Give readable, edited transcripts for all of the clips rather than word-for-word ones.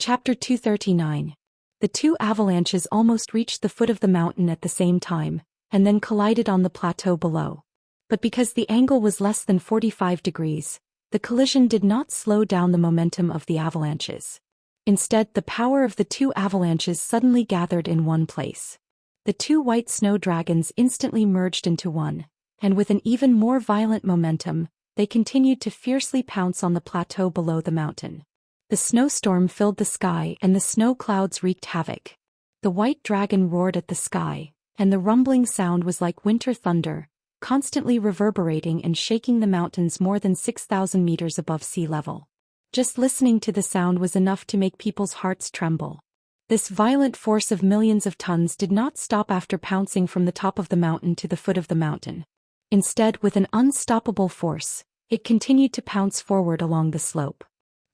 Chapter 239. The two avalanches almost reached the foot of the mountain at the same time, and then collided on the plateau below. But because the angle was less than 45 degrees, the collision did not slow down the momentum of the avalanches. Instead, the power of the two avalanches suddenly gathered in one place. The two white snow dragons instantly merged into one, and with an even more violent momentum, they continued to fiercely pounce on the plateau below the mountain. The snowstorm filled the sky and the snow clouds wreaked havoc. The white dragon roared at the sky, and the rumbling sound was like winter thunder, constantly reverberating and shaking the mountains more than 6,000 meters above sea level. Just listening to the sound was enough to make people's hearts tremble. This violent force of millions of tons did not stop after pouncing from the top of the mountain to the foot of the mountain. Instead, with an unstoppable force, it continued to pounce forward along the slope.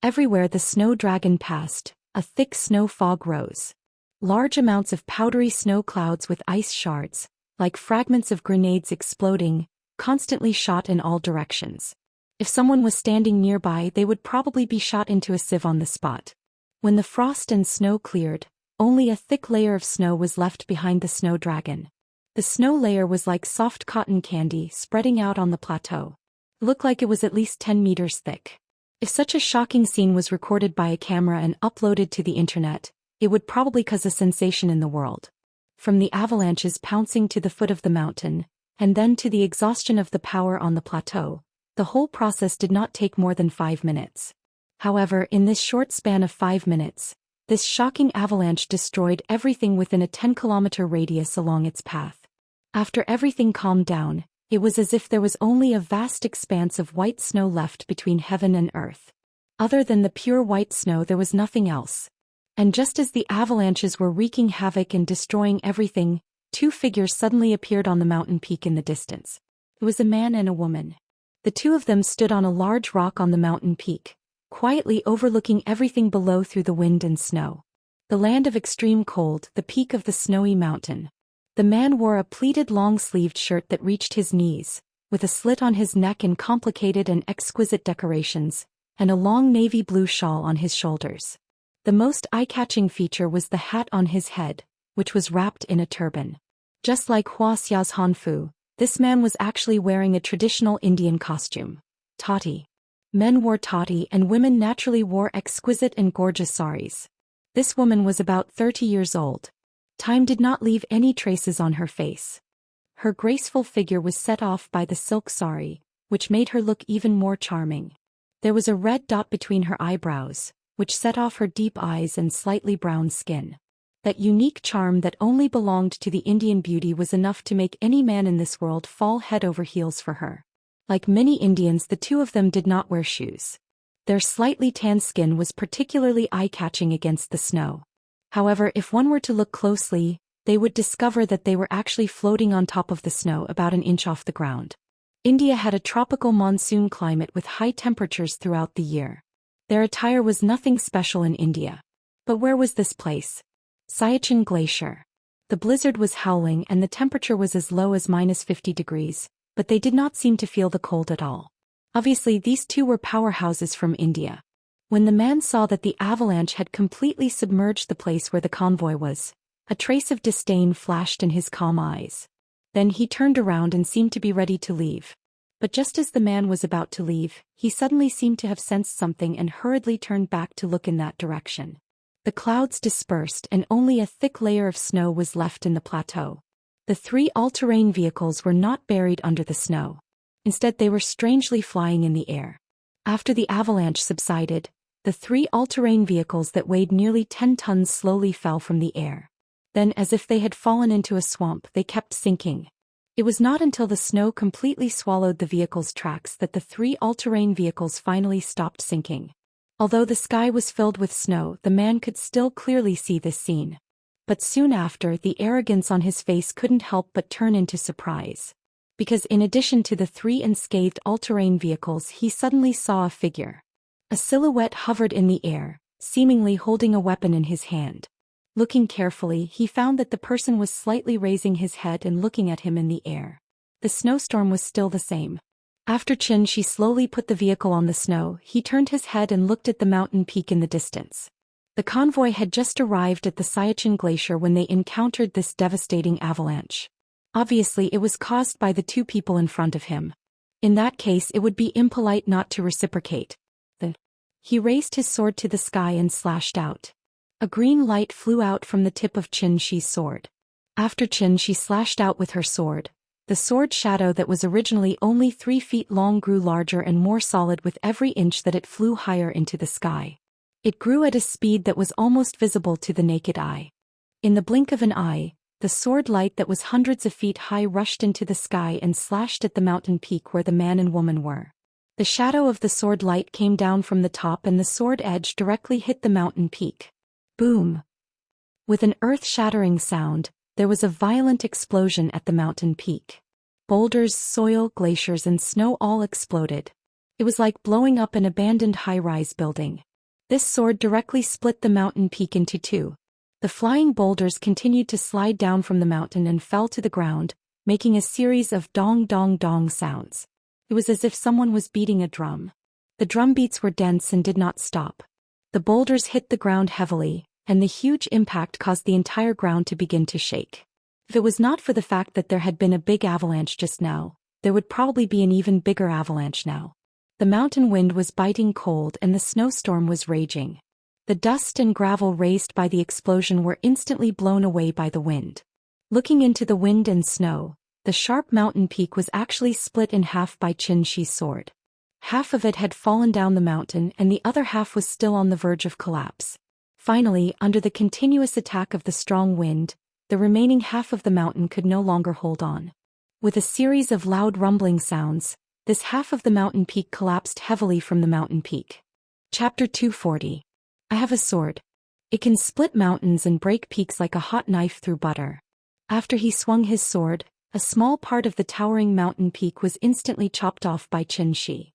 Everywhere the snow dragon passed, a thick snow fog rose. Large amounts of powdery snow clouds with ice shards, like fragments of grenades exploding, constantly shot in all directions. If someone was standing nearby, they would probably be shot into a sieve on the spot. When the frost and snow cleared, only a thick layer of snow was left behind the snow dragon. The snow layer was like soft cotton candy spreading out on the plateau. It looked like it was at least 10 meters thick. If such a shocking scene was recorded by a camera and uploaded to the internet, it would probably cause a sensation in the world. From the avalanches pouncing to the foot of the mountain, and then to the exhaustion of the power on the plateau, the whole process did not take more than 5 minutes. However, in this short span of 5 minutes, this shocking avalanche destroyed everything within a 10-kilometer radius along its path. After everything calmed down, it was as if there was only a vast expanse of white snow left between heaven and earth. Other than the pure white snow, there was nothing else. And just as the avalanches were wreaking havoc and destroying everything, two figures suddenly appeared on the mountain peak in the distance. It was a man and a woman. The two of them stood on a large rock on the mountain peak, quietly overlooking everything below through the wind and snow. The land of extreme cold, the peak of the snowy mountain. The man wore a pleated long-sleeved shirt that reached his knees, with a slit on his neck and complicated and exquisite decorations, and a long navy blue shawl on his shoulders. The most eye-catching feature was the hat on his head, which was wrapped in a turban. Just like Wuxia's Hanfu, this man was actually wearing a traditional Indian costume. Tati. Men wore tati and women naturally wore exquisite and gorgeous saris. This woman was about 30 years old. Time did not leave any traces on her face. Her graceful figure was set off by the silk sari, which made her look even more charming. There was a red dot between her eyebrows, which set off her deep eyes and slightly brown skin. That unique charm that only belonged to the Indian beauty was enough to make any man in this world fall head over heels for her. Like many Indians, the two of them did not wear shoes. Their slightly tan skin was particularly eye-catching against the snow. However, if one were to look closely, they would discover that they were actually floating on top of the snow about an inch off the ground. India had a tropical monsoon climate with high temperatures throughout the year. Their attire was nothing special in India. But where was this place? Xianxia Glacier. The blizzard was howling and the temperature was as low as -50 degrees, but they did not seem to feel the cold at all. Obviously, these two were powerhouses from India. When the man saw that the avalanche had completely submerged the place where the convoy was, a trace of disdain flashed in his calm eyes. Then he turned around and seemed to be ready to leave. But just as the man was about to leave, he suddenly seemed to have sensed something and hurriedly turned back to look in that direction. The clouds dispersed and only a thick layer of snow was left in the plateau. The three all-terrain vehicles were not buried under the snow. Instead, they were strangely flying in the air. After the avalanche subsided, the three all-terrain vehicles that weighed nearly 10 tons slowly fell from the air. Then, as if they had fallen into a swamp, they kept sinking. It was not until the snow completely swallowed the vehicles' tracks that the three all-terrain vehicles finally stopped sinking. Although the sky was filled with snow, the man could still clearly see this scene. But soon after, the arrogance on his face couldn't help but turn into surprise. Because in addition to the three unscathed all-terrain vehicles, he suddenly saw a figure. A silhouette hovered in the air, seemingly holding a weapon in his hand. Looking carefully, he found that the person was slightly raising his head and looking at him in the air. The snowstorm was still the same. After Xianxia slowly put the vehicle on the snow, he turned his head and looked at the mountain peak in the distance. The convoy had just arrived at the Xianxia glacier when they encountered this devastating avalanche. Obviously it was caused by the two people in front of him. In that case it would be impolite not to reciprocate. He raised his sword to the sky and slashed out. A green light flew out from the tip of Xianxia's sword. After Xianxia slashed out with her sword, the sword shadow that was originally only 3 feet long grew larger and more solid with every inch that it flew higher into the sky. It grew at a speed that was almost visible to the naked eye. In the blink of an eye, the sword light that was hundreds of feet high rushed into the sky and slashed at the mountain peak where the man and woman were. The shadow of the sword light came down from the top and the sword edge directly hit the mountain peak. Boom! With an earth-shattering sound, there was a violent explosion at the mountain peak. Boulders, soil, glaciers and snow all exploded. It was like blowing up an abandoned high-rise building. This sword directly split the mountain peak into two. The flying boulders continued to slide down from the mountain and fell to the ground, making a series of dong-dong-dong sounds. It was as if someone was beating a drum. The drum beats were dense and did not stop. The boulders hit the ground heavily, and the huge impact caused the entire ground to begin to shake. If it was not for the fact that there had been a big avalanche just now, there would probably be an even bigger avalanche now. The mountain wind was biting cold and the snowstorm was raging. The dust and gravel raised by the explosion were instantly blown away by the wind. Looking into the wind and snow, the sharp mountain peak was actually split in half by Xianxia's sword. Half of it had fallen down the mountain and the other half was still on the verge of collapse. Finally, under the continuous attack of the strong wind, the remaining half of the mountain could no longer hold on. With a series of loud rumbling sounds, this half of the mountain peak collapsed heavily from the mountain peak. Chapter 240. I have a sword. It can split mountains and break peaks like a hot knife through butter. After he swung his sword, a small part of the towering mountain peak was instantly chopped off by Xianxia.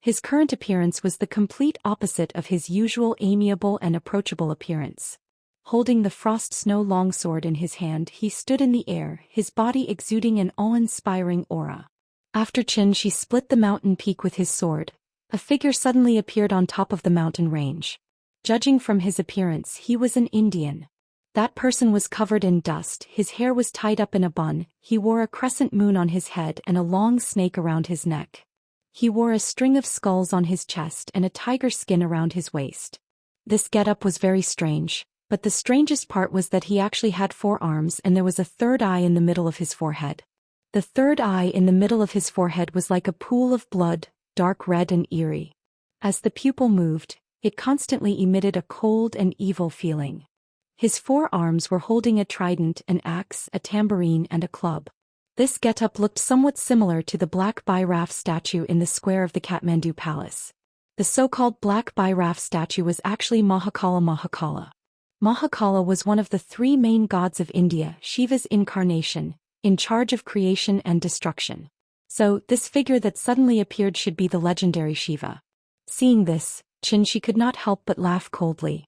His current appearance was the complete opposite of his usual amiable and approachable appearance. Holding the frost snow longsword in his hand, he stood in the air, his body exuding an awe-inspiring aura. After Xianxia split the mountain peak with his sword, a figure suddenly appeared on top of the mountain range. Judging from his appearance, he was an Indian. That person was covered in dust, his hair was tied up in a bun, he wore a crescent moon on his head and a long snake around his neck. He wore a string of skulls on his chest and a tiger skin around his waist. This getup was very strange, but the strangest part was that he actually had 4 arms and there was a third eye in the middle of his forehead. The third eye in the middle of his forehead was like a pool of blood, dark red and eerie. As the pupil moved, it constantly emitted a cold and evil feeling. His 4 arms were holding a trident, an axe, a tambourine and a club. This getup looked somewhat similar to the Black Bhairaf statue in the square of the Kathmandu Palace. The so-called Black Bhairaf statue was actually Mahakala Mahakala. Mahakala was one of the 3 main gods of India, Shiva's incarnation, in charge of creation and destruction. So, this figure that suddenly appeared should be the legendary Shiva. Seeing this, Xianxia could not help but laugh coldly.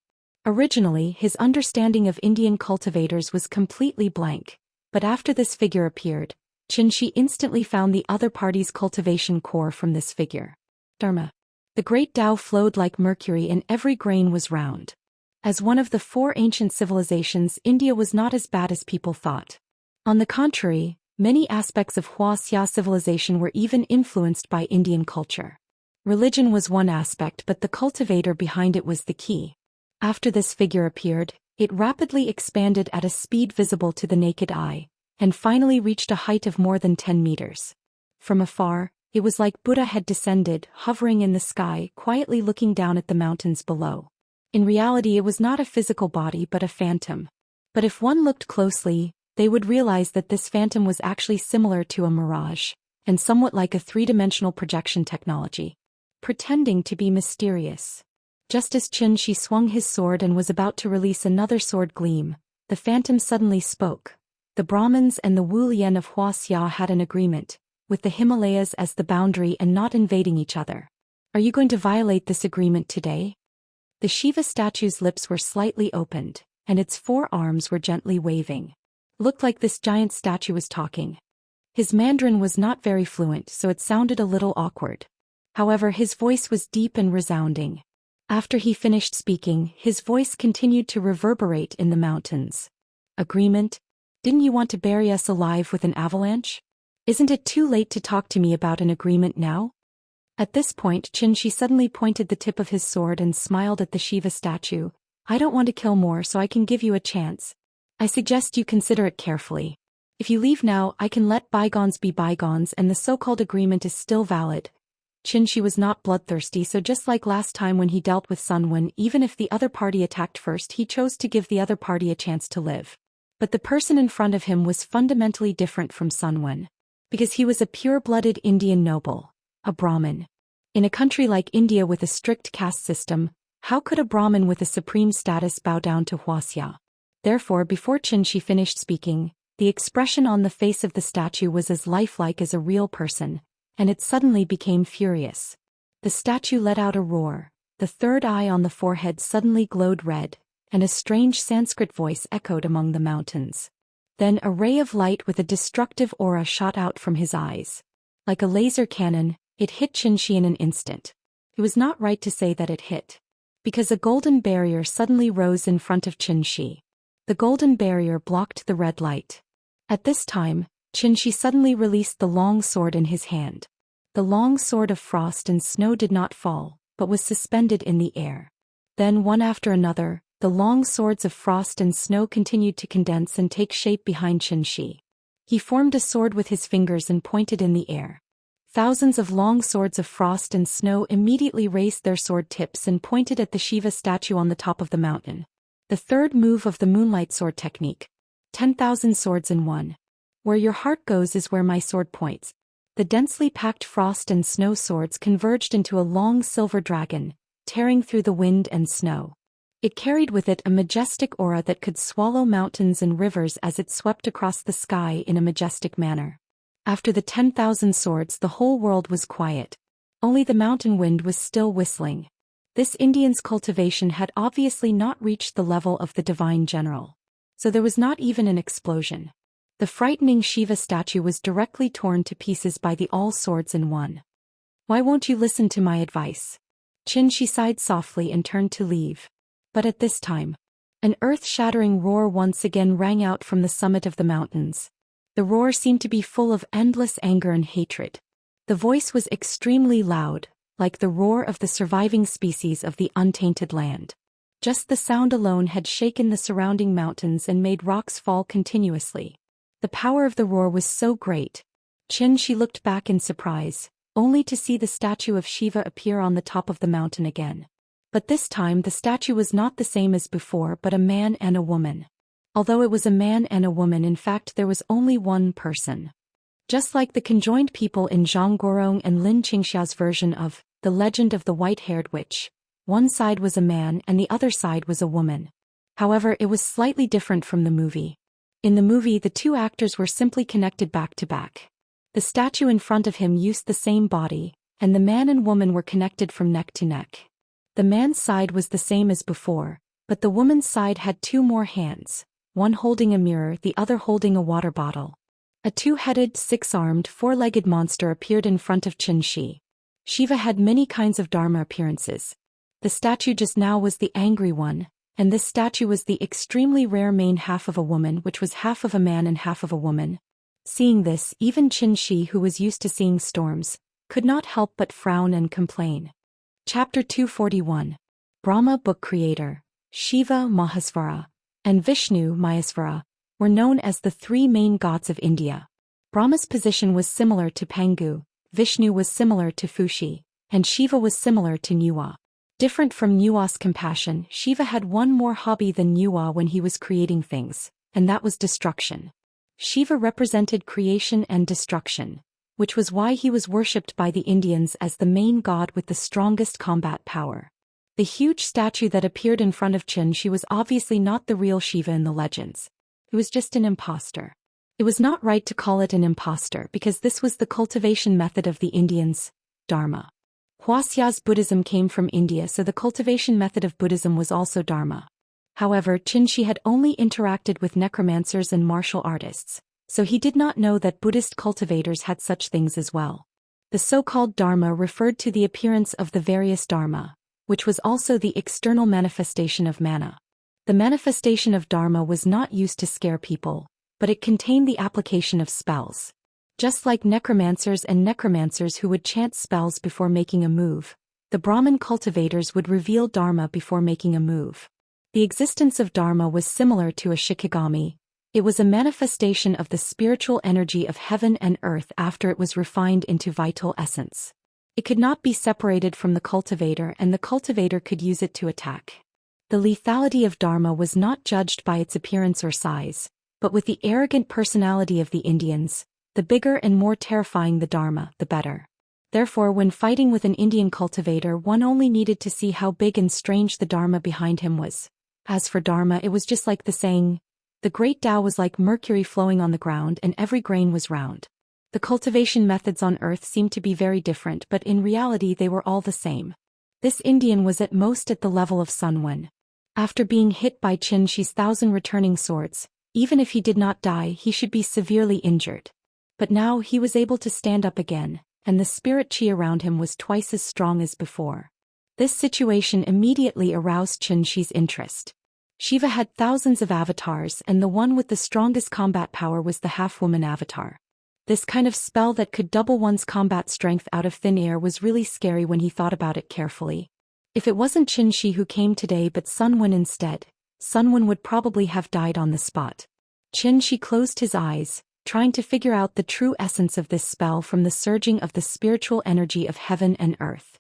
Originally, his understanding of Indian cultivators was completely blank, but after this figure appeared, Xianxia instantly found the other party's cultivation core from this figure. Dharma. The great Tao flowed like mercury and every grain was round. As one of the 4 ancient civilizations, India was not as bad as people thought. On the contrary, many aspects of Wuxia civilization were even influenced by Indian culture. Religion was one aspect, but the cultivator behind it was the key. After this figure appeared, it rapidly expanded at a speed visible to the naked eye, and finally reached a height of more than 10 meters. From afar, it was like Buddha had descended, hovering in the sky, quietly looking down at the mountains below. In reality, it was not a physical body but a phantom. But if one looked closely, they would realize that this phantom was actually similar to a mirage, and somewhat like a 3-dimensional projection technology. Pretending to be mysterious. Just as Xianxia swung his sword and was about to release another sword gleam, the phantom suddenly spoke. The Brahmins and the Wu Lian of Wuxia had an agreement, with the Himalayas as the boundary and not invading each other. Are you going to violate this agreement today? The Shiva statue's lips were slightly opened, and its 4 arms were gently waving. Looked like this giant statue was talking. His Mandarin was not very fluent, so it sounded a little awkward. However, his voice was deep and resounding. After he finished speaking, his voice continued to reverberate in the mountains. Agreement? Didn't you want to bury us alive with an avalanche? Isn't it too late to talk to me about an agreement now? At this point, Xianxia suddenly pointed the tip of his sword and smiled at the Shiva statue. I don't want to kill more, so I can give you a chance. I suggest you consider it carefully. If you leave now, I can let bygones be bygones and the so-called agreement is still valid. Xianxia was not bloodthirsty, so just like last time when he dealt with Sun Wen, even if the other party attacked first, he chose to give the other party a chance to live. But the person in front of him was fundamentally different from Sun Wen. Because he was a pure-blooded Indian noble, a Brahmin. In a country like India with a strict caste system, how could a Brahmin with a supreme status bow down to Wuxia? Therefore, before Xianxia finished speaking, the expression on the face of the statue was as lifelike as a real person, and it suddenly became furious. The statue let out a roar, the third eye on the forehead suddenly glowed red, and a strange Sanskrit voice echoed among the mountains. Then a ray of light with a destructive aura shot out from his eyes. Like a laser cannon, it hit Xianxia in an instant. It was not right to say that it hit. Because a golden barrier suddenly rose in front of Xianxia. The golden barrier blocked the red light. At this time, Xianxia suddenly released the long sword in his hand. The long sword of frost and snow did not fall, but was suspended in the air. Then one after another, the long swords of frost and snow continued to condense and take shape behind Xianxia. He formed a sword with his fingers and pointed in the air. Thousands of long swords of frost and snow immediately raised their sword tips and pointed at the Shiva statue on the top of the mountain. The third move of the moonlight sword technique. 10,000 swords in one. Where your heart goes is where my sword points. The densely packed frost and snow swords converged into a long silver dragon, tearing through the wind and snow. It carried with it a majestic aura that could swallow mountains and rivers as it swept across the sky in a majestic manner. After the 10,000 swords, the whole world was quiet. Only the mountain wind was still whistling. This Indian's cultivation had obviously not reached the level of the divine general. So there was not even an explosion. The frightening Shiva statue was directly torn to pieces by the all swords in one. Why won't you listen to my advice? Xianxia sighed softly and turned to leave. But at this time, an earth-shattering roar once again rang out from the summit of the mountains. The roar seemed to be full of endless anger and hatred. The voice was extremely loud, like the roar of the surviving species of the untainted land. Just the sound alone had shaken the surrounding mountains and made rocks fall continuously. The power of the roar was so great. Xianxia looked back in surprise, only to see the statue of Shiva appear on the top of the mountain again. But this time the statue was not the same as before, but a man and a woman. Although it was a man and a woman, in fact there was only one person. Just like the conjoined people in Zhang Guorong and Lin Qingxia's version of The Legend of the White-Haired Witch, one side was a man and the other side was a woman. However, it was slightly different from the movie. In the movie, the two actors were simply connected back to back. The statue in front of him used the same body, and the man and woman were connected from neck to neck. The man's side was the same as before, but the woman's side had two more hands, one holding a mirror, the other holding a water bottle. A two-headed, six-armed, four-legged monster appeared in front of Xianxia. Shiva had many kinds of dharma appearances. The statue just now was the angry one, and this statue was the extremely rare main half of a woman, which was half of a man and half of a woman. Seeing this, even Xianxia, who was used to seeing storms, could not help but frown and complain. Chapter 241. Brahma book creator, Shiva Mahasvara, and Vishnu Mayasvara, were known as the three main gods of India. Brahma's position was similar to Pangu, Vishnu was similar to Fushi, and Shiva was similar to Nuwa. Different from Nuwa's compassion, Shiva had one more hobby than Nuwa when he was creating things, and that was destruction. Shiva represented creation and destruction, which was why he was worshipped by the Indians as the main god with the strongest combat power. The huge statue that appeared in front of Xianxia was obviously not the real Shiva in the legends. It was just an imposter. It was not right to call it an imposter because this was the cultivation method of the Indians, Dharma. Wuxia's Buddhism came from India, so the cultivation method of Buddhism was also Dharma. However, Xianxia had only interacted with necromancers and martial artists, so he did not know that Buddhist cultivators had such things as well. The so-called Dharma referred to the appearance of the various Dharma, which was also the external manifestation of mana. The manifestation of Dharma was not used to scare people, but it contained the application of spells. Just like necromancers who would chant spells before making a move, the Brahmin cultivators would reveal Dharma before making a move. The existence of Dharma was similar to a Shikigami. It was a manifestation of the spiritual energy of heaven and earth after it was refined into vital essence. It could not be separated from the cultivator, and the cultivator could use it to attack. The lethality of Dharma was not judged by its appearance or size, but with the arrogant personality of the Indians. The bigger and more terrifying the Dharma, the better. Therefore, when fighting with an Indian cultivator, one only needed to see how big and strange the Dharma behind him was. As for Dharma, it was just like the saying, the great Tao was like mercury flowing on the ground and every grain was round. The cultivation methods on earth seemed to be very different, but in reality they were all the same. This Indian was at most at the level of Sun Wen. After being hit by Xianxia's 1,000 returning swords, even if he did not die, he should be severely injured. But now he was able to stand up again, and the spirit chi around him was twice as strong as before. This situation immediately aroused Xianxia's interest. Shiva had thousands of avatars, and the one with the strongest combat power was the half-woman avatar. This kind of spell that could double one's combat strength out of thin air was really scary when he thought about it carefully. If it wasn't Xianxia who came today but Sun Wen instead, Sun Wen would probably have died on the spot. Xianxia closed his eyes, trying to figure out the true essence of this spell from the surging of the spiritual energy of heaven and earth.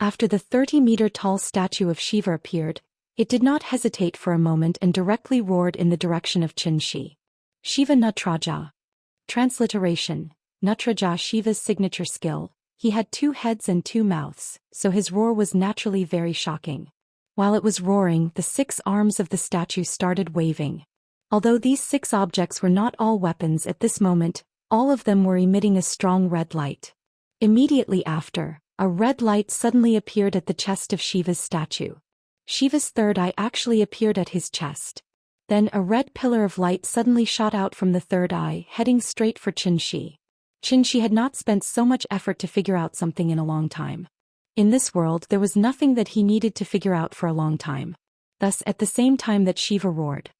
After the 30-meter-tall statue of Shiva appeared, it did not hesitate for a moment and directly roared in the direction of Xianxia. Shiva Natraja. Transliteration: Natraja, Shiva's signature skill. He had 2 heads and 2 mouths, so his roar was naturally very shocking. While it was roaring, the 6 arms of the statue started waving. Although these 6 objects were not all weapons at this moment, all of them were emitting a strong red light. Immediately after, a red light suddenly appeared at the chest of Shiva's statue. Shiva's third eye actually appeared at his chest. Then a red pillar of light suddenly shot out from the third eye, heading straight for Xianxia. Xianxia had not spent so much effort to figure out something in a long time. In this world there was nothing that he needed to figure out for a long time. Thus, at the same time that Shiva roared,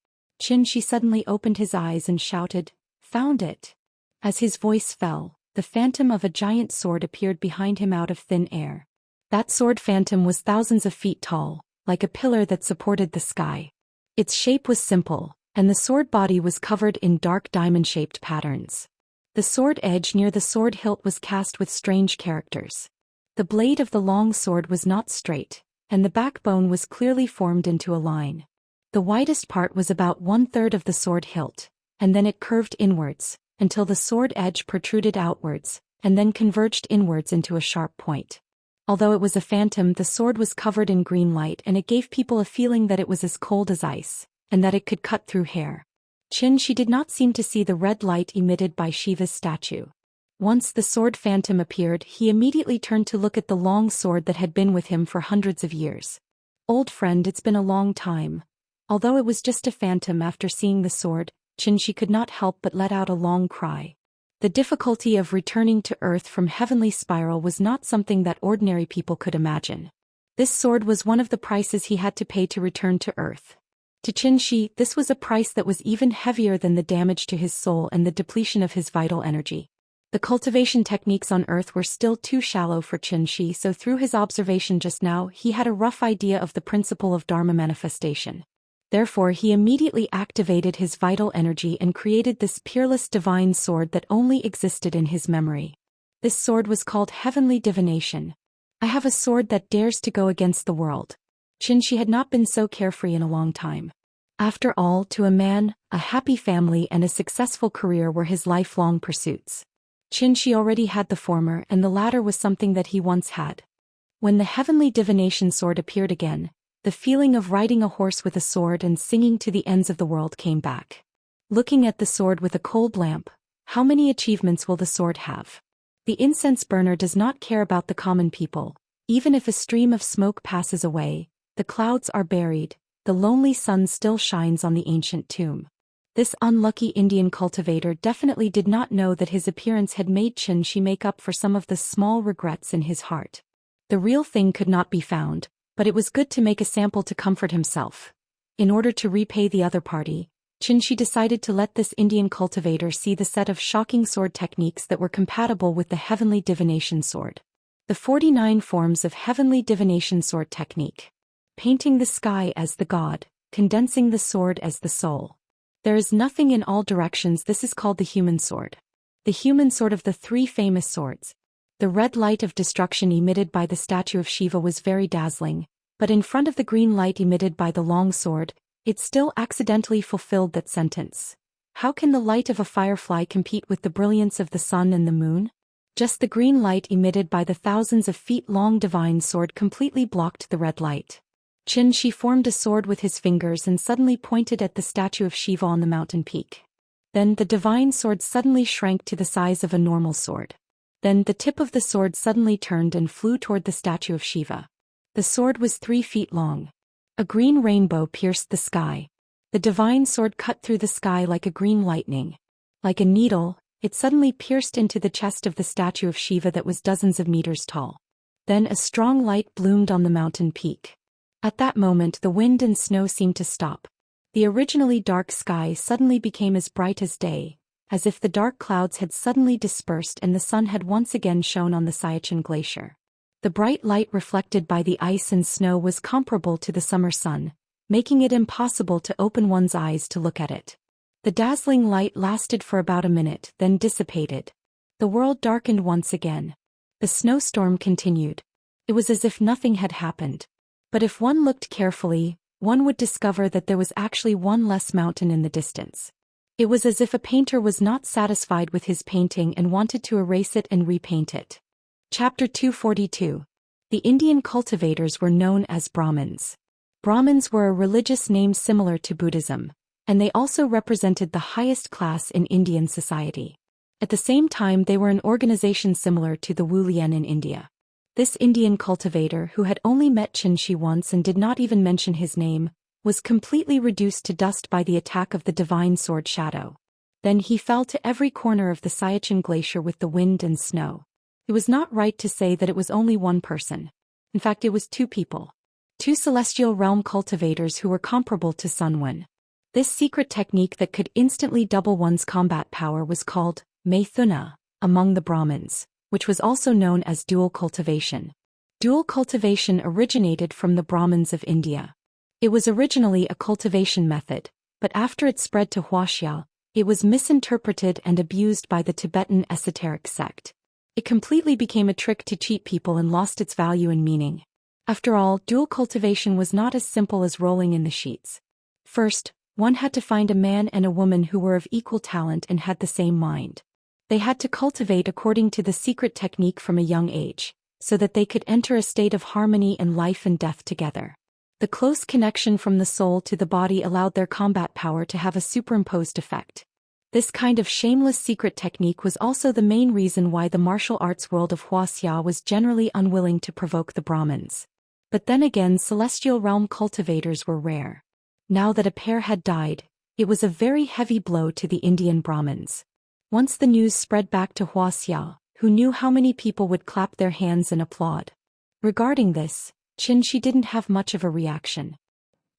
Xianxia suddenly opened his eyes and shouted, "Found it!" As his voice fell, the phantom of a giant sword appeared behind him out of thin air. That sword phantom was thousands of feet tall, like a pillar that supported the sky. Its shape was simple, and the sword body was covered in dark diamond-shaped patterns. The sword edge near the sword hilt was cast with strange characters. The blade of the long sword was not straight, and the backbone was clearly formed into a line. The widest part was about 1/3 of the sword hilt, and then it curved inwards, until the sword edge protruded outwards, and then converged inwards into a sharp point. Although it was a phantom, the sword was covered in green light, and it gave people a feeling that it was as cold as ice, and that it could cut through hair. Xianxia did not seem to see the red light emitted by Shiva's statue. Once the sword phantom appeared, he immediately turned to look at the long sword that had been with him for hundreds of years. "Old friend, it's been a long time." Although it was just a phantom, after seeing the sword, Xianxia could not help but let out a long cry. The difficulty of returning to Earth from heavenly spiral was not something that ordinary people could imagine. This sword was one of the prices he had to pay to return to Earth. To Xianxia, this was a price that was even heavier than the damage to his soul and the depletion of his vital energy. The cultivation techniques on Earth were still too shallow for Xianxia, so through his observation just now, he had a rough idea of the principle of Dharma manifestation. Therefore, he immediately activated his vital energy and created this peerless divine sword that only existed in his memory. This sword was called Heavenly Divination. "I have a sword that dares to go against the world." Xianxia had not been so carefree in a long time. After all, to a man, a happy family and a successful career were his lifelong pursuits. Xianxia already had the former, and the latter was something that he once had. When the Heavenly Divination sword appeared again, the feeling of riding a horse with a sword and singing to the ends of the world came back. Looking at the sword with a cold lamp, how many achievements will the sword have? The incense burner does not care about the common people. Even if a stream of smoke passes away, the clouds are buried, the lonely sun still shines on the ancient tomb. This unlucky Indian cultivator definitely did not know that his appearance had made Xianxia make up for some of the small regrets in his heart. The real thing could not be found, but it was good to make a sample to comfort himself. In order to repay the other party, Xianxia decided to let this Indian cultivator see the set of shocking sword techniques that were compatible with the heavenly divination sword. The 49 forms of heavenly divination sword technique. Painting the sky as the god, condensing the sword as the soul. There is nothing in all directions. This is called the human sword. The human sword of the 3 famous swords. The red light of destruction emitted by the statue of Shiva was very dazzling, but in front of the green light emitted by the long sword, it still accidentally fulfilled that sentence. How can the light of a firefly compete with the brilliance of the sun and the moon? Just the green light emitted by the thousands of feet long divine sword completely blocked the red light. Xianxia formed a sword with his fingers and suddenly pointed at the statue of Shiva on the mountain peak. Then the divine sword suddenly shrank to the size of a normal sword. Then the tip of the sword suddenly turned and flew toward the statue of Shiva. The sword was 3 feet long. A green rainbow pierced the sky. The divine sword cut through the sky like a green lightning. Like a needle, it suddenly pierced into the chest of the statue of Shiva that was dozens of meters tall. Then a strong light bloomed on the mountain peak. At that moment the wind and snow seemed to stop. The originally dark sky suddenly became as bright as day, as if the dark clouds had suddenly dispersed and the sun had once again shone on the Xianxia glacier. The bright light reflected by the ice and snow was comparable to the summer sun, making it impossible to open one's eyes to look at it. The dazzling light lasted for about a minute, then dissipated. The world darkened once again. The snowstorm continued. It was as if nothing had happened. But if one looked carefully, one would discover that there was actually one less mountain in the distance. It was as if a painter was not satisfied with his painting and wanted to erase it and repaint it. Chapter 242. The Indian cultivators were known as Brahmins. Brahmins were a religious name similar to Buddhism, and they also represented the highest class in Indian society. At the same time, they were an organization similar to the Wu Lian in India. This Indian cultivator, who had only met Xianxia once and did not even mention his name, was completely reduced to dust by the attack of the divine sword shadow. Then he fell to every corner of the Xianxia glacier with the wind and snow. It was not right to say that it was only one person. In fact, it was 2 people. 2 celestial realm cultivators who were comparable to Sunwen. This secret technique that could instantly double one's combat power was called Maithuna among the Brahmins, which was also known as dual cultivation. Dual cultivation originated from the Brahmins of India. It was originally a cultivation method, but after it spread to Wuxia, it was misinterpreted and abused by the Tibetan esoteric sect. It completely became a trick to cheat people and lost its value and meaning. After all, dual cultivation was not as simple as rolling in the sheets. First, one had to find a man and a woman who were of equal talent and had the same mind. They had to cultivate according to the secret technique from a young age, so that they could enter a state of harmony and life and death together. The close connection from the soul to the body allowed their combat power to have a superimposed effect. This kind of shameless secret technique was also the main reason why the martial arts world of Wuxia was generally unwilling to provoke the Brahmins. But then again, celestial realm cultivators were rare. Now that a pair had died, it was a very heavy blow to the Indian Brahmins. Once the news spread back to Wuxia, who knew how many people would clap their hands and applaud. Regarding this, Xianxia didn't have much of a reaction.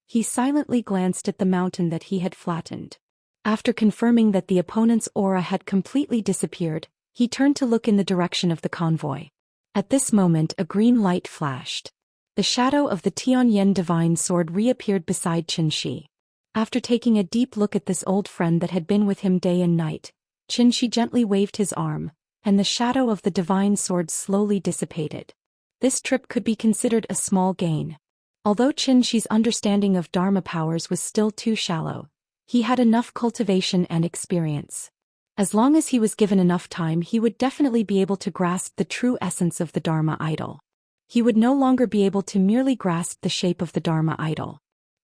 He silently glanced at the mountain that he had flattened. After confirming that the opponent's aura had completely disappeared, he turned to look in the direction of the convoy. At this moment a green light flashed. The shadow of the Tianyan divine sword reappeared beside Xianxia. After taking a deep look at this old friend that had been with him day and night, Xianxia gently waved his arm, and the shadow of the divine sword slowly dissipated. This trip could be considered a small gain. Although Xianxia's understanding of Dharma powers was still too shallow, he had enough cultivation and experience. As long as he was given enough time, he would definitely be able to grasp the true essence of the Dharma idol. He would no longer be able to merely grasp the shape of the Dharma idol.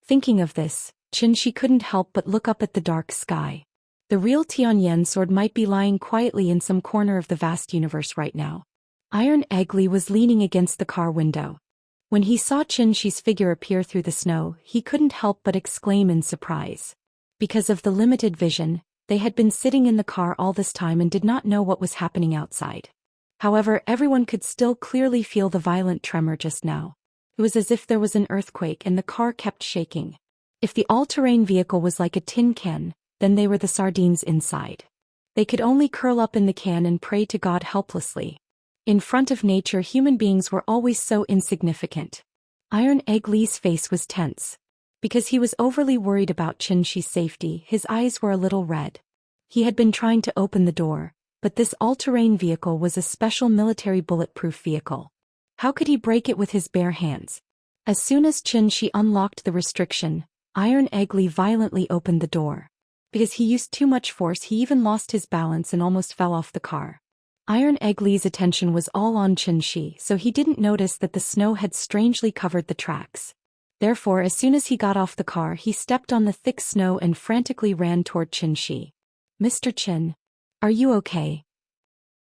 Thinking of this, Xianxia couldn't help but look up at the dark sky. The real Tianyan sword might be lying quietly in some corner of the vast universe right now. Iron Egli was leaning against the car window. When he saw Xianxia's figure appear through the snow, he couldn't help but exclaim in surprise. Because of the limited vision, they had been sitting in the car all this time and did not know what was happening outside. However, everyone could still clearly feel the violent tremor just now. It was as if there was an earthquake and the car kept shaking. If the all-terrain vehicle was like a tin can, then they were the sardines inside. They could only curl up in the can and pray to God helplessly. In front of nature, human beings were always so insignificant. Iron Egg Lee's face was tense. Because he was overly worried about Xianxi's safety, his eyes were a little red. He had been trying to open the door, but this all-terrain vehicle was a special military bulletproof vehicle. How could he break it with his bare hands? As soon as Xianxi unlocked the restriction, Iron Egg Lee violently opened the door. Because he used too much force, he even lost his balance and almost fell off the car. Iron Egg Lee's attention was all on Xianxi, so he didn't notice that the snow had strangely covered the tracks. Therefore, as soon as he got off the car, he stepped on the thick snow and frantically ran toward Xianxi. "Mr. Qin, are you okay?"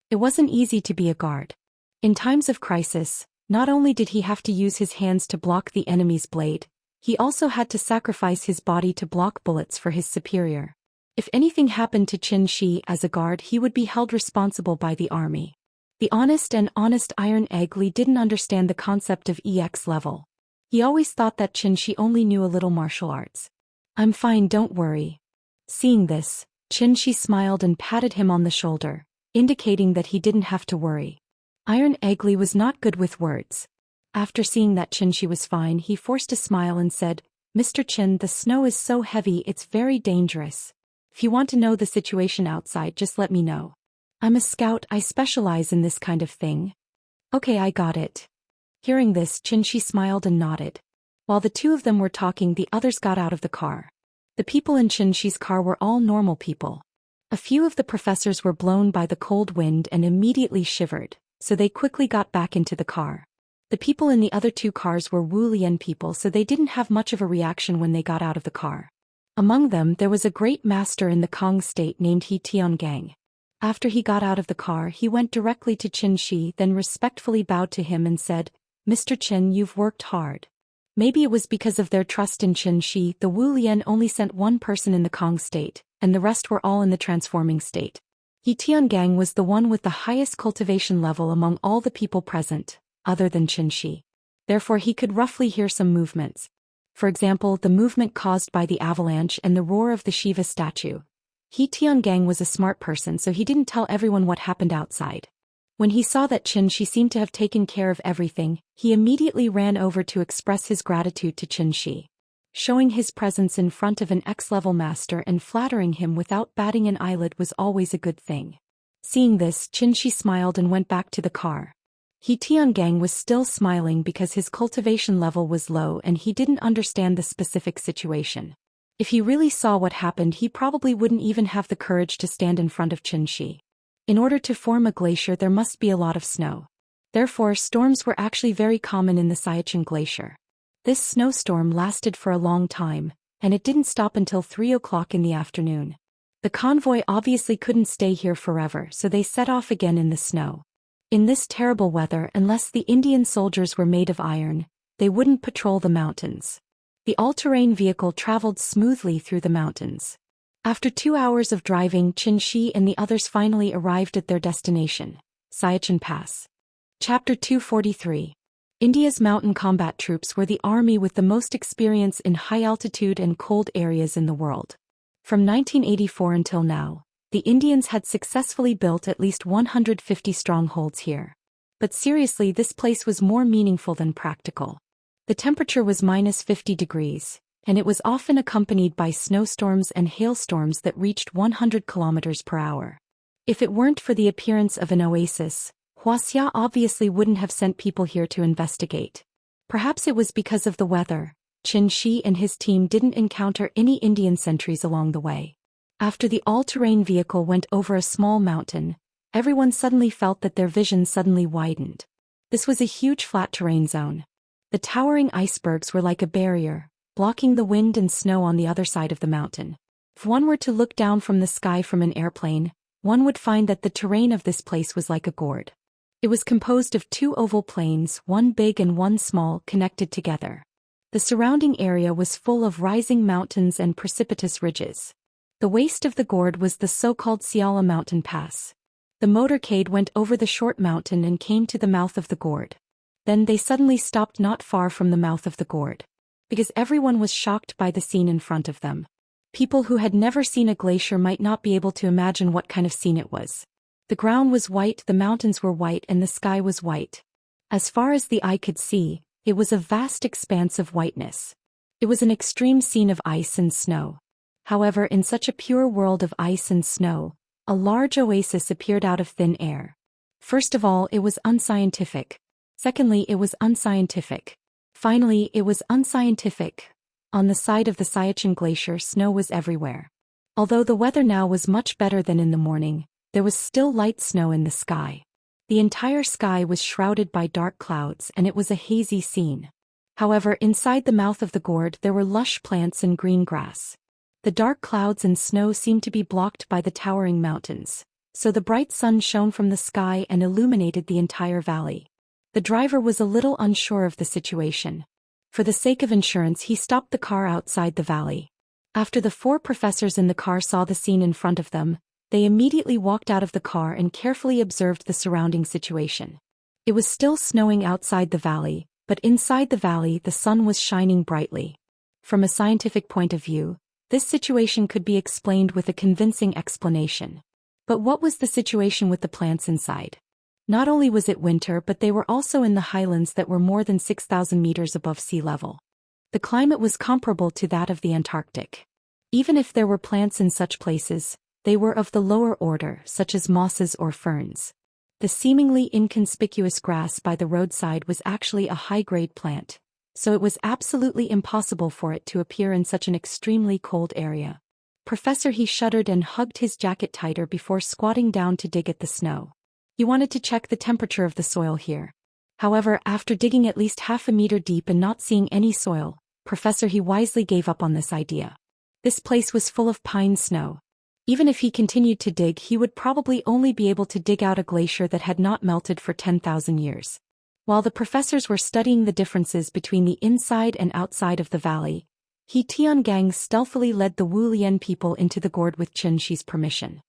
It wasn't easy to be a guard. In times of crisis, not only did he have to use his hands to block the enemy's blade, he also had to sacrifice his body to block bullets for his superior. If anything happened to Xianxi as a guard, he would be held responsible by the army. The honest Iron Egg Lee didn't understand the concept of EX level. He always thought that Xianxi only knew a little martial arts. "I'm fine, don't worry." Seeing this, Xianxi smiled and patted him on the shoulder, indicating that he didn't have to worry. Iron Egg Lee was not good with words. After seeing that Xianxi was fine, he forced a smile and said, "Mr. Qin, the snow is so heavy it's very dangerous. If you want to know the situation outside, just let me know. I'm a scout, I specialize in this kind of thing." "Okay, I got it." Hearing this, Xianxi smiled and nodded. While the two of them were talking, the others got out of the car. The people in Xianxi's car were all normal people. A few of the professors were blown by the cold wind and immediately shivered, so they quickly got back into the car. The people in the other two cars were Wulian people, so they didn't have much of a reaction when they got out of the car. Among them, there was a great master in the Kong state named He Tiangang. After he got out of the car, he went directly to Xianxi, then respectfully bowed to him and said, "Mr. Qin, you've worked hard." Maybe it was because of their trust in Xianxi, the Wulian only sent one person in the Kong state, and the rest were all in the transforming state. He Tiangang was the one with the highest cultivation level among all the people present, other than Xianxi. Therefore he could roughly hear some movements. For example, the movement caused by the avalanche and the roar of the Shiva statue. He Tiangang was a smart person, so he didn't tell everyone what happened outside. When he saw that Xianxi seemed to have taken care of everything, he immediately ran over to express his gratitude to Xianxi. Showing his presence in front of an X-level master and flattering him without batting an eyelid was always a good thing. Seeing this, Xianxi smiled and went back to the car. He Tiangang was still smiling because his cultivation level was low and he didn't understand the specific situation. If he really saw what happened, he probably wouldn't even have the courage to stand in front of Xianxi. In order to form a glacier, there must be a lot of snow. Therefore, storms were actually very common in the Xianxia Glacier. This snowstorm lasted for a long time, and it didn't stop until 3 o'clock in the afternoon. The convoy obviously couldn't stay here forever, so they set off again in the snow. In this terrible weather, unless the Indian soldiers were made of iron, they wouldn't patrol the mountains. The all-terrain vehicle traveled smoothly through the mountains. After 2 hours of driving, Xianxi and the others finally arrived at their destination, Xianxia Pass. Chapter 243. India's mountain combat troops were the army with the most experience in high-altitude and cold areas in the world. From 1984 until now, the Indians had successfully built at least 150 strongholds here. But seriously, this place was more meaningful than practical. The temperature was -50 degrees. And it was often accompanied by snowstorms and hailstorms that reached 100 kilometers per hour. If it weren't for the appearance of an oasis, Wuxia obviously wouldn't have sent people here to investigate. Perhaps it was because of the weather. Xianxi and his team didn't encounter any Indian sentries along the way. After the all-terrain vehicle went over a small mountain, everyone suddenly felt that their vision suddenly widened. This was a huge flat terrain zone. The towering icebergs were like a barrier, blocking the wind and snow on the other side of the mountain. If one were to look down from the sky from an airplane, one would find that the terrain of this place was like a gourd. It was composed of 2 oval plains, one big and one small, connected together. The surrounding area was full of rising mountains and precipitous ridges. The waist of the gourd was the so-called Xiala mountain pass. The motorcade went over the short mountain and came to the mouth of the gourd. Then they suddenly stopped not far from the mouth of the gourd. Because everyone was shocked by the scene in front of them. People who had never seen a glacier might not be able to imagine what kind of scene it was. The ground was white, the mountains were white, and the sky was white. As far as the eye could see, it was a vast expanse of whiteness. It was an extreme scene of ice and snow. However, in such a pure world of ice and snow, a large oasis appeared out of thin air. First of all, it was unscientific. Secondly, it was unscientific. Finally, it was unscientific. On the side of the Xianxia glacier, snow was everywhere. Although the weather now was much better than in the morning, there was still light snow in the sky. The entire sky was shrouded by dark clouds and it was a hazy scene. However, inside the mouth of the gourd there were lush plants and green grass. The dark clouds and snow seemed to be blocked by the towering mountains, so the bright sun shone from the sky and illuminated the entire valley. The driver was a little unsure of the situation. For the sake of insurance, he stopped the car outside the valley. After the 4 professors in the car saw the scene in front of them, they immediately walked out of the car and carefully observed the surrounding situation. It was still snowing outside the valley, but inside the valley the sun was shining brightly. From a scientific point of view, this situation could be explained with a convincing explanation. But what was the situation with the plants inside? Not only was it winter, but they were also in the highlands that were more than 6,000 meters above sea level. The climate was comparable to that of the Antarctic. Even if there were plants in such places, they were of the lower order, such as mosses or ferns. The seemingly inconspicuous grass by the roadside was actually a high-grade plant, so it was absolutely impossible for it to appear in such an extremely cold area. Professor He shuddered and hugged his jacket tighter before squatting down to dig at the snow. He wanted to check the temperature of the soil here. However, after digging at least half a meter deep and not seeing any soil, Professor He wisely gave up on this idea. This place was full of pine snow. Even if he continued to dig, he would probably only be able to dig out a glacier that had not melted for 10,000 years. While the professors were studying the differences between the inside and outside of the valley, He Tiangang stealthily led the Wu Lian people into the gourd with Xianxia's permission.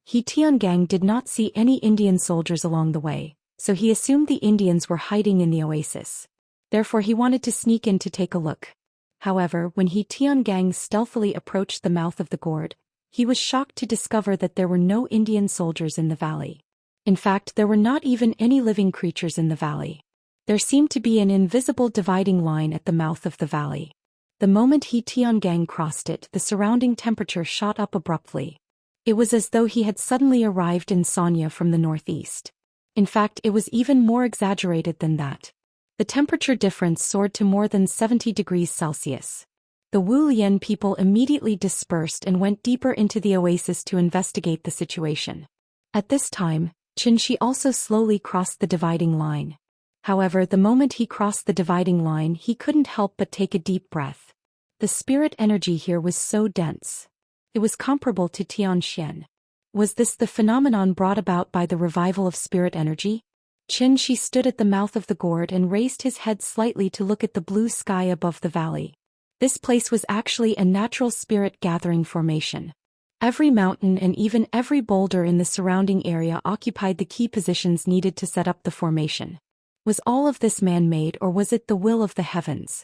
He Tiangang did not see any Indian soldiers along the way, so he assumed the Indians were hiding in the oasis. Therefore he wanted to sneak in to take a look. However, when He Tiangang stealthily approached the mouth of the gourd, he was shocked to discover that there were no Indian soldiers in the valley. In fact, there were not even any living creatures in the valley. There seemed to be an invisible dividing line at the mouth of the valley. The moment He Tiangang crossed it, the surrounding temperature shot up abruptly. It was as though he had suddenly arrived in Xianxia from the northeast. In fact, it was even more exaggerated than that. The temperature difference soared to more than 70 degrees Celsius. The Wu Lian people immediately dispersed and went deeper into the oasis to investigate the situation. At this time, Xianxia also slowly crossed the dividing line. However, the moment he crossed the dividing line, he couldn't help but take a deep breath. The spirit energy here was so dense. It was comparable to Xianxia. Was this the phenomenon brought about by the revival of spirit energy? Xianxia stood at the mouth of the gourd and raised his head slightly to look at the blue sky above the valley. This place was actually a natural spirit gathering formation. Every mountain and even every boulder in the surrounding area occupied the key positions needed to set up the formation. Was all of this man-made, or was it the will of the heavens?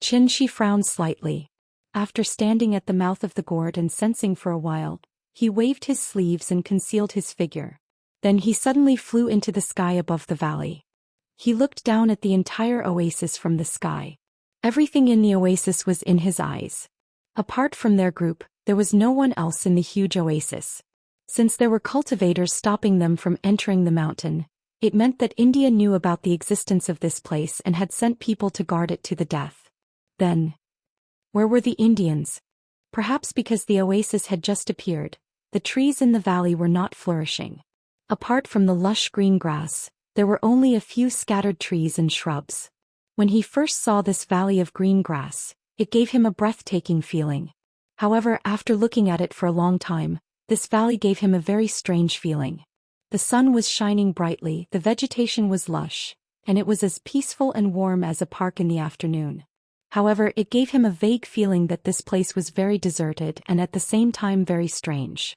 Xianxia frowned slightly. After standing at the mouth of the gourd and sensing for a while, he waved his sleeves and concealed his figure. Then he suddenly flew into the sky above the valley. He looked down at the entire oasis from the sky. Everything in the oasis was in his eyes. Apart from their group, there was no one else in the huge oasis. Since there were cultivators stopping them from entering the mountain, it meant that India knew about the existence of this place and had sent people to guard it to the death. Then, where were the Indians? Perhaps because the oasis had just appeared, the trees in the valley were not flourishing. Apart from the lush green grass, there were only a few scattered trees and shrubs. When he first saw this valley of green grass, it gave him a breathtaking feeling. However, after looking at it for a long time, this valley gave him a very strange feeling. The sun was shining brightly, the vegetation was lush, and it was as peaceful and warm as a park in the afternoon. However, it gave him a vague feeling that this place was very deserted and at the same time very strange.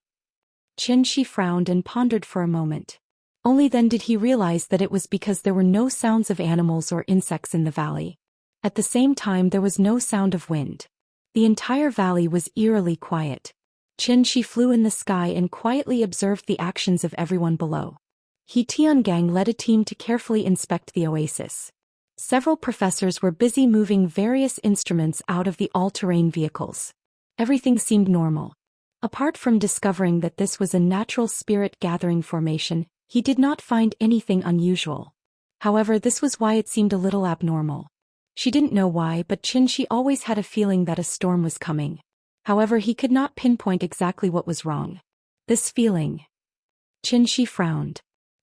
Xianxia frowned and pondered for a moment. Only then did he realize that it was because there were no sounds of animals or insects in the valley. At the same time there was no sound of wind. The entire valley was eerily quiet. Xianxia flew in the sky and quietly observed the actions of everyone below. He Tiangang led a team to carefully inspect the oasis. Several professors were busy moving various instruments out of the all-terrain vehicles. Everything seemed normal. Apart from discovering that this was a natural spirit-gathering formation, he did not find anything unusual. However, this was why it seemed a little abnormal. She didn't know why, but Xianxia always had a feeling that a storm was coming. However, he could not pinpoint exactly what was wrong. This feeling. Xianxia frowned.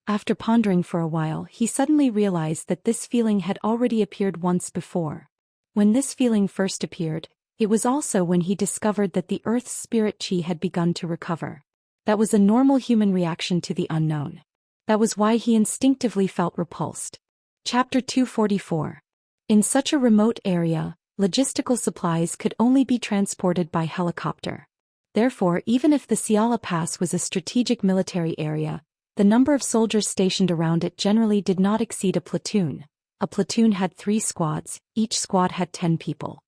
After pondering for a while, he suddenly realized that this feeling had already appeared once before. When this feeling first appeared, it was also when he discovered that the Earth's spirit chi had begun to recover. That was a normal human reaction to the unknown. That was why he instinctively felt repulsed. Chapter 244. In such a remote area, logistical supplies could only be transported by helicopter. Therefore, even if the Xiala Pass was a strategic military area, the number of soldiers stationed around it generally did not exceed a platoon. A platoon had 3 squads, each squad had 10 people.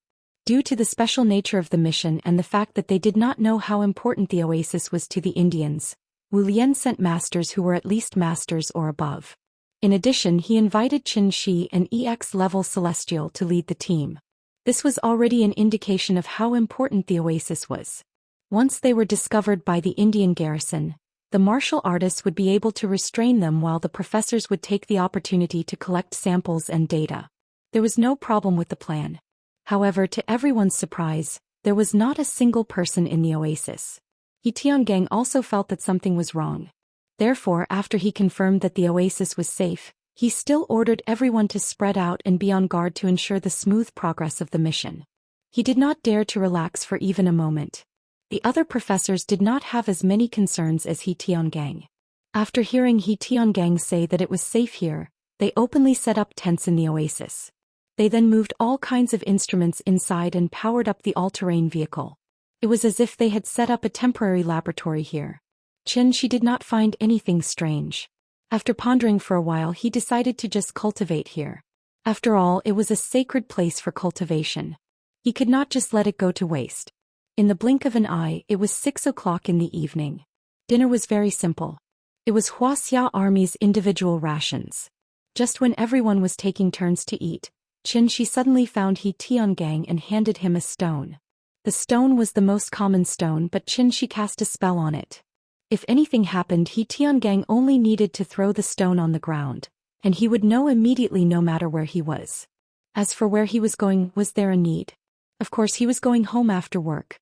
Due to the special nature of the mission and the fact that they did not know how important the oasis was to the Indians, Wu Lian sent masters who were at least masters or above. In addition, he invited Xianxia, an EX-level celestial, to lead the team. This was already an indication of how important the oasis was. Once they were discovered by the Indian garrison, the martial artists would be able to restrain them while the professors would take the opportunity to collect samples and data. There was no problem with the plan. However, to everyone's surprise, there was not a single person in the oasis. He Tiangang also felt that something was wrong. Therefore, after he confirmed that the oasis was safe, he still ordered everyone to spread out and be on guard to ensure the smooth progress of the mission. He did not dare to relax for even a moment. The other professors did not have as many concerns as He Tiangang. After hearing He Tiangang say that it was safe here, they openly set up tents in the oasis. They then moved all kinds of instruments inside and powered up the all-terrain vehicle. It was as if they had set up a temporary laboratory here. Xianxia did not find anything strange. After pondering for a while, he decided to just cultivate here. After all, it was a sacred place for cultivation. He could not just let it go to waste. In the blink of an eye, it was 6 o'clock in the evening. Dinner was very simple. It was Wuxia army's individual rations. Just when everyone was taking turns to eat, Xianxia suddenly found He Tiangang and handed him a stone. The stone was the most common stone, but Xianxia cast a spell on it. If anything happened, He Tiangang only needed to throw the stone on the ground, and he would know immediately no matter where he was. As for where he was going, was there a need? Of course, he was going home after work.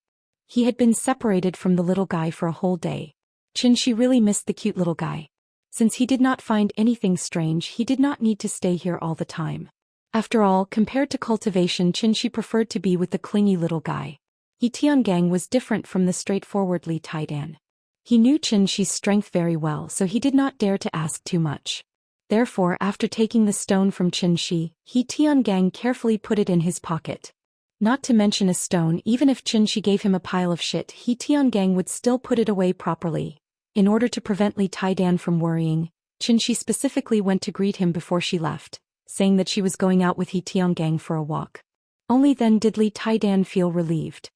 He had been separated from the little guy for a whole day. Xianxia really missed the cute little guy. Since he did not find anything strange, he did not need to stay here all the time. After all, compared to cultivation, Xianxia preferred to be with the clingy little guy. He Tiangang was different from the straightforward Li Taidan. He knew Xianxia's strength very well, so he did not dare to ask too much. Therefore, after taking the stone from Xianxia, He Tiangang carefully put it in his pocket. Not to mention a stone, even if Xianxia gave him a pile of shit, He Tiangang would still put it away properly. In order to prevent Li Taidan from worrying, Xianxia specifically went to greet him before she left, saying that she was going out with He Tiangang for a walk. Only then did Li Taidan feel relieved.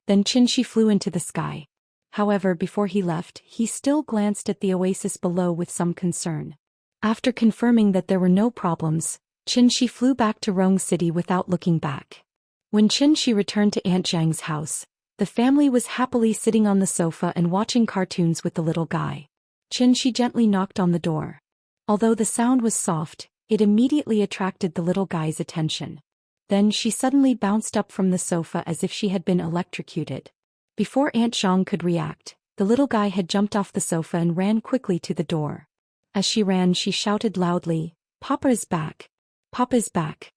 Then Xianxia flew into the sky. However, before he left, he still glanced at the oasis below with some concern. After confirming that there were no problems, Xianxia flew back to Rong City without looking back. When Xianxia returned to Aunt Zhang's house, the family was happily sitting on the sofa and watching cartoons with the little guy. Xianxia gently knocked on the door. Although the sound was soft, it immediately attracted the little guy's attention. Then she suddenly bounced up from the sofa as if she had been electrocuted. Before Aunt Zhang could react, the little guy had jumped off the sofa and ran quickly to the door. As she ran, she shouted loudly, "Papa is back! Papa is back!"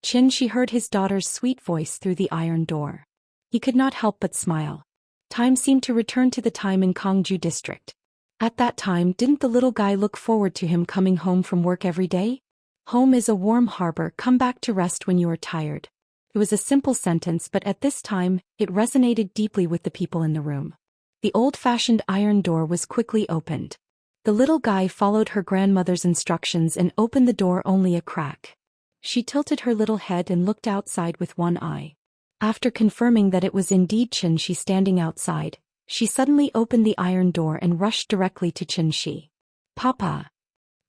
Xianxia heard his daughter's sweet voice through the iron door. He could not help but smile. Time seemed to return to the time in Kangju district. At that time, didn't the little guy look forward to him coming home from work every day? Home is a warm harbor, come back to rest when you are tired. It was a simple sentence, but at this time, it resonated deeply with the people in the room. The old-fashioned iron door was quickly opened. The little guy followed her grandmother's instructions and opened the door only a crack. She tilted her little head and looked outside with one eye. After confirming that it was indeed Xianxia standing outside, she suddenly opened the iron door and rushed directly to Xianxia. "Papa!"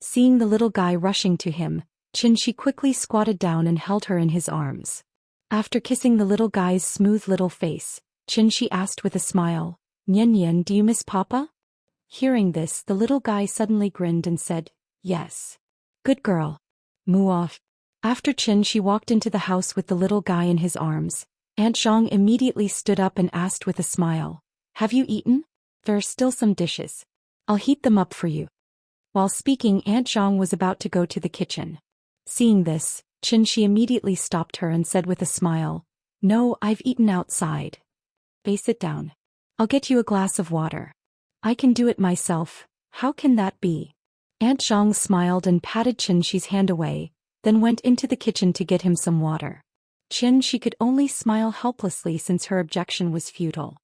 Seeing the little guy rushing to him, Xianxia quickly squatted down and held her in his arms. After kissing the little guy's smooth little face, Xianxia asked with a smile, "Nian Nian, do you miss Papa?" Hearing this, the little guy suddenly grinned and said, "Yes. Good girl. Moo off." After Xianxia walked into the house with the little guy in his arms, Aunt Zhang immediately stood up and asked with a smile, "Have you eaten? There are still some dishes. I'll heat them up for you." While speaking, Aunt Zhang was about to go to the kitchen. Seeing this, Xianxia immediately stopped her and said with a smile, "No, I've eaten outside. Sit down. I'll get you a glass of water. I can do it myself. How can that be?" Aunt Zhang smiled and patted Xianxia's hand away, then went into the kitchen to get him some water. Xianxia could only smile helplessly since her objection was futile.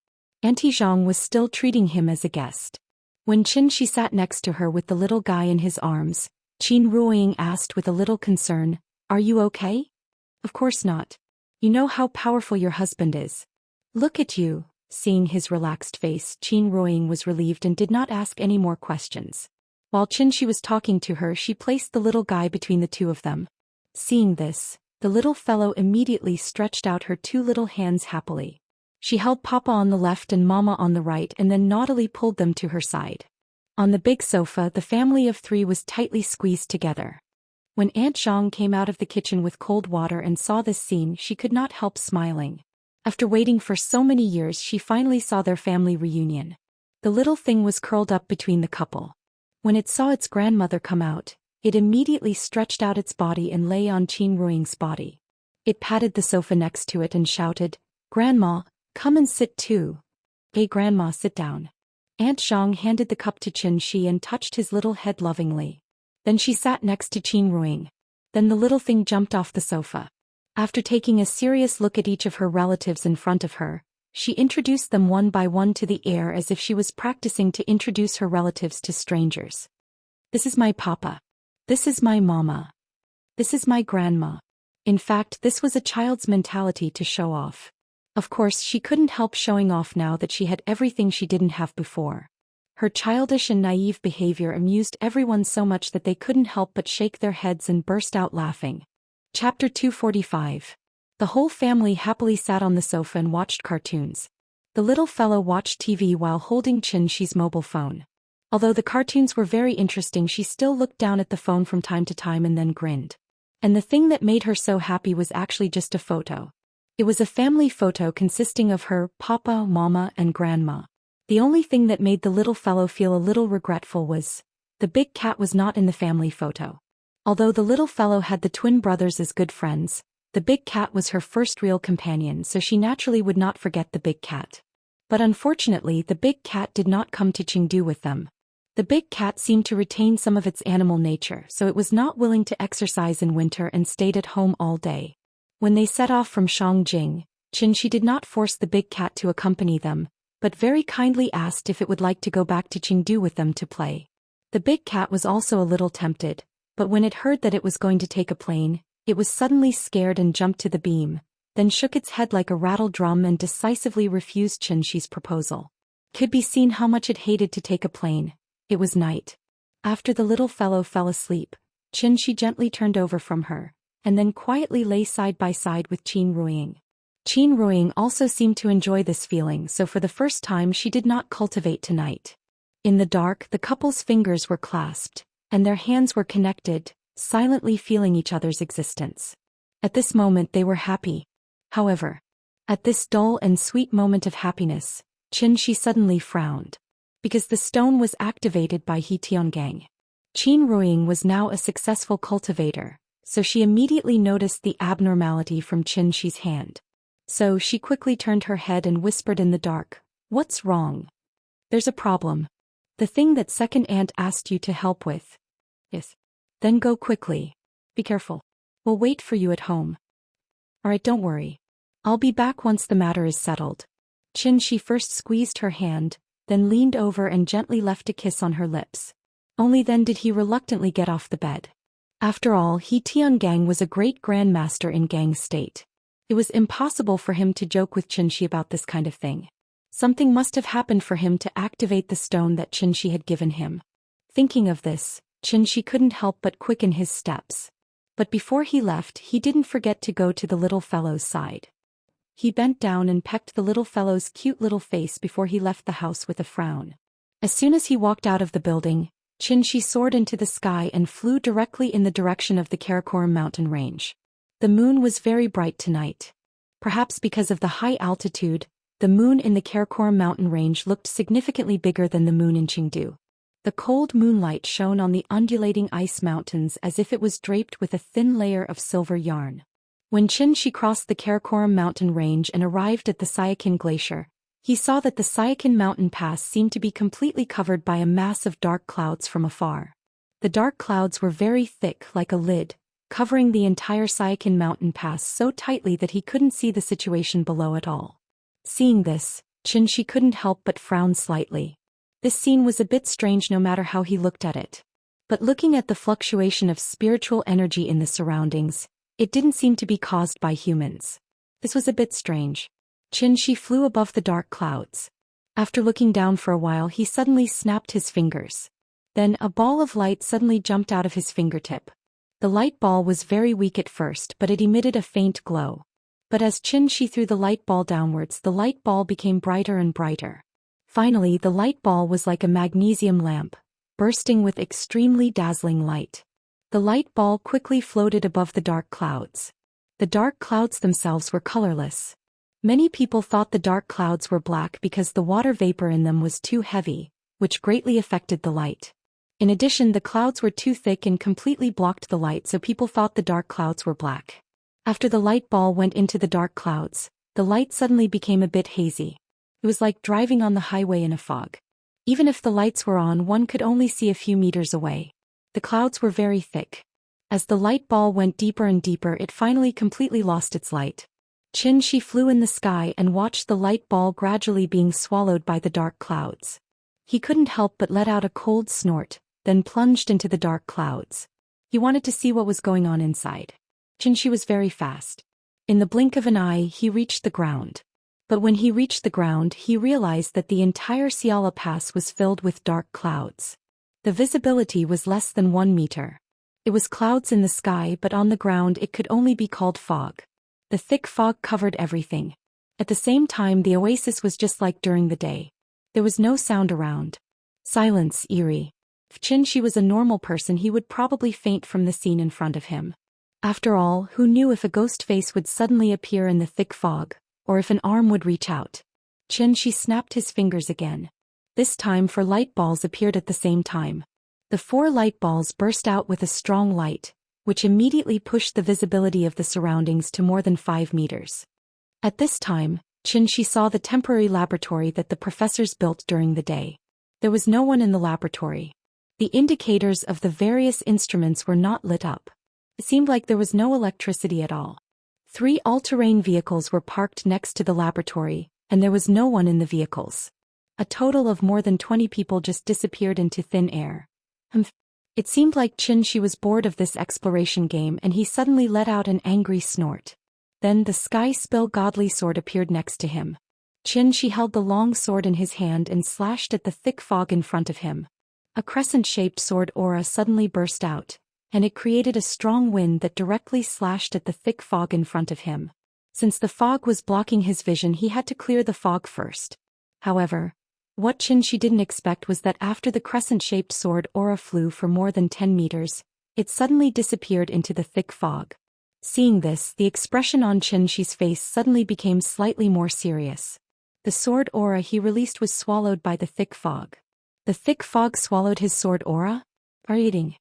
Auntie Zhang was still treating him as a guest. When Xianxia sat next to her with the little guy in his arms, Qin Ruoying asked with a little concern, "Are you okay?" "Of course not. You know how powerful your husband is. Look at you." Seeing his relaxed face, Qin Ruoying was relieved and did not ask any more questions. While Xianxia was talking to her, she placed the little guy between the two of them. Seeing this, the little fellow immediately stretched out her two little hands happily. She held Papa on the left and Mama on the right and then naughtily pulled them to her side. On the big sofa, the family of three was tightly squeezed together. When Aunt Zhang came out of the kitchen with cold water and saw this scene, she could not help smiling. After waiting for so many years, she finally saw their family reunion. The little thing was curled up between the couple. When it saw its grandmother come out, it immediately stretched out its body and lay on Qin Ruoying's body. It patted the sofa next to it and shouted, "Grandma, come and sit too." "Hey Grandma, sit down." Aunt Zhang handed the cup to Xianxia and touched his little head lovingly. Then she sat next to Qin Ruoying. Then the little thing jumped off the sofa. After taking a serious look at each of her relatives in front of her, she introduced them one by one to the air as if she was practicing to introduce her relatives to strangers. "This is my Papa. This is my Mama. This is my Grandma." In fact, this was a child's mentality to show off. Of course, she couldn't help showing off now that she had everything she didn't have before. Her childish and naive behavior amused everyone so much that they couldn't help but shake their heads and burst out laughing. Chapter 245. The whole family happily sat on the sofa and watched cartoons. The little fellow watched TV while holding Xianxia's mobile phone. Although the cartoons were very interesting, she still looked down at the phone from time to time and then grinned. And the thing that made her so happy was actually just a photo. It was a family photo consisting of her, Papa, Mama, and Grandma. The only thing that made the little fellow feel a little regretful was the big cat was not in the family photo. Although the little fellow had the twin brothers as good friends, the big cat was her first real companion, so she naturally would not forget the big cat. But unfortunately, the big cat did not come to Chengdu with them. The big cat seemed to retain some of its animal nature, so it was not willing to exercise in winter and stayed at home all day. When they set off from Shangjing, Xianxia did not force the big cat to accompany them, but very kindly asked if it would like to go back to Chengdu with them to play. The big cat was also a little tempted, but when it heard that it was going to take a plane, it was suddenly scared and jumped to the beam, then shook its head like a rattle drum and decisively refused Xianxia's proposal. Could be seen how much it hated to take a plane. It was night. After the little fellow fell asleep, Xianxia gently turned over from her, and then quietly lay side by side with Qin Ruoying. Qin Ruoying also seemed to enjoy this feeling, so for the first time she did not cultivate tonight. In the dark, the couple's fingers were clasped, and their hands were connected, silently feeling each other's existence. At this moment they were happy. However, at this dull and sweet moment of happiness, Xianxia suddenly frowned. Because the stone was activated by He Tiangang. Qin Ruoying was now a successful cultivator, so she immediately noticed the abnormality from Xianxia's hand. So she quickly turned her head and whispered in the dark, "What's wrong?" "There's a problem. The thing that second aunt asked you to help with." "Yes." "Then go quickly. Be careful. We'll wait for you at home." "Alright, don't worry. I'll be back once the matter is settled." Xianxia first squeezed her hand, then leaned over and gently left a kiss on her lips. Only then did he reluctantly get off the bed. After all, He Tiangang was a great grandmaster in Gang state. It was impossible for him to joke with Xianxia about this kind of thing. Something must have happened for him to activate the stone that Xianxia had given him. Thinking of this, Xianxia couldn't help but quicken his steps. But before he left, he didn't forget to go to the little fellow's side. He bent down and pecked the little fellow's cute little face before he left the house with a frown. As soon as he walked out of the building, Xianxia soared into the sky and flew directly in the direction of the Karakoram mountain range. The moon was very bright tonight. Perhaps because of the high altitude, the moon in the Karakoram mountain range looked significantly bigger than the moon in Chengdu. The cold moonlight shone on the undulating ice mountains as if it was draped with a thin layer of silver yarn. When Xianxia crossed the Karakoram mountain range and arrived at the Xiakin Glacier, he saw that the Xiakin mountain pass seemed to be completely covered by a mass of dark clouds from afar. The dark clouds were very thick like a lid, covering the entire Xiakin mountain pass so tightly that he couldn't see the situation below at all. Seeing this, Xianxia couldn't help but frown slightly. This scene was a bit strange no matter how he looked at it. But looking at the fluctuation of spiritual energy in the surroundings, it didn't seem to be caused by humans. This was a bit strange. Xianxia flew above the dark clouds. After looking down for a while, he suddenly snapped his fingers. Then a ball of light suddenly jumped out of his fingertip. The light ball was very weak at first, but it emitted a faint glow. But as Xianxia threw the light ball downwards, the light ball became brighter and brighter. Finally, the light ball was like a magnesium lamp, bursting with extremely dazzling light. The light ball quickly floated above the dark clouds. The dark clouds themselves were colorless. Many people thought the dark clouds were black because the water vapor in them was too heavy, which greatly affected the light. In addition, the clouds were too thick and completely blocked the light, so people thought the dark clouds were black. After the light ball went into the dark clouds, the light suddenly became a bit hazy. It was like driving on the highway in a fog. Even if the lights were on, one could only see a few meters away. The clouds were very thick. As the light ball went deeper and deeper, it finally completely lost its light. Xianxia flew in the sky and watched the light ball gradually being swallowed by the dark clouds. He couldn't help but let out a cold snort, then plunged into the dark clouds. He wanted to see what was going on inside. Xianxia was very fast. In the blink of an eye, he reached the ground. But when he reached the ground, he realized that the entire Xiala Pass was filled with dark clouds. The visibility was less than 1 meter. It was clouds in the sky, but on the ground it could only be called fog. The thick fog covered everything. At the same time, the oasis was just like during the day. There was no sound around. Silence, eerie. If Xianxia was a normal person, he would probably faint from the scene in front of him. After all, who knew if a ghost face would suddenly appear in the thick fog, or if an arm would reach out? Xianxia snapped his fingers again. This time 4 light balls appeared at the same time. The 4 light balls burst out with a strong light, which immediately pushed the visibility of the surroundings to more than 5 meters. At this time, Xianxia saw the temporary laboratory that the professors built during the day. There was no one in the laboratory. The indicators of the various instruments were not lit up. It seemed like there was no electricity at all. 3 all-terrain vehicles were parked next to the laboratory, and there was no one in the vehicles. A total of more than 20 people just disappeared into thin air. It seemed like Xianxia was bored of this exploration game, and he suddenly let out an angry snort. Then the sky spill godly sword appeared next to him. Xianxia held the long sword in his hand and slashed at the thick fog in front of him. A crescent-shaped sword aura suddenly burst out, and it created a strong wind that directly slashed at the thick fog in front of him. Since the fog was blocking his vision, he had to clear the fog first. However, what Xianxia didn't expect was that after the crescent-shaped sword aura flew for more than 10 meters, it suddenly disappeared into the thick fog. Seeing this, the expression on Xianxia's face suddenly became slightly more serious. The sword aura he released was swallowed by the thick fog. The thick fog swallowed his sword aura? Reading.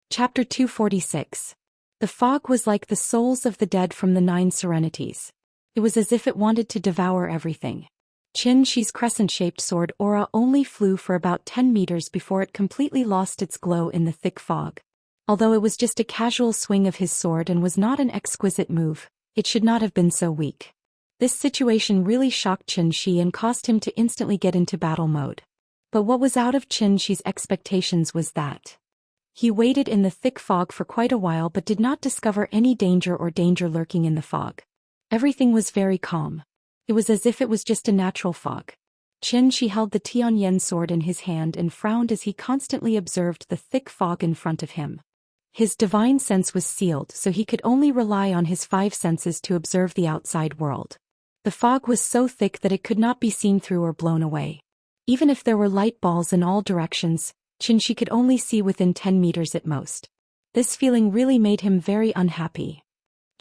Chapter 246. The fog was like the souls of the dead from the 9 serenities. It was as if it wanted to devour everything. Xianxia's crescent-shaped sword aura only flew for about 10 meters before it completely lost its glow in the thick fog. Although it was just a casual swing of his sword and was not an exquisite move, it should not have been so weak. This situation really shocked Xianxia and caused him to instantly get into battle mode. But what was out of Xianxi's expectations was that he waited in the thick fog for quite a while but did not discover any danger lurking in the fog. Everything was very calm. It was as if it was just a natural fog. Xianxia held the Tianyan sword in his hand and frowned as he constantly observed the thick fog in front of him. His divine sense was sealed, so he could only rely on his 5 senses to observe the outside world. The fog was so thick that it could not be seen through or blown away. Even if there were light balls in all directions, Xianxia could only see within 10 meters at most. This feeling really made him very unhappy.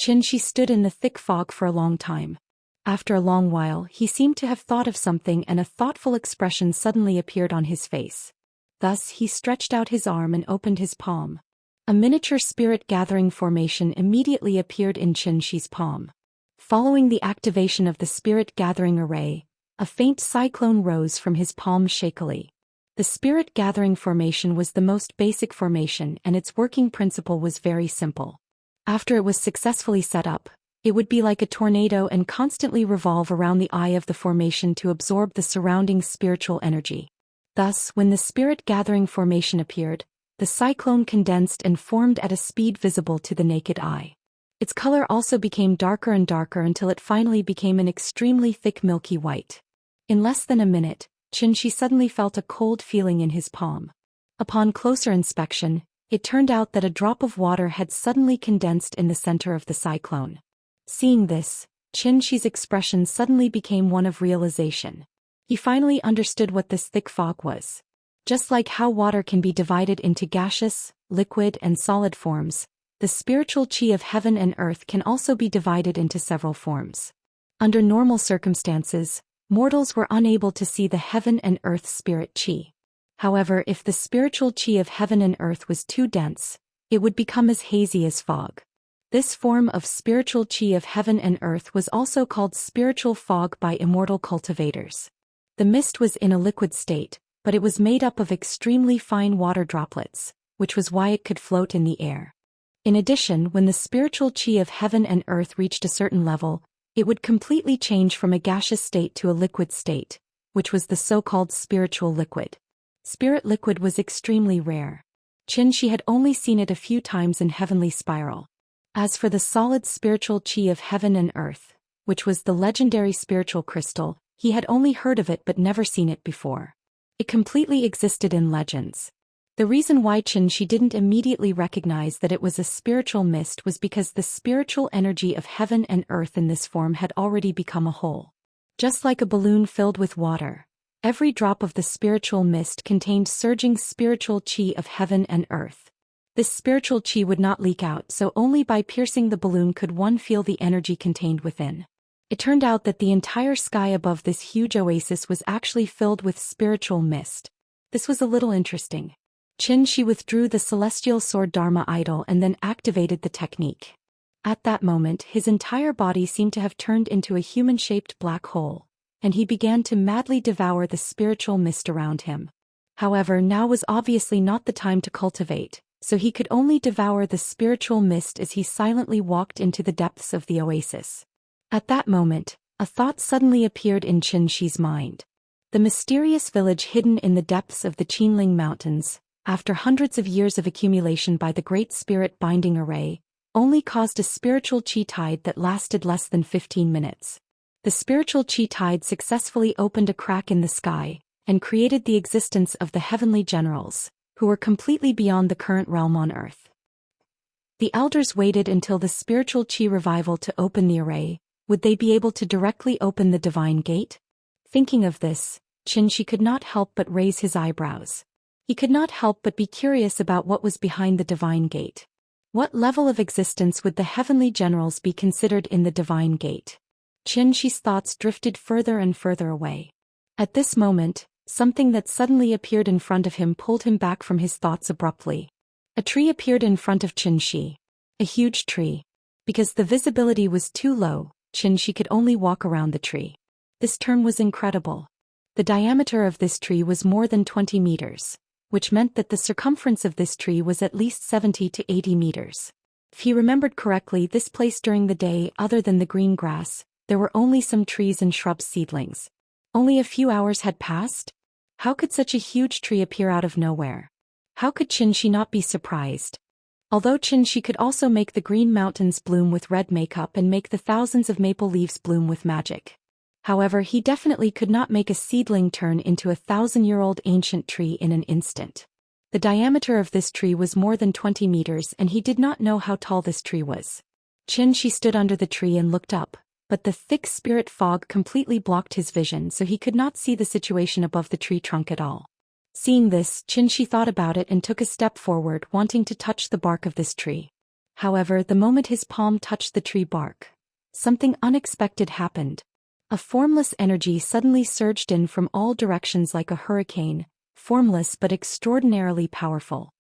Xianxia stood in the thick fog for a long time. After a long while, he seemed to have thought of something and a thoughtful expression suddenly appeared on his face. Thus he stretched out his arm and opened his palm. A miniature spirit-gathering formation immediately appeared in Xianxi's palm. Following the activation of the spirit-gathering array, a faint cyclone rose from his palm shakily. The spirit-gathering formation was the most basic formation and its working principle was very simple. After it was successfully set up, it would be like a tornado and constantly revolve around the eye of the formation to absorb the surrounding spiritual energy. Thus, when the spirit-gathering formation appeared, the cyclone condensed and formed at a speed visible to the naked eye. Its color also became darker and darker until it finally became an extremely thick milky white. In less than a minute, Xianxia suddenly felt a cold feeling in his palm. Upon closer inspection, it turned out that a drop of water had suddenly condensed in the center of the cyclone. Seeing this, Xianxi's expression suddenly became one of realization. He finally understood what this thick fog was. Just like how water can be divided into gaseous, liquid, and solid forms, the spiritual qi of heaven and earth can also be divided into several forms. Under normal circumstances, mortals were unable to see the heaven and earth spirit qi. However, if the spiritual qi of heaven and earth was too dense, it would become as hazy as fog. This form of spiritual qi of heaven and earth was also called spiritual fog by immortal cultivators. The mist was in a liquid state, but it was made up of extremely fine water droplets, which was why it could float in the air. In addition, when the spiritual qi of heaven and earth reached a certain level, it would completely change from a gaseous state to a liquid state, which was the so-called spiritual liquid. Spirit liquid was extremely rare. Xianxia had only seen it a few times in Heavenly Spiral. As for the solid spiritual qi of heaven and earth, which was the legendary spiritual crystal, he had only heard of it but never seen it before. It completely existed in legends. The reason why Xianxia didn't immediately recognize that it was a spiritual mist was because the spiritual energy of heaven and earth in this form had already become a whole. Just like a balloon filled with water, every drop of the spiritual mist contained surging spiritual qi of heaven and earth. This spiritual qi would not leak out, so only by piercing the balloon could one feel the energy contained within. It turned out that the entire sky above this huge oasis was actually filled with spiritual mist. This was a little interesting. Xianxia withdrew the celestial sword Dharma idol and then activated the technique. At that moment, his entire body seemed to have turned into a human-shaped black hole, and he began to madly devour the spiritual mist around him. However, now was obviously not the time to cultivate, so he could only devour the spiritual mist as he silently walked into the depths of the oasis. At that moment, a thought suddenly appeared in Xianxi's mind. The mysterious village hidden in the depths of the Qinling Mountains, after hundreds of years of accumulation by the Great Spirit Binding Array, only caused a spiritual qi tide that lasted less than 15 minutes. The spiritual qi tide successfully opened a crack in the sky, and created the existence of the heavenly generals, who were completely beyond the current realm on earth. The elders waited until the spiritual qi revival to open the array. Would they be able to directly open the divine gate? Thinking of this, Xianxia could not help but raise his eyebrows. He could not help but be curious about what was behind the divine gate. What level of existence would the heavenly generals be considered in the divine gate? Xianxi's thoughts drifted further and further away. At this moment, something that suddenly appeared in front of him pulled him back from his thoughts abruptly. A tree appeared in front of Xianxia. A huge tree. Because the visibility was too low, Xianxia could only walk around the tree. This term was incredible. The diameter of this tree was more than 20 meters, which meant that the circumference of this tree was at least 70 to 80 meters. If he remembered correctly, this place during the day, other than the green grass, there were only some trees and shrub seedlings. Only a few hours had passed? How could such a huge tree appear out of nowhere? How could Xianxia not be surprised? Although Xianxia could also make the green mountains bloom with red makeup and make the thousands of maple leaves bloom with magic. However, he definitely could not make a seedling turn into a 1,000-year-old ancient tree in an instant. The diameter of this tree was more than 20 meters and he did not know how tall this tree was. Xianxia stood under the tree and looked up, but the thick spirit fog completely blocked his vision so he could not see the situation above the tree trunk at all. Seeing this, Xianxia thought about it and took a step forward, wanting to touch the bark of this tree. However, the moment his palm touched the tree bark, something unexpected happened. A formless energy suddenly surged in from all directions like a hurricane, formless but extraordinarily powerful.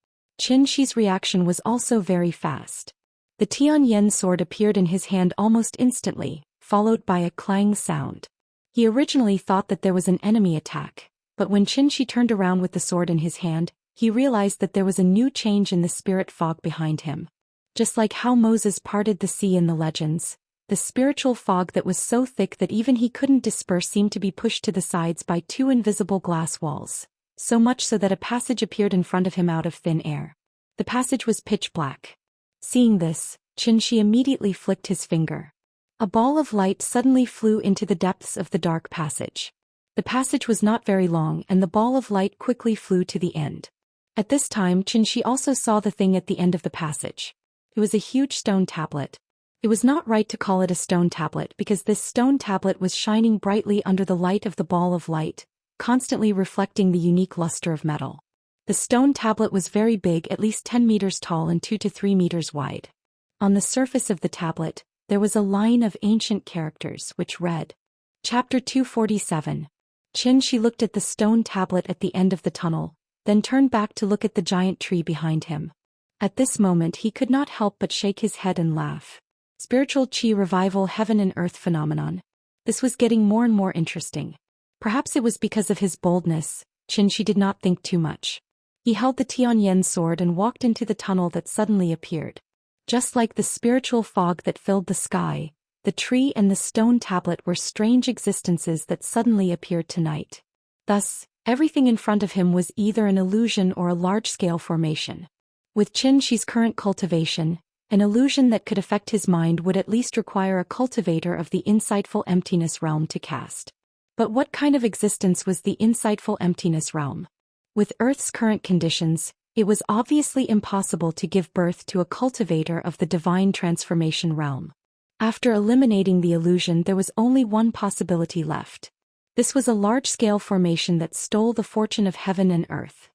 Xianxia's reaction was also very fast. The Tianyan sword appeared in his hand almost instantly, followed by a clang sound. He originally thought that there was an enemy attack, but when Xianxia turned around with the sword in his hand, he realized that there was a new change in the spirit fog behind him. Just like how Moses parted the sea in the legends, the spiritual fog that was so thick that even he couldn't disperse seemed to be pushed to the sides by two invisible glass walls, so much so that a passage appeared in front of him out of thin air. The passage was pitch black. Seeing this, Xianxia immediately flicked his finger. A ball of light suddenly flew into the depths of the dark passage. The passage was not very long and the ball of light quickly flew to the end. At this time, Xianxia also saw the thing at the end of the passage. It was a huge stone tablet. It was not right to call it a stone tablet because this stone tablet was shining brightly under the light of the ball of light, constantly reflecting the unique luster of metal. The stone tablet was very big, at least 10 meters tall and 2 to 3 meters wide. On the surface of the tablet, there was a line of ancient characters which read, Chapter 247. Xianxia looked at the stone tablet at the end of the tunnel, then turned back to look at the giant tree behind him. At this moment he could not help but shake his head and laugh. Spiritual Qi revival, heaven and earth phenomenon. This was getting more and more interesting. Perhaps it was because of his boldness, Xianxia did not think too much. He held the Tianyan sword and walked into the tunnel that suddenly appeared. Just like the spiritual fog that filled the sky, the tree and the stone tablet were strange existences that suddenly appeared tonight. Thus, everything in front of him was either an illusion or a large-scale formation. With Xianxia's current cultivation, an illusion that could affect his mind would at least require a cultivator of the insightful emptiness realm to cast. But what kind of existence was the insightful emptiness realm? With Earth's current conditions, it was obviously impossible to give birth to a cultivator of the divine transformation realm. After eliminating the illusion, there was only one possibility left. This was a large-scale formation that stole the fortune of heaven and earth.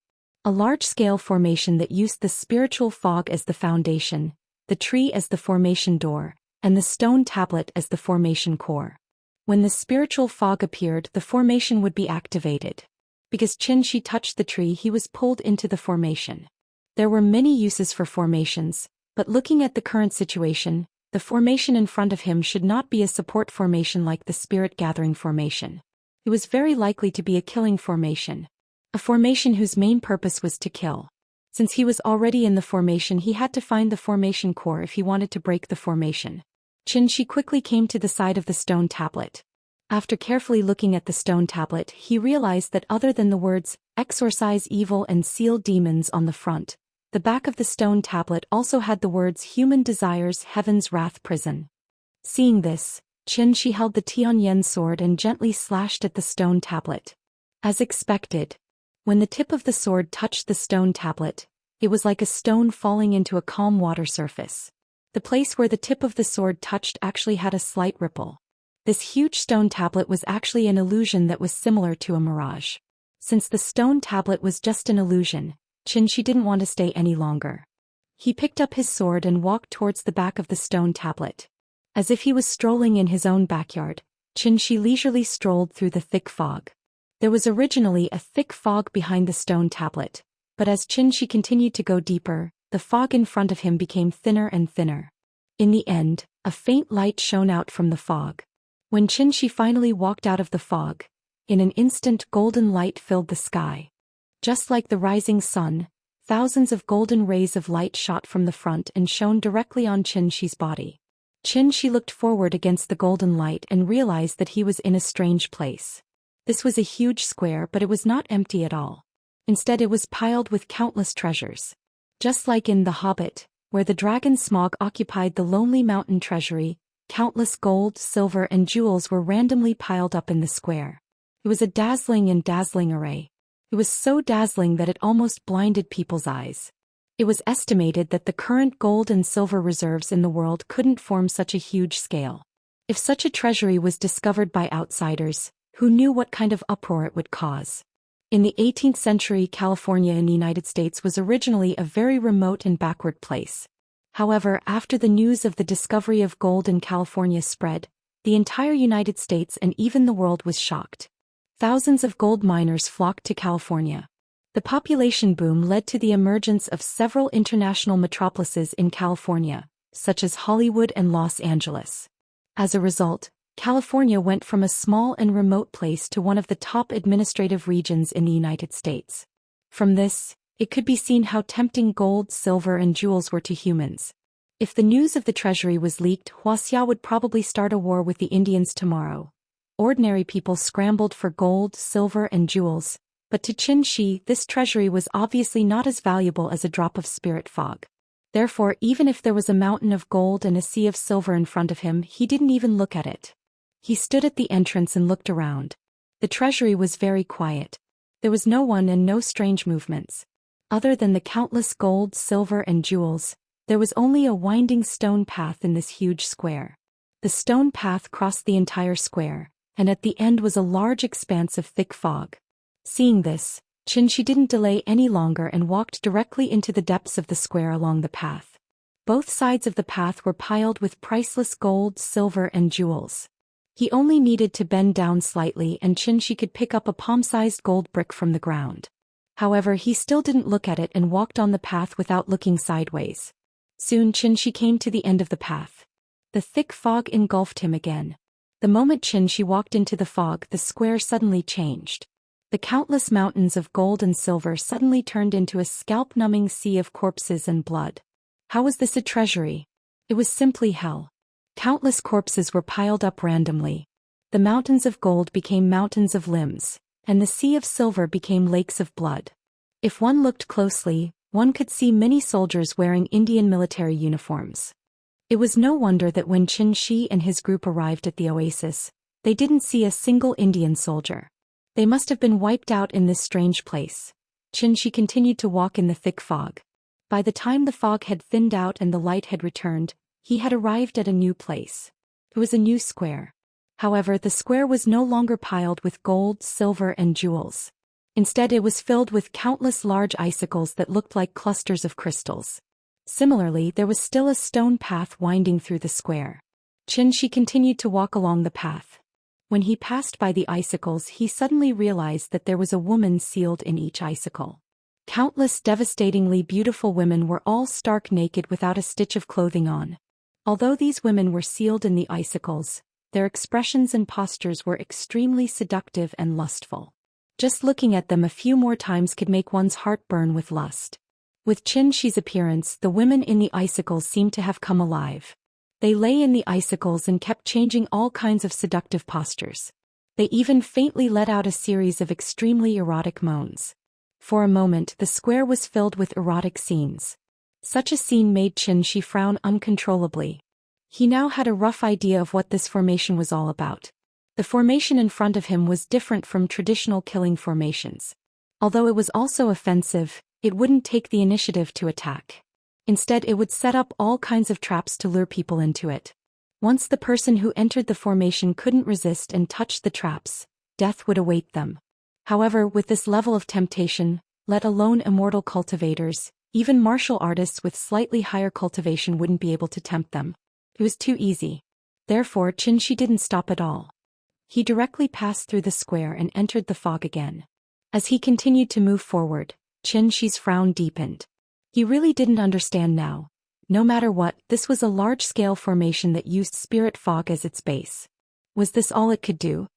A large-scale formation that used the spiritual fog as the foundation, the tree as the formation door, and the stone tablet as the formation core. When the spiritual fog appeared, the formation would be activated. Because Xianxia touched the tree, he was pulled into the formation. There were many uses for formations, but looking at the current situation, the formation in front of him should not be a support formation like the spirit gathering formation. It was very likely to be a killing formation. A formation whose main purpose was to kill. Since he was already in the formation, he had to find the formation core if he wanted to break the formation. Xianxia quickly came to the side of the stone tablet. After carefully looking at the stone tablet, he realized that other than the words, exorcise evil and seal demons on the front, the back of the stone tablet also had the words human desires, heaven's wrath prison. Seeing this, Xianxia held the Tianyan sword and gently slashed at the stone tablet. As expected, when the tip of the sword touched the stone tablet, it was like a stone falling into a calm water surface. The place where the tip of the sword touched actually had a slight ripple. This huge stone tablet was actually an illusion that was similar to a mirage. Since the stone tablet was just an illusion, Xianxia didn't want to stay any longer. He picked up his sword and walked towards the back of the stone tablet. As if he was strolling in his own backyard, Xianxia leisurely strolled through the thick fog. There was originally a thick fog behind the stone tablet, but as Xianxia continued to go deeper, the fog in front of him became thinner and thinner. In the end, a faint light shone out from the fog. When Xianxia finally walked out of the fog, in an instant golden light filled the sky. Just like the rising sun, thousands of golden rays of light shot from the front and shone directly on Xianxia's body. Xianxia looked forward against the golden light and realized that he was in a strange place. This was a huge square, but it was not empty at all. Instead, it was piled with countless treasures. Just like in The Hobbit, where the dragon Smaug occupied the lonely mountain treasury, countless gold, silver, and jewels were randomly piled up in the square. It was a dazzling array. It was so dazzling that it almost blinded people's eyes. It was estimated that the current gold and silver reserves in the world couldn't form such a huge scale. If such a treasury was discovered by outsiders, who knew what kind of uproar it would cause? In the 18th century, California in the United States was originally a very remote and backward place. However, after the news of the discovery of gold in California spread, the entire United States and even the world was shocked. Thousands of gold miners flocked to California. The population boom led to the emergence of several international metropolises in California, such as Hollywood and Los Angeles. As a result, California went from a small and remote place to one of the top administrative regions in the United States. From this, it could be seen how tempting gold, silver, and jewels were to humans. If the news of the treasury was leaked, Wuxia would probably start a war with the Indians tomorrow. Ordinary people scrambled for gold, silver, and jewels, but to Xianxia, this treasury was obviously not as valuable as a drop of spirit fog. Therefore, even if there was a mountain of gold and a sea of silver in front of him, he didn't even look at it. He stood at the entrance and looked around. The treasury was very quiet. There was no one and no strange movements. Other than the countless gold, silver, and jewels, there was only a winding stone path in this huge square. The stone path crossed the entire square, and at the end was a large expanse of thick fog. Seeing this, Xianxia didn't delay any longer and walked directly into the depths of the square along the path. Both sides of the path were piled with priceless gold, silver, and jewels. He only needed to bend down slightly and Xianxia could pick up a palm-sized gold brick from the ground. However, he still didn't look at it and walked on the path without looking sideways. Soon Xianxia came to the end of the path. The thick fog engulfed him again. The moment Xianxia walked into the fog, the square suddenly changed. The countless mountains of gold and silver suddenly turned into a scalp-numbing sea of corpses and blood. How was this a treasury? It was simply hell. Countless corpses were piled up randomly. The mountains of gold became mountains of limbs, and the sea of silver became lakes of blood. If one looked closely, one could see many soldiers wearing Indian military uniforms. It was no wonder that when Xianxia and his group arrived at the oasis, they didn't see a single Indian soldier. They must have been wiped out in this strange place. Xianxia continued to walk in the thick fog. By the time the fog had thinned out and the light had returned, he had arrived at a new place. It was a new square. However, the square was no longer piled with gold, silver, and jewels. Instead, it was filled with countless large icicles that looked like clusters of crystals. Similarly, there was still a stone path winding through the square. Xianxia continued to walk along the path. When he passed by the icicles, he suddenly realized that there was a woman sealed in each icicle. Countless devastatingly beautiful women were all stark naked without a stitch of clothing on. Although these women were sealed in the icicles, their expressions and postures were extremely seductive and lustful. Just looking at them a few more times could make one's heart burn with lust. With Xianxia's appearance, the women in the icicles seemed to have come alive. They lay in the icicles and kept changing all kinds of seductive postures. They even faintly let out a series of extremely erotic moans. For a moment, the square was filled with erotic scenes. Such a scene made Xianxia frown uncontrollably. He now had a rough idea of what this formation was all about. The formation in front of him was different from traditional killing formations. Although it was also offensive, it wouldn't take the initiative to attack. Instead, it would set up all kinds of traps to lure people into it. Once the person who entered the formation couldn't resist and touched the traps, death would await them. However, with this level of temptation, let alone immortal cultivators, even martial artists with slightly higher cultivation wouldn't be able to tempt them. It was too easy. Therefore, Xianxia didn't stop at all. He directly passed through the square and entered the fog again. As he continued to move forward, Xianxia's frown deepened. He really didn't understand now. No matter what, this was a large-scale formation that used spirit fog as its base. Was this all it could do?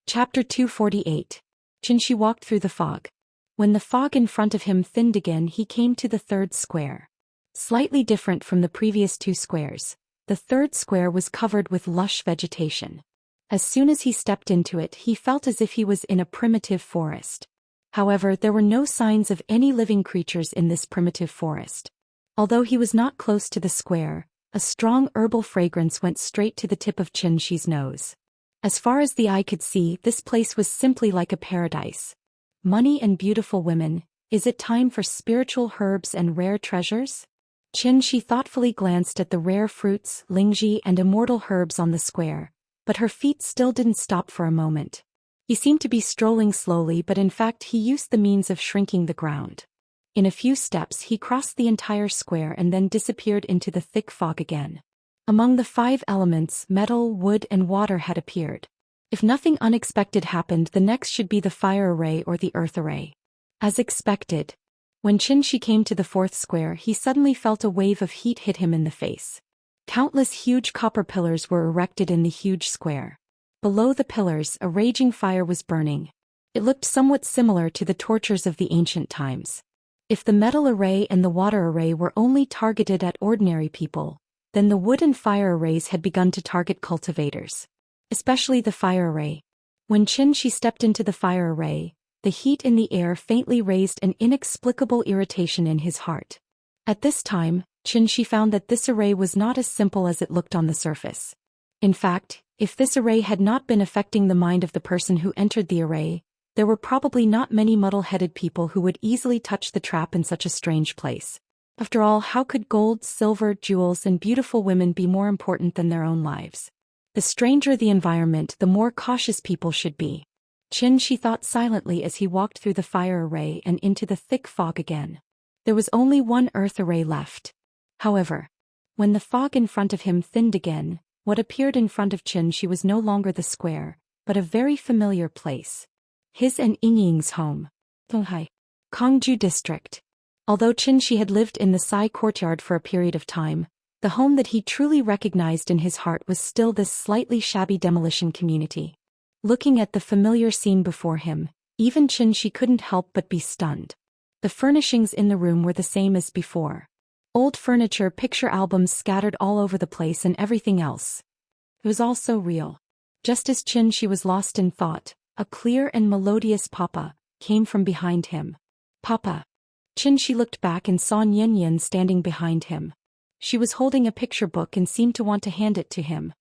Chapter 248. Xianxia walked through the fog. When the fog in front of him thinned again, he came to the third square. Slightly different from the previous two squares, the third square was covered with lush vegetation. As soon as he stepped into it, he felt as if he was in a primitive forest. However, there were no signs of any living creatures in this primitive forest. Although he was not close to the square, a strong herbal fragrance went straight to the tip of Xianxi's nose. As far as the eye could see, this place was simply like a paradise. Money and beautiful women, is it time for spiritual herbs and rare treasures? Xianxi thoughtfully glanced at the rare fruits, lingji and immortal herbs on the square, but her feet still didn't stop for a moment. He seemed to be strolling slowly, but in fact he used the means of shrinking the ground. In a few steps he crossed the entire square and then disappeared into the thick fog again. Among the 5 elements, metal, wood and water had appeared. If nothing unexpected happened, the next should be the fire array or the earth array. As expected, when Xianxi came to the 4th square, he suddenly felt a wave of heat hit him in the face. Countless huge copper pillars were erected in the huge square. Below the pillars, a raging fire was burning. It looked somewhat similar to the tortures of the ancient times. If the metal array and the water array were only targeted at ordinary people, then the wood and fire arrays had begun to target cultivators. Especially the fire array. When Xianxi stepped into the fire array, the heat in the air faintly raised an inexplicable irritation in his heart. At this time, Xianxi found that this array was not as simple as it looked on the surface. In fact, if this array had not been affecting the mind of the person who entered the array, there were probably not many muddle-headed people who would easily touch the trap in such a strange place. After all, how could gold, silver, jewels and beautiful women be more important than their own lives? The stranger the environment, the more cautious people should be. Xianxi thought silently as he walked through the fire array and into the thick fog again. There was only one earth array left. However, when the fog in front of him thinned again, what appeared in front of Xianxi was no longer the square, but a very familiar place. His and Yingying's home. Donghai, Kongju District. Although Xianxi had lived in the Sai courtyard for a period of time, the home that he truly recognized in his heart was still this slightly shabby demolition community. Looking at the familiar scene before him, even Xianxi couldn't help but be stunned. The furnishings in the room were the same as before. Old furniture, picture albums scattered all over the place and everything else. It was all so real. Just as Xianxi was lost in thought, a clear and melodious "Papa" came from behind him. "Papa." Xianxi looked back and saw Nian standing behind him. She was holding a picture book and seemed to want to hand it to him.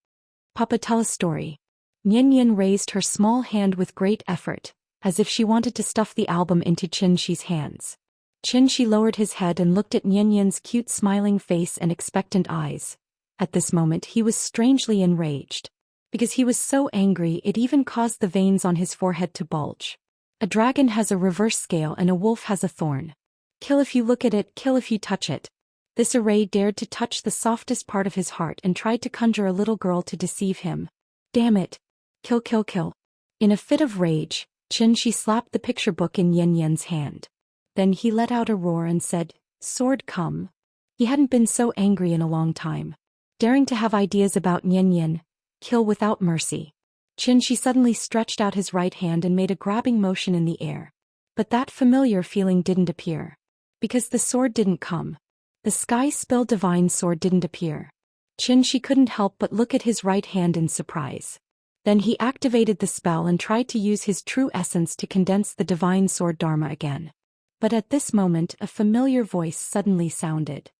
"Papa, tell a story." Nian raised her small hand with great effort, as if she wanted to stuff the album into Xianxi's hands. Xianxi lowered his head and looked at Nian's cute smiling face and expectant eyes. At this moment he was strangely enraged. Because he was so angry it even caused the veins on his forehead to bulge. A dragon has a reverse scale and a wolf has a thorn. Kill if you look at it, kill if you touch it. This array dared to touch the softest part of his heart and tried to conjure a little girl to deceive him. Damn it. Kill, kill, kill. In a fit of rage, Xianxi slapped the picture book in Nian's hand. Then he let out a roar and said, "Sword, come." He hadn't been so angry in a long time. Daring to have ideas about Nian, kill without mercy. Xianxi suddenly stretched out his right hand and made a grabbing motion in the air. But that familiar feeling didn't appear. Because the sword didn't come. The sky-spilled divine sword didn't appear. Xianxi couldn't help but look at his right hand in surprise. Then he activated the spell and tried to use his true essence to condense the divine sword Dharma again. But at this moment a familiar voice suddenly sounded.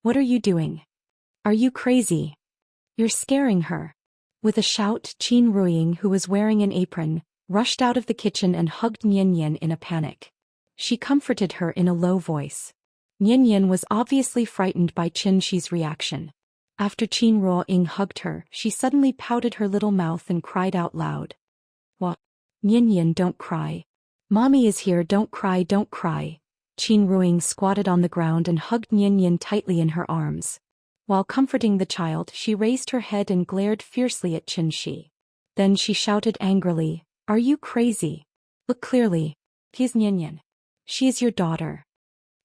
What are you doing? Are you crazy? You're scaring her." With a shout, Qin Ruiying, who was wearing an apron, rushed out of the kitchen and hugged Nian in a panic. She comforted her in a low voice. Nian was obviously frightened by Xianxi's reaction. After Qin Ruiying hugged her, she suddenly pouted her little mouth and cried out loud. "What? Nian, don't cry. Mommy is here, don't cry, don't cry." Qin Ruiying squatted on the ground and hugged Nian tightly in her arms. While comforting the child, she raised her head and glared fiercely at Xianxi. Then she shouted angrily, "Are you crazy? Look clearly. He's Nian. She is your daughter."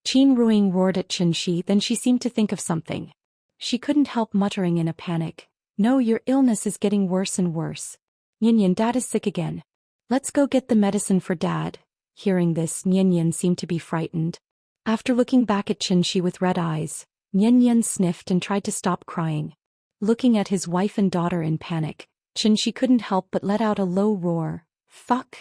Qin Ruiying roared at Xianxi, then she seemed to think of something. She couldn't help muttering in a panic, "No, your illness is getting worse and worse. Nian, Dad is sick again. Let's go get the medicine for Dad." Hearing this, Nian seemed to be frightened. After looking back at Xianxi with red eyes, Nian sniffed and tried to stop crying. Looking at his wife and daughter in panic, Xianxia couldn't help but let out a low roar. Fuck.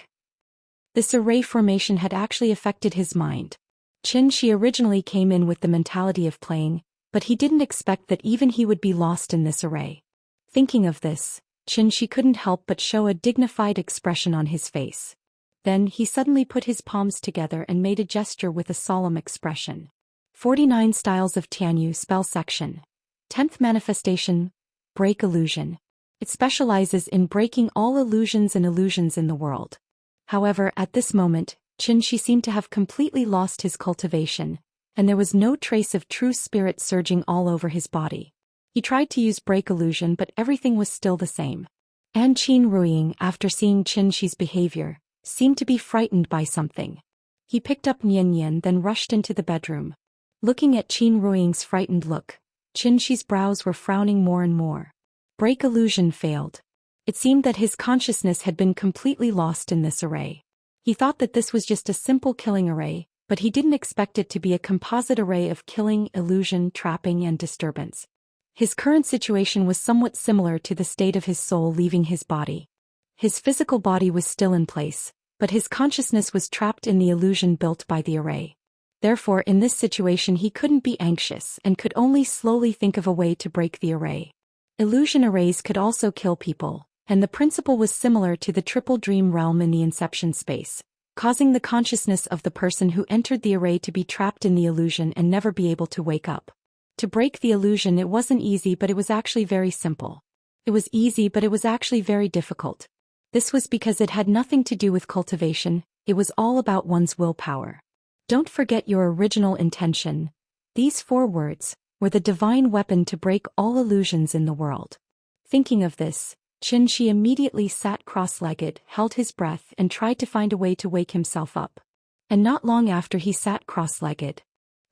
This array formation had actually affected his mind. Xianxia originally came in with the mentality of playing, but he didn't expect that even he would be lost in this array. Thinking of this, Xianxia couldn't help but show a dignified expression on his face. Then he suddenly put his palms together and made a gesture with a solemn expression. 49 Styles of Tianyu Spell Section. 10th Manifestation. Break Illusion. It specializes in breaking all illusions and illusions in the world. However, at this moment, Xianxia seemed to have completely lost his cultivation, and there was no trace of true spirit surging all over his body. He tried to use break illusion, but everything was still the same. And Qin Ruiying, after seeing Xianxia's behavior, seemed to be frightened by something. He picked up Nian then rushed into the bedroom. Looking at Qin Ruiying's frightened look, Xianxia's brows were frowning more and more. Break illusion failed. It seemed that his consciousness had been completely lost in this array. He thought that this was just a simple killing array, but he didn't expect it to be a composite array of killing, illusion, trapping, and disturbance. His current situation was somewhat similar to the state of his soul leaving his body. His physical body was still in place, but his consciousness was trapped in the illusion built by the array. Therefore, in this situation he couldn't be anxious and could only slowly think of a way to break the array. Illusion arrays could also kill people, and the principle was similar to the triple dream realm in the inception space, causing the consciousness of the person who entered the array to be trapped in the illusion and never be able to wake up. To break the illusion, it wasn't easy, but it was actually very simple. It was easy, but it was actually very difficult. This was because it had nothing to do with cultivation, it was all about one's willpower. Don't forget your original intention. These 4 words were the divine weapon to break all illusions in the world. Thinking of this, Xianxia immediately sat cross-legged, held his breath, and tried to find a way to wake himself up. And not long after he sat cross-legged.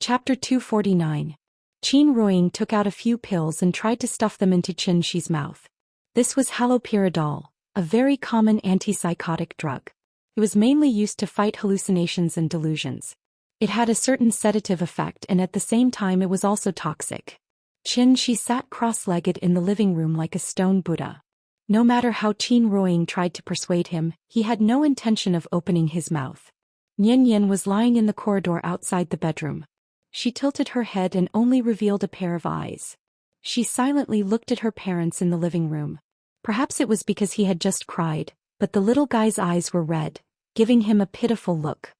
Chapter 249. Qin Ruiying took out a few pills and tried to stuff them into Xianxia's mouth. This was haloperidol, a very common antipsychotic drug. It was mainly used to fight hallucinations and delusions. It had a certain sedative effect, and at the same time it was also toxic. Xianxia sat cross-legged in the living room like a stone Buddha. No matter how Qin Ruiying tried to persuade him, he had no intention of opening his mouth. Nian was lying in the corridor outside the bedroom. She tilted her head and only revealed a pair of eyes. She silently looked at her parents in the living room. Perhaps it was because he had just cried, but the little guy's eyes were red, giving him a pitiful look.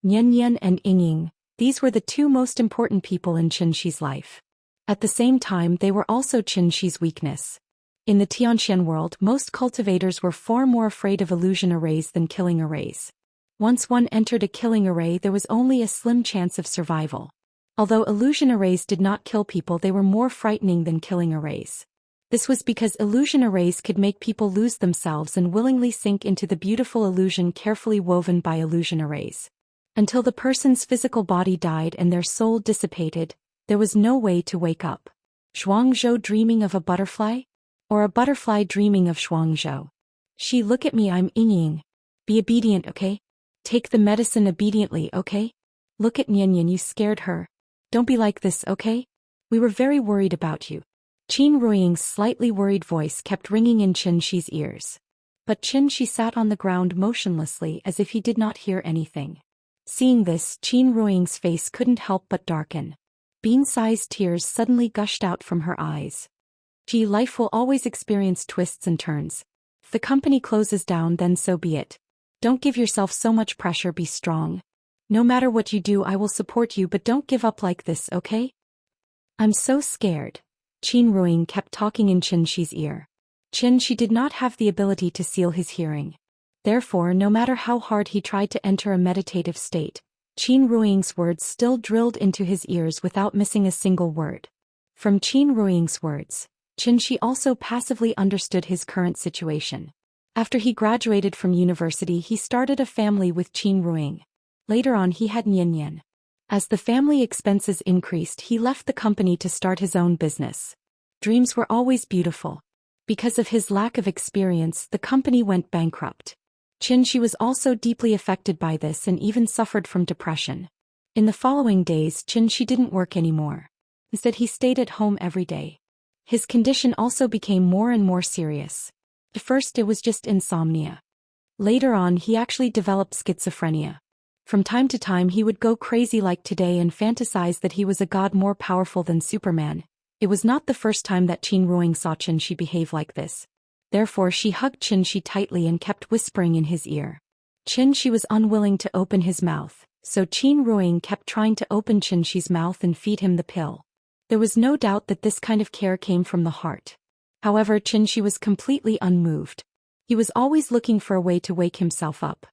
Nian and Yingying, these were the 2 most important people in Xianxia's life. At the same time, they were also Xianxia's weakness. In the Tianxian world, most cultivators were far more afraid of illusion arrays than killing arrays. Once one entered a killing array, there was only a slim chance of survival. Although illusion arrays did not kill people, they were more frightening than killing arrays. This was because illusion arrays could make people lose themselves and willingly sink into the beautiful illusion carefully woven by illusion arrays. Until the person's physical body died and their soul dissipated, there was no way to wake up. Zhuangzhou dreaming of a butterfly? Or a butterfly dreaming of Zhuangzhou? She, look at me, I'm Yingying. Be obedient, okay? Take the medicine obediently, okay? Look at Nian, you scared her. Don't be like this, okay? We were very worried about you. Qin Ruiying's slightly worried voice kept ringing in Xianxia's ears. But Xianxia sat on the ground motionlessly as if he did not hear anything. Seeing this, Qin Ruiying's face couldn't help but darken. Bean-sized tears suddenly gushed out from her eyes. Gee, life will always experience twists and turns. If the company closes down, then so be it. Don't give yourself so much pressure, be strong. No matter what you do, I will support you, but don't give up like this, okay? I'm so scared. Qin Ruiying kept talking in Xianxia's ear. Xianxia did not have the ability to seal his hearing. Therefore, no matter how hard he tried to enter a meditative state, Qin Ruiying's words still drilled into his ears without missing a single word. From Qin Ruiying's words, Xianxia also passively understood his current situation. After he graduated from university, he started a family with Qin Ruiying. Later on, he had Nian. As the family expenses increased, he left the company to start his own business. Dreams were always beautiful. Because of his lack of experience, the company went bankrupt. Xianxia was also deeply affected by this and even suffered from depression. In the following days, Xianxia didn't work anymore. Instead, he stayed at home every day. His condition also became more and more serious. At first it was just insomnia. Later on he actually developed schizophrenia. From time to time he would go crazy like today and fantasize that he was a god more powerful than Superman. It was not the first time that Qin Ruoying saw Xianxia behave like this. Therefore she hugged Xianxia tightly and kept whispering in his ear. Xianxia was unwilling to open his mouth, so Qin Ruoying kept trying to open Xianxia's mouth and feed him the pill. There was no doubt that this kind of care came from the heart. However, Xianxia was completely unmoved. He was always looking for a way to wake himself up.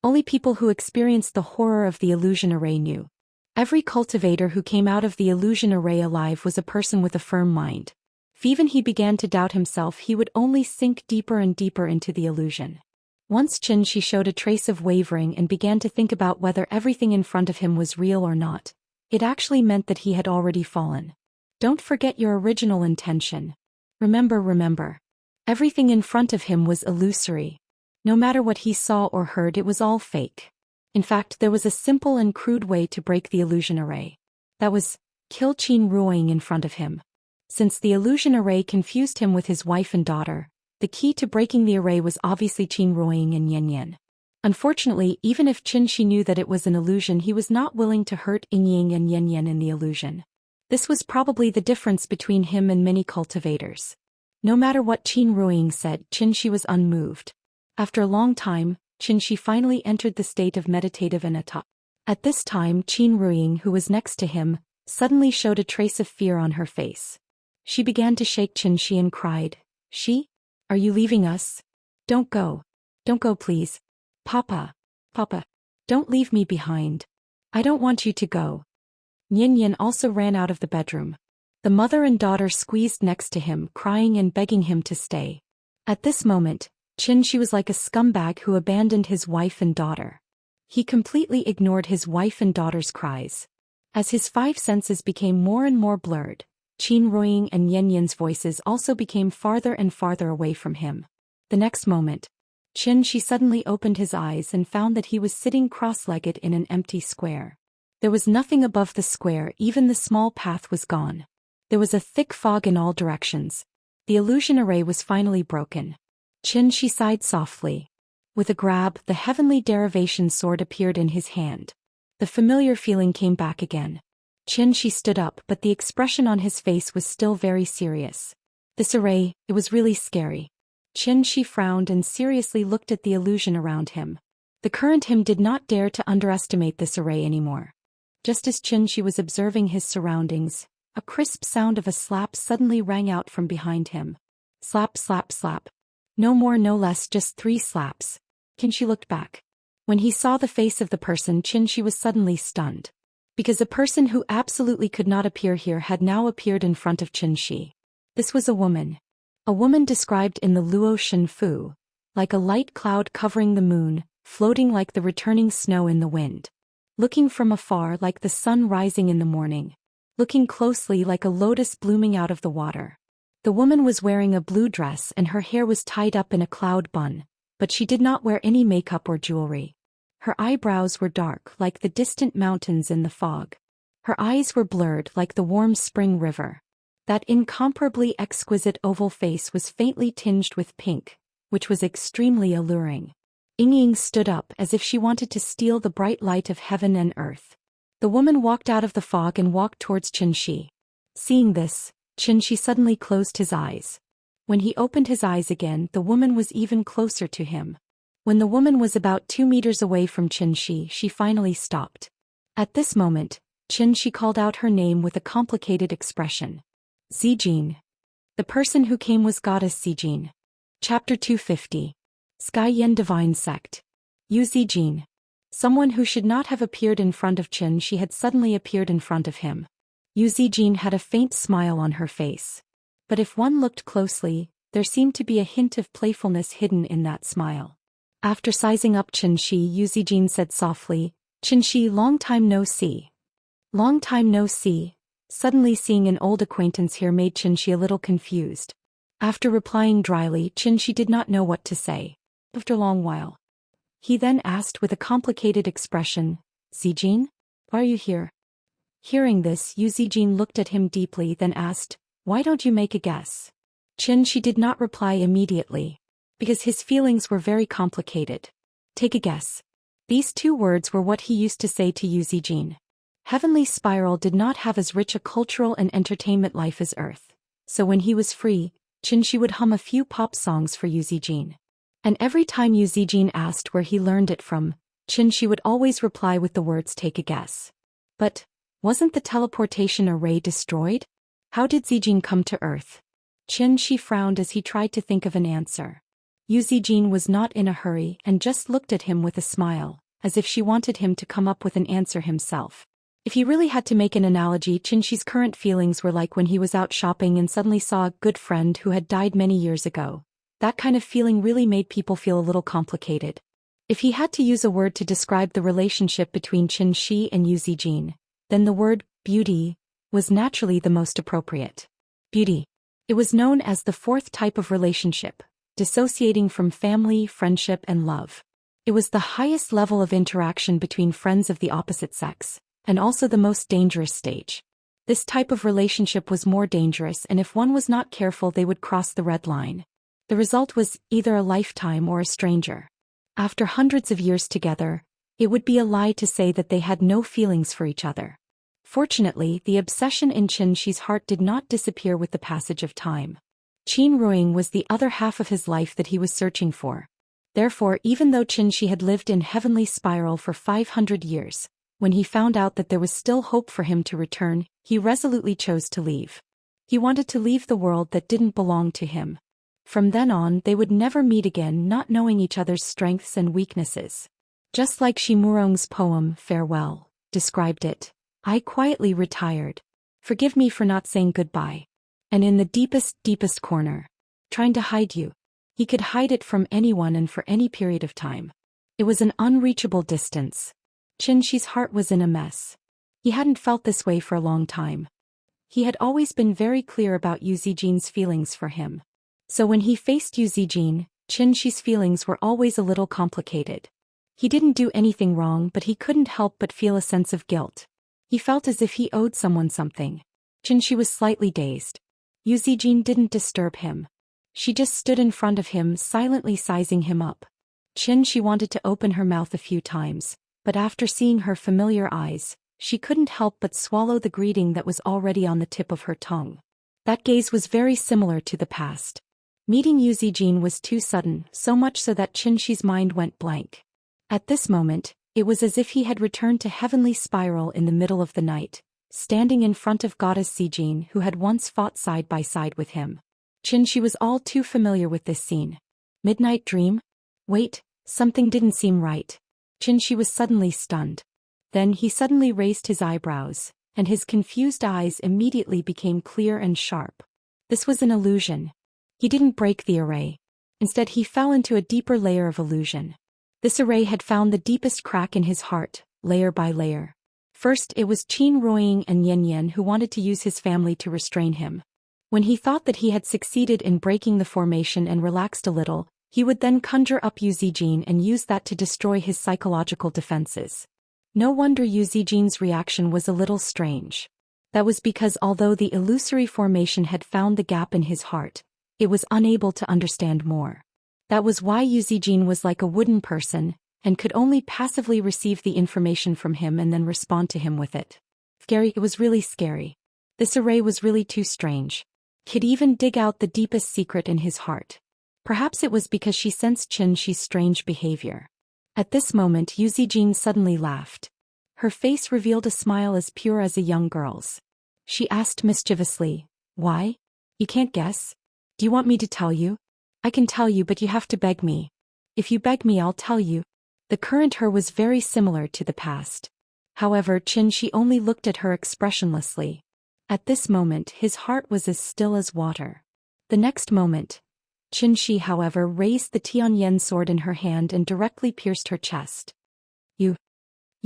Only people who experienced the horror of the illusion array knew. Every cultivator who came out of the illusion array alive was a person with a firm mind. If even he began to doubt himself, he would only sink deeper and deeper into the illusion. Once Xianxia showed a trace of wavering and began to think about whether everything in front of him was real or not, it actually meant that he had already fallen. Don't forget your original intention. Remember. Everything in front of him was illusory. No matter what he saw or heard, it was all fake. In fact, there was a simple and crude way to break the illusion array. That was, kill Qin Ruoying in front of him. Since the illusion array confused him with his wife and daughter, the key to breaking the array was obviously Qin Ruoying and Yan. Unfortunately, even if Xianxia knew that it was an illusion, he was not willing to hurt Ying and Yan in the illusion. This was probably the difference between him and many cultivators. No matter what Qin Ruoying said, Xianxia was unmoved. After a long time, Xianxia finally entered the state of meditative anatta. At this time, Qin Ruoying, who was next to him, suddenly showed a trace of fear on her face. She began to shake Xianxia and cried, Are you leaving us? Don't go. Don't go, please. Papa, don't leave me behind. I don't want you to go. Yan also ran out of the bedroom. The mother and daughter squeezed next to him, crying and begging him to stay. At this moment, Xianxia was like a scumbag who abandoned his wife and daughter. He completely ignored his wife and daughter's cries. As his five senses became more and more blurred, Qin Ruoying and Yan's voices also became farther and farther away from him. The next moment, Xianxia suddenly opened his eyes and found that he was sitting cross-legged in an empty square. There was nothing above the square, even the small path was gone. There was a thick fog in all directions. The illusion array was finally broken. Xianxia sighed softly. With a grab, the heavenly derivation sword appeared in his hand. The familiar feeling came back again. Xianxia stood up, but the expression on his face was still very serious. This array, it was really scary. Xianxia frowned and seriously looked at the illusion around him. The current him did not dare to underestimate this array anymore. Just as Xianxia was observing his surroundings, a crisp sound of a slap suddenly rang out from behind him. Slap, slap, slap. No more, no less, just 3 slaps. Xianxia looked back. When he saw the face of the person, Xianxia was suddenly stunned. Because a person who absolutely could not appear here had now appeared in front of Xianxia. This was a woman. A woman described in the Luo Shen Fu, like a light cloud covering the moon, floating like the returning snow in the wind. Looking from afar like the sun rising in the morning. Looking closely like a lotus blooming out of the water. The woman was wearing a blue dress and her hair was tied up in a cloud bun, but she did not wear any makeup or jewelry. Her eyebrows were dark like the distant mountains in the fog. Her eyes were blurred like the warm spring river. That incomparably exquisite oval face was faintly tinged with pink, which was extremely alluring. Ying stood up as if she wanted to steal the bright light of heaven and earth. The woman walked out of the fog and walked towards Xianxia. Seeing this, Xianxia suddenly closed his eyes. When he opened his eyes again, the woman was even closer to him. When the woman was about 2 meters away from Xianxia, she finally stopped. At this moment, Xianxia called out her name with a complicated expression. Zijin. The person who came was Goddess Zijin. Chapter 250. Sky Yen Divine Sect. Yu Zijin. Someone who should not have appeared in front of Xianxia had suddenly appeared in front of him. Yu Zijin had a faint smile on her face. But if one looked closely, there seemed to be a hint of playfulness hidden in that smile. After sizing up Xianxia, Yu Zijin said softly, Xianxia, long time no see. Long time no see. Suddenly seeing an old acquaintance here made Xianxia a little confused. After replying dryly, Xianxia did not know what to say. After a long while, he then asked with a complicated expression, Zijin? Why are you here? Hearing this, Yu Zijin looked at him deeply, then asked, Why don't you make a guess? Xianxia did not reply immediately. Because his feelings were very complicated. Take a guess. These two words were what he used to say to Yu Zijin. Heavenly Spiral did not have as rich a cultural and entertainment life as Earth. So when he was free, Xianxia would hum a few pop songs for Yu Zijin. And every time Yu Zijin asked where he learned it from, Xianxia would always reply with the words take a guess. But, wasn't the teleportation array destroyed? How did Zijin come to Earth? Xianxia frowned as he tried to think of an answer. Yu Zijin was not in a hurry and just looked at him with a smile, as if she wanted him to come up with an answer himself. If he really had to make an analogy, Xianxia's current feelings were like when he was out shopping and suddenly saw a good friend who had died many years ago. That kind of feeling really made people feel a little complicated. If he had to use a word to describe the relationship between Xianxia and Yu Zijin, then the word beauty was naturally the most appropriate. Beauty. It was known as the fourth type of relationship, dissociating from family, friendship, and love. It was the highest level of interaction between friends of the opposite sex, and also the most dangerous stage. This type of relationship was more dangerous, and if one was not careful, they would cross the red line. The result was either a lifetime or a stranger. After hundreds of years together, it would be a lie to say that they had no feelings for each other. Fortunately, the obsession in Xianxia's heart did not disappear with the passage of time. Qin Ruing was the other half of his life that he was searching for. Therefore, even though Xianxia had lived in Heavenly Spiral for 500 years, when he found out that there was still hope for him to return, he resolutely chose to leave. He wanted to leave the world that didn't belong to him. From then on, they would never meet again, not knowing each other's strengths and weaknesses. Just like Shi Murong's poem, Farewell, described it, I quietly retired. Forgive me for not saying goodbye. And in the deepest corner, trying to hide you. He could hide it from anyone and for any period of time. It was an unreachable distance. Xianxia's heart was in a mess. He hadn't felt this way for a long time. He had always been very clear about Yu Zijin's feelings for him. So when he faced Yu Zijin, Xianxia's feelings were always a little complicated. He didn't do anything wrong, but he couldn't help but feel a sense of guilt. He felt as if he owed someone something. Xianxia was slightly dazed. Yu Zijin didn't disturb him. She just stood in front of him, silently sizing him up. Xianxia wanted to open her mouth a few times, but after seeing her familiar eyes, she couldn't help but swallow the greeting that was already on the tip of her tongue. That gaze was very similar to the past. Meeting Yu Zijin was too sudden, so much so that Xianxia's mind went blank. At this moment, it was as if he had returned to Heavenly Spiral in the middle of the night, standing in front of Goddess Zijin, who had once fought side by side with him. Xianxia was all too familiar with this scene. Midnight dream? Wait, something didn't seem right. Xianxia was suddenly stunned. Then he suddenly raised his eyebrows, and his confused eyes immediately became clear and sharp. This was an illusion. He didn't break the array. Instead, he fell into a deeper layer of illusion. This array had found the deepest crack in his heart, layer by layer. First, it was Qin Ruoying and Yan Yan who wanted to use his family to restrain him. When he thought that he had succeeded in breaking the formation and relaxed a little, he would then conjure up Yu Zijin and use that to destroy his psychological defenses. No wonder Yu Zijin's reaction was a little strange. That was because although the illusory formation had found the gap in his heart, it was unable to understand more. That was why Yu Zijin was like a wooden person, and could only passively receive the information from him and then respond to him with it. Scary, it was really scary. This array was really too strange. Could even dig out the deepest secret in his heart. Perhaps it was because she sensed Xianxia's strange behavior. At this moment, Yu Zijin suddenly laughed. Her face revealed a smile as pure as a young girl's. She asked mischievously, Why? You can't guess? Do you want me to tell you? I can tell you, but you have to beg me. If you beg me, I'll tell you. The current her was very similar to the past. However, Xianxia only looked at her expressionlessly. At this moment, his heart was as still as water. The next moment, Xianxia, however, raised the Tianyan sword in her hand and directly pierced her chest. Yu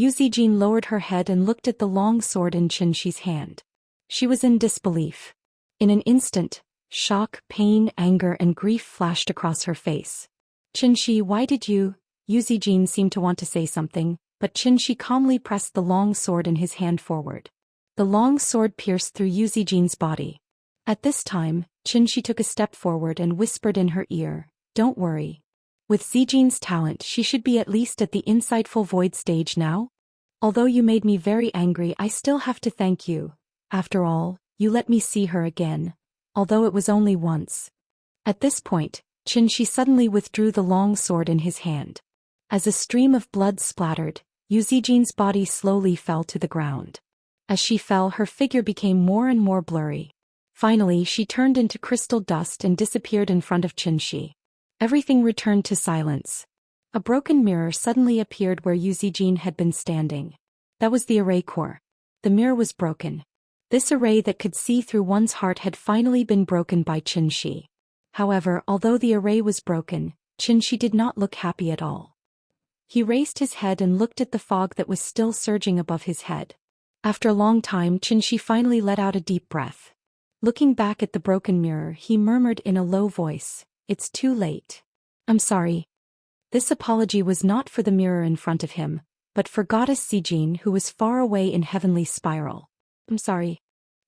Zijin lowered her head and looked at the long sword in Xianxia's hand. She was in disbelief. In an instant, shock, pain, anger, and grief flashed across her face. Xianxia, why did you? Yu Zijin seemed to want to say something, but Xianxia calmly pressed the long sword in his hand forward. The long sword pierced through Yu Zijin's body. At this time, Xianxia took a step forward and whispered in her ear, Don't worry. With Zijin's talent, she should be at least at the insightful void stage now. Although you made me very angry, I still have to thank you. After all, you let me see her again, although it was only once. At this point, Xianxia suddenly withdrew the long sword in his hand. As a stream of blood splattered, Zijin's body slowly fell to the ground. As she fell, her figure became more and more blurry. Finally, she turned into crystal dust and disappeared in front of Xianxia. Everything returned to silence. A broken mirror suddenly appeared where Zijin had been standing. That was the array core. The mirror was broken. This array that could see through one's heart had finally been broken by Xianxia. However, although the array was broken, Xianxia did not look happy at all. He raised his head and looked at the fog that was still surging above his head. After a long time, Xianxia finally let out a deep breath. Looking back at the broken mirror, he murmured in a low voice, "It's too late. I'm sorry." This apology was not for the mirror in front of him, but for Goddess Zijin, who was far away in heavenly spiral. I'm sorry.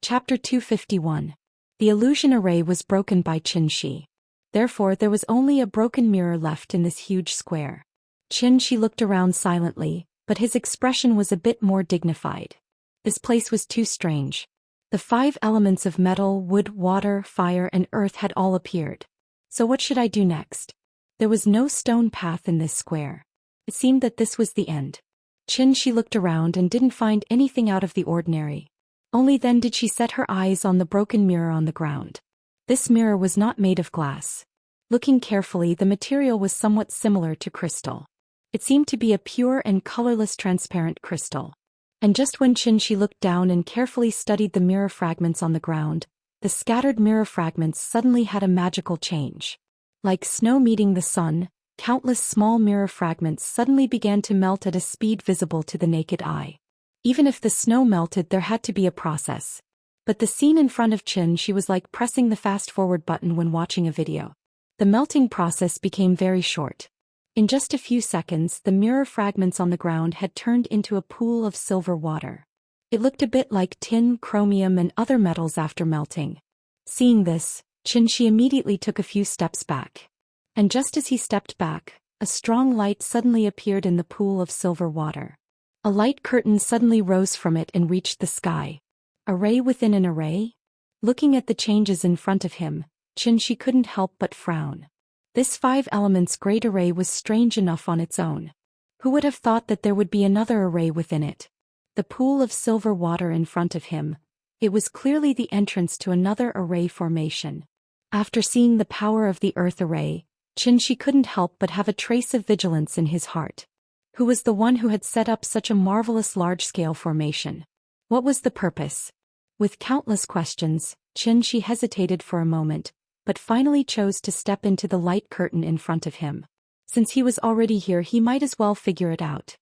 Chapter 251. The illusion array was broken by Xianxia. Therefore, there was only a broken mirror left in this huge square. Xianxia looked around silently, but his expression was a bit more dignified. This place was too strange. The 5 elements of metal, wood, water, fire, and earth had all appeared. So what should I do next? There was no stone path in this square. It seemed that this was the end. Xianxia looked around and didn't find anything out of the ordinary. Only then did she set her eyes on the broken mirror on the ground. This mirror was not made of glass. Looking carefully, the material was somewhat similar to crystal. It seemed to be a pure and colorless transparent crystal. And just when Xianxia looked down and carefully studied the mirror fragments on the ground, the scattered mirror fragments suddenly had a magical change. Like snow meeting the sun, countless small mirror fragments suddenly began to melt at a speed visible to the naked eye. Even if the snow melted, there had to be a process. But the scene in front of Xianxia was like pressing the fast-forward button when watching a video. The melting process became very short. In just a few seconds, the mirror fragments on the ground had turned into a pool of silver water. It looked a bit like tin, chromium, and other metals after melting. Seeing this, Xianxia immediately took a few steps back. And just as he stepped back, a strong light suddenly appeared in the pool of silver water. A light curtain suddenly rose from it and reached the sky. Array within an array? Looking at the changes in front of him, Xianxia couldn't help but frown. This 5 elements great array was strange enough on its own. Who would have thought that there would be another array within it? The pool of silver water in front of him. It was clearly the entrance to another array formation. After seeing the power of the earth array, Xianxia couldn't help but have a trace of vigilance in his heart. Who was the one who had set up such a marvelous large-scale formation? What was the purpose? With countless questions, Xianxia hesitated for a moment, but finally chose to step into the light curtain in front of him. Since he was already here, he might as well figure it out.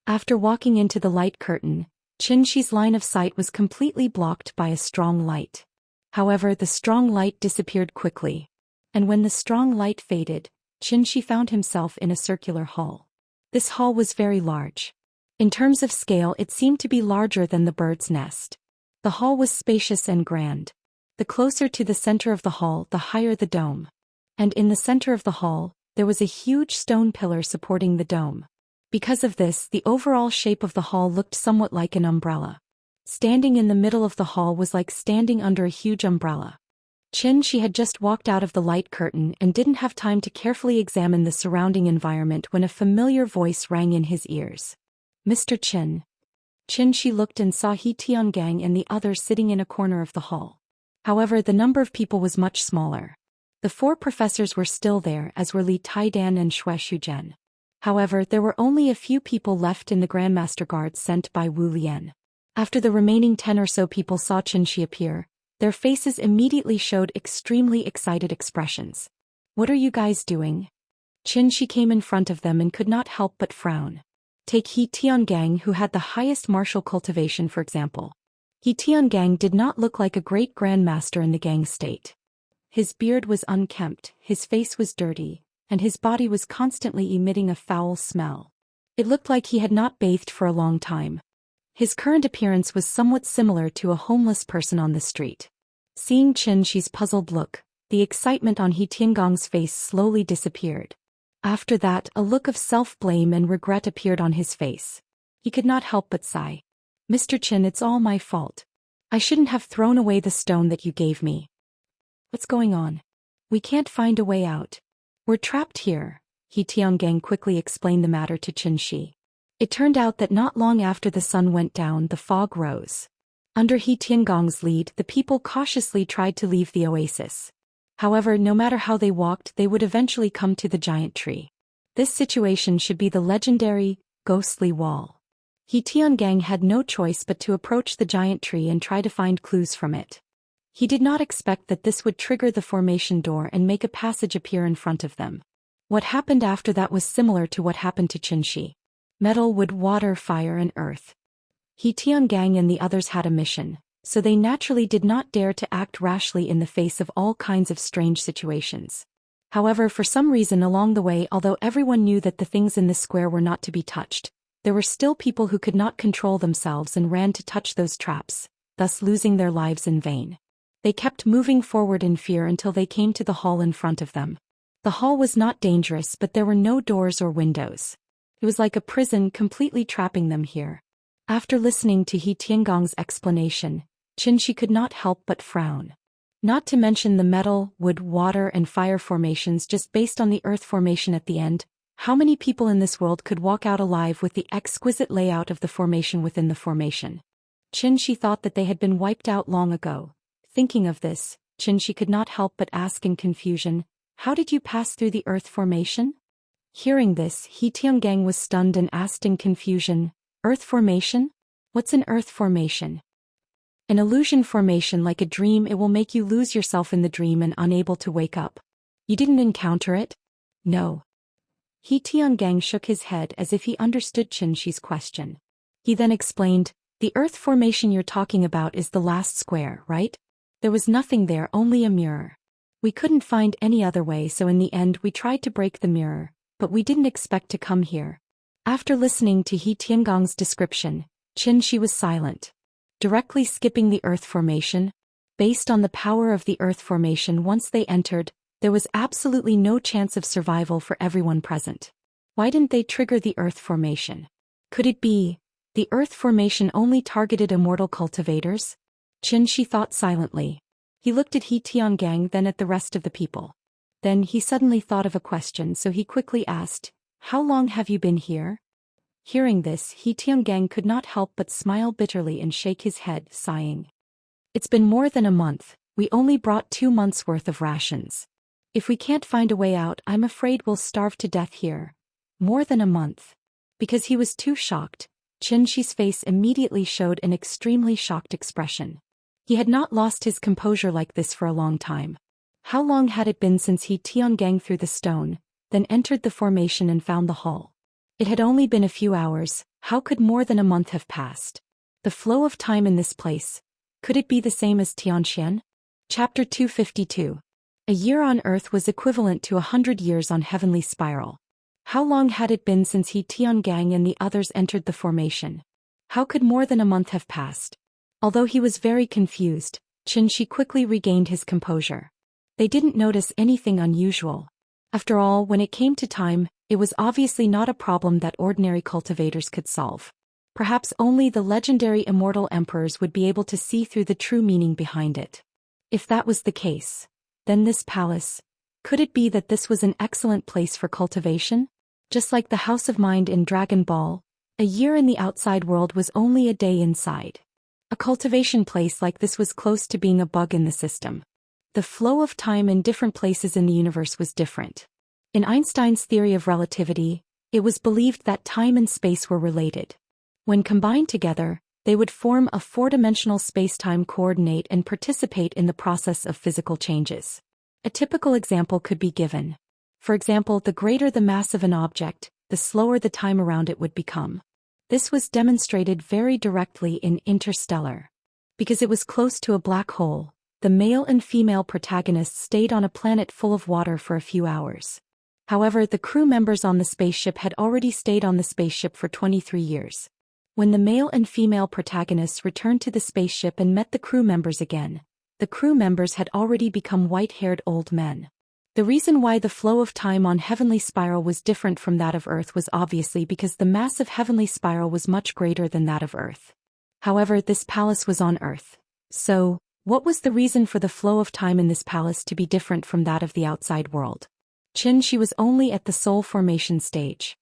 After walking into the light curtain, Xianxia's line of sight was completely blocked by a strong light. However, the strong light disappeared quickly. And when the strong light faded, Xianxia found himself in a circular hall. This hall was very large. In terms of scale, it seemed to be larger than the bird's nest. The hall was spacious and grand. The closer to the center of the hall, the higher the dome. And in the center of the hall, there was a huge stone pillar supporting the dome. Because of this, the overall shape of the hall looked somewhat like an umbrella. Standing in the middle of the hall was like standing under a huge umbrella. Xianxia had just walked out of the light curtain and didn't have time to carefully examine the surrounding environment when a familiar voice rang in his ears. "Mr. Qin." Xianxia looked and saw He Tiangang and the others sitting in a corner of the hall. However, the number of people was much smaller. The 4 professors were still there, as were Li Taidan and Xue Shujian. However, there were only a few people left in the Grandmaster Guard sent by Wu Lian. After the remaining 10 or so people saw Xianxia appear, their faces immediately showed extremely excited expressions. "What are you guys doing?" Xianxia came in front of them and could not help but frown. Take He Tiangang, who had the highest martial cultivation, for example. He Tiangang did not look like a great grandmaster in the gang state. His beard was unkempt, his face was dirty, and his body was constantly emitting a foul smell. It looked like he had not bathed for a long time. His current appearance was somewhat similar to a homeless person on the street. Seeing Xianxia's puzzled look, The excitement on He Tiangong's face slowly disappeared. After that, a look of self-blame and regret appeared on his face. He could not help but sigh. Mr. Qin, it's all my fault. I shouldn't have thrown away the stone that you gave me. What's going on? We can't find a way out. We're trapped here, He Tiangang quickly explained the matter to Qin Shi. It turned out that not long after the sun went down, the fog rose. Under He Tiangong's lead, the people cautiously tried to leave the oasis. However, no matter how they walked, they would eventually come to the giant tree. This situation should be the legendary, ghostly wall. He Tiangang had no choice but to approach the giant tree and try to find clues from it. He did not expect that this would trigger the formation door and make a passage appear in front of them. What happened after that was similar to what happened to Qin Shi. Metal, wood, water, fire and earth. He Tiangang and the others had a mission, so they naturally did not dare to act rashly in the face of all kinds of strange situations. However, for some reason along the way, although everyone knew that the things in the square were not to be touched, there were still people who could not control themselves and ran to touch those traps, thus losing their lives in vain. They kept moving forward in fear until they came to the hall in front of them. The hall was not dangerous, but there were no doors or windows. It was like a prison, completely trapping them here. After listening to He Tiangong's explanation, Qin Shi could not help but frown. Not to mention the metal, wood, water and fire formations just based on the earth formation at the end. How many people in this world could walk out alive with the exquisite layout of the formation within the formation? Qin Shi thought that they had been wiped out long ago. Thinking of this, Qin Shi could not help but ask in confusion, "How did you pass through the earth formation?" Hearing this, He Tiangang was stunned and asked in confusion, "Earth formation? What's an earth formation?" An illusion formation, like a dream. It will make you lose yourself in the dream and unable to wake up. You didn't encounter it? No. He Tiangang shook his head as if he understood Qin Shi's question. He then explained, "The earth formation you're talking about is the last square, right? There was nothing there, only a mirror. We couldn't find any other way, so in the end we tried to break the mirror, but we didn't expect to come here." After listening to He Tiangong's description, Qin Shi was silent. Directly skipping the earth formation. Based on the power of the earth formation, once they entered, there was absolutely no chance of survival for everyone present. Why didn't they trigger the earth formation? Could it be the earth formation only targeted immortal cultivators? Qin Shi thought silently. He looked at He Tiangang, then at the rest of the people. Then he suddenly thought of a question, so he quickly asked, "How long have you been here?" Hearing this, He Tiangang could not help but smile bitterly and shake his head, sighing. "It's been more than a month. We only brought 2 months' worth of rations. If we can't find a way out, I'm afraid we'll starve to death here." More than a month. Because he was too shocked, Qin Shi's face immediately showed an extremely shocked expression. He had not lost his composure like this for a long time. How long had it been since He Tiangang threw the stone, then entered the formation and found the hall? It had only been a few hours. How could more than a month have passed? The flow of time in this place. Could it be the same as Xianxia? Chapter 252. A year on Earth was equivalent to 100 years on Heavenly Spiral. How long had it been since He Tiangang and the others entered the formation? How could more than a month have passed? Although he was very confused, Qin Shi quickly regained his composure. They didn't notice anything unusual. After all, when it came to time, it was obviously not a problem that ordinary cultivators could solve. Perhaps only the legendary immortal emperors would be able to see through the true meaning behind it. If that was the case, then this palace, could it be that this was an excellent place for cultivation? Just like the House of Mind in Dragon Ball, a year in the outside world was only a day inside. A cultivation place like this was close to being a bug in the system. The flow of time in different places in the universe was different. In Einstein's theory of relativity, it was believed that time and space were related. When combined together, they would form a four-dimensional space-time coordinate and participate in the process of physical changes. A typical example could be given. For example, the greater the mass of an object, the slower the time around it would become. This was demonstrated very directly in Interstellar. Because it was close to a black hole, the male and female protagonists stayed on a planet full of water for a few hours. However, the crew members on the spaceship had already stayed on the spaceship for 23 years. When the male and female protagonists returned to the spaceship and met the crew members again, The crew members had already become white-haired old men. The reason why the flow of time on Heavenly Spiral was different from that of Earth was obviously because the mass of Heavenly Spiral was much greater than that of Earth. However, this palace was on Earth. So, what was the reason for the flow of time in this palace to be different from that of the outside world? Xianxia was only at the soul formation stage.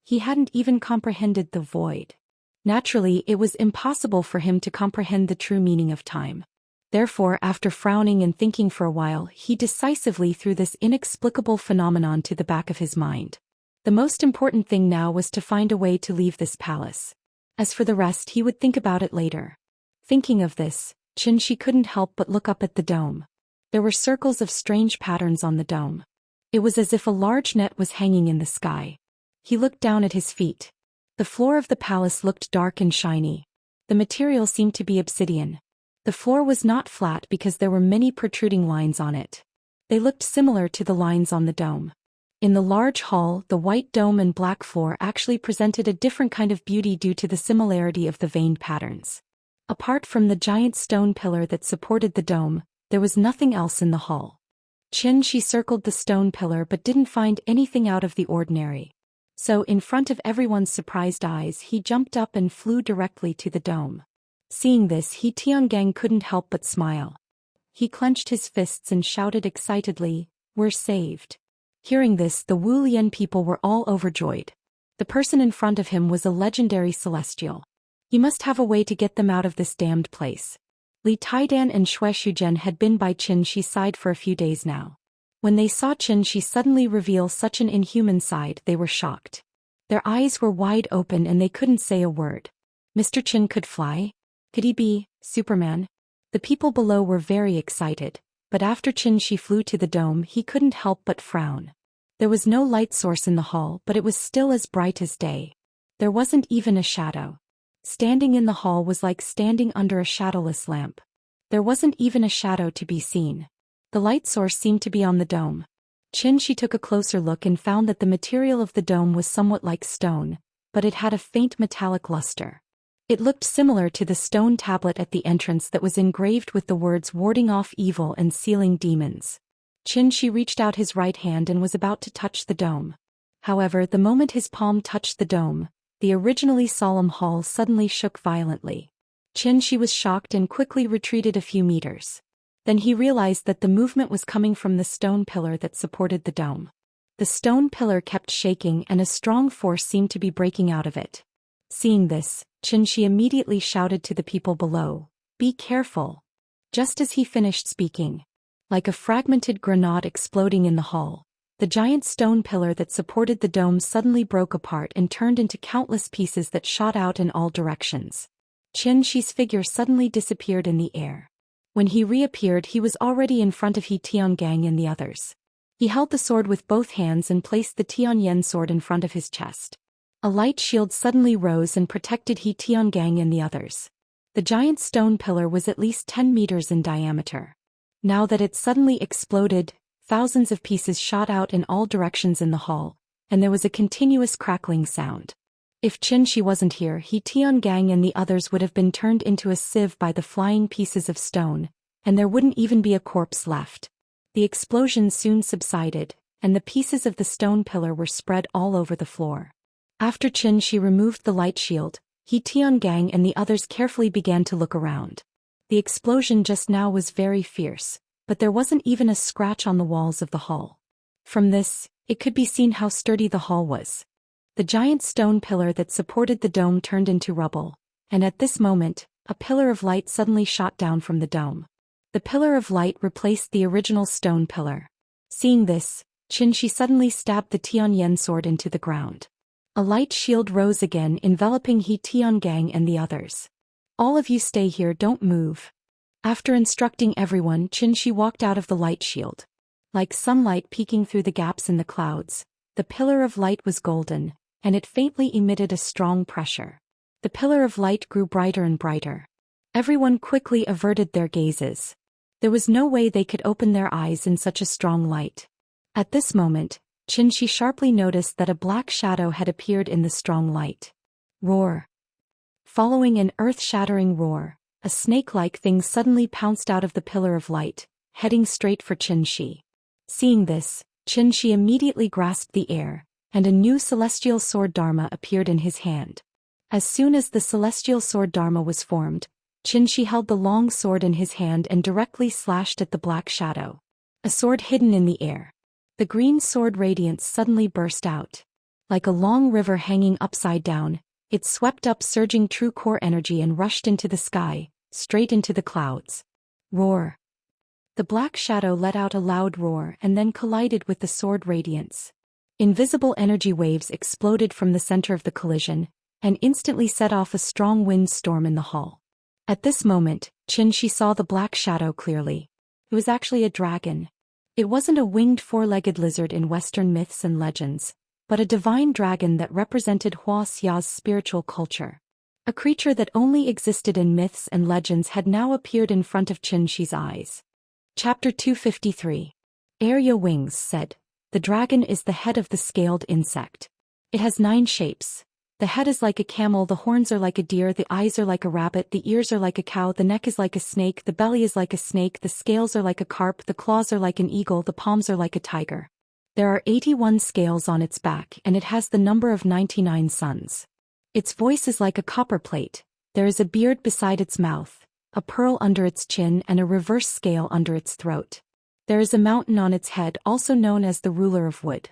He hadn't even comprehended the void. Naturally, it was impossible for him to comprehend the true meaning of time. Therefore, after frowning and thinking for a while, he decisively threw this inexplicable phenomenon to the back of his mind. The most important thing now was to find a way to leave this palace. As for the rest, he would think about it later. Thinking of this, Xianxia couldn't help but look up at the dome. There were circles of strange patterns on the dome. It was as if a large net was hanging in the sky. He looked down at his feet. The floor of the palace looked dark and shiny. The material seemed to be obsidian. The floor was not flat because there were many protruding lines on it. They looked similar to the lines on the dome. In the large hall, the white dome and black floor actually presented a different kind of beauty due to the similarity of the veined patterns. Apart from the giant stone pillar that supported the dome, there was nothing else in the hall. Xianxia circled the stone pillar but didn't find anything out of the ordinary. So, in front of everyone's surprised eyes, he jumped up and flew directly to the dome. Seeing this, He Tiangang couldn't help but smile. He clenched his fists and shouted excitedly, "We're saved." Hearing this, the Wu Lian people were all overjoyed. The person in front of him was a legendary celestial. He must have a way to get them out of this damned place. Li Taidan and Xue Shuzhen had been by Xianxia's side for a few days now. When they saw Xianxia suddenly reveal such an inhuman side, they were shocked. Their eyes were wide open and they couldn't say a word. Mr. Qian could fly? Could he be Superman? The people below were very excited, but after Xianxia flew to the dome, he couldn't help but frown. There was no light source in the hall, but it was still as bright as day. There wasn't even a shadow. Standing in the hall was like standing under a shadowless lamp. There wasn't even a shadow to be seen. The light source seemed to be on the dome. Xianxia took a closer look and found that the material of the dome was somewhat like stone, but it had a faint metallic luster. It looked similar to the stone tablet at the entrance that was engraved with the words warding off evil and sealing demons. Xianxia reached out his right hand and was about to touch the dome. However, the moment his palm touched the dome, the originally solemn hall suddenly shook violently. Xianxia was shocked and quickly retreated a few meters. Then he realized that the movement was coming from the stone pillar that supported the dome. The stone pillar kept shaking and a strong force seemed to be breaking out of it. Seeing this, Xianxia immediately shouted to the people below, "Be careful." Just as he finished speaking, like a fragmented grenade exploding in the hall, the giant stone pillar that supported the dome suddenly broke apart and turned into countless pieces that shot out in all directions. Xianxia's figure suddenly disappeared in the air. When he reappeared, he was already in front of He Tiangang and the others. He held the sword with both hands and placed the Tianyan sword in front of his chest. A light shield suddenly rose and protected He Tiangang and the others. The giant stone pillar was at least 10 meters in diameter. Now that it suddenly exploded, thousands of pieces shot out in all directions in the hall, and there was a continuous crackling sound. If Xianxia wasn't here, He Tiangang and the others would have been turned into a sieve by the flying pieces of stone, and there wouldn't even be a corpse left. The explosion soon subsided, and the pieces of the stone pillar were spread all over the floor. After Xianxia removed the light shield, He Tiangang and the others carefully began to look around. The explosion just now was very fierce, but there wasn't even a scratch on the walls of the hall. From this, it could be seen how sturdy the hall was. The giant stone pillar that supported the dome turned into rubble, and at this moment, a pillar of light suddenly shot down from the dome. The pillar of light replaced the original stone pillar. Seeing this, Xianxia suddenly stabbed the Tianyan sword into the ground. A light shield rose again, enveloping He Tiangang and the others. "All of you stay here, don't move." After instructing everyone, Xianxia walked out of the light shield. Like sunlight peeking through the gaps in the clouds, the pillar of light was golden, and it faintly emitted a strong pressure. The pillar of light grew brighter and brighter. Everyone quickly averted their gazes. There was no way they could open their eyes in such a strong light. At this moment, Xianxia sharply noticed that a black shadow had appeared in the strong light. Roar! Following an earth-shattering roar, a snake-like thing suddenly pounced out of the pillar of light, heading straight for Xianxia. Seeing this, Xianxia immediately grasped the air, and a new celestial sword Dharma appeared in his hand. As soon as the celestial sword Dharma was formed, Xianxia held the long sword in his hand and directly slashed at the black shadow. A sword hidden in the air. The green sword radiance suddenly burst out. Like a long river hanging upside down, it swept up surging true core energy and rushed into the sky, straight into the clouds. Roar! The black shadow let out a loud roar and then collided with the sword radiance. Invisible energy waves exploded from the center of the collision, and instantly set off a strong wind storm in the hall. At this moment, Xianxia saw the black shadow clearly. It was actually a dragon. It wasn't a winged four-legged lizard in Western myths and legends, but a divine dragon that represented Wuxia's spiritual culture. A creature that only existed in myths and legends had now appeared in front of Xianxia's eyes. Chapter 253. Area Wings said, "The dragon is the head of the scaled insect. It has 9 shapes. The head is like a camel, the horns are like a deer, the eyes are like a rabbit, the ears are like a cow, the neck is like a snake, the belly is like a snake, the scales are like a carp, the claws are like an eagle, the palms are like a tiger. There are 81 scales on its back and it has the number of 99 suns. Its voice is like a copper plate, there is a beard beside its mouth, a pearl under its chin and a reverse scale under its throat. There is a mountain on its head, also known as the ruler of wood.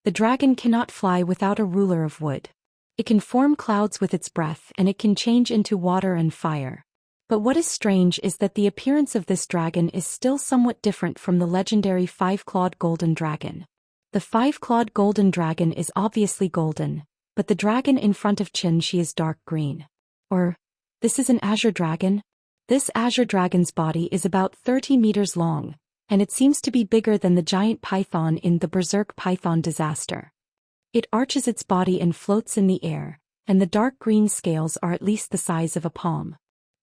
The dragon cannot fly without a ruler of wood. It can form clouds with its breath and it can change into water and fire. But what is strange is that the appearance of this dragon is still somewhat different from the legendary 5-clawed golden dragon. The 5-clawed golden dragon is obviously golden, but the dragon in front of Xianxia is dark green. Or, this is an azure dragon? This azure dragon's body is about 30 meters long, and it seems to be bigger than the giant python in the Berserk Python disaster. It arches its body and floats in the air, and the dark green scales are at least the size of a palm.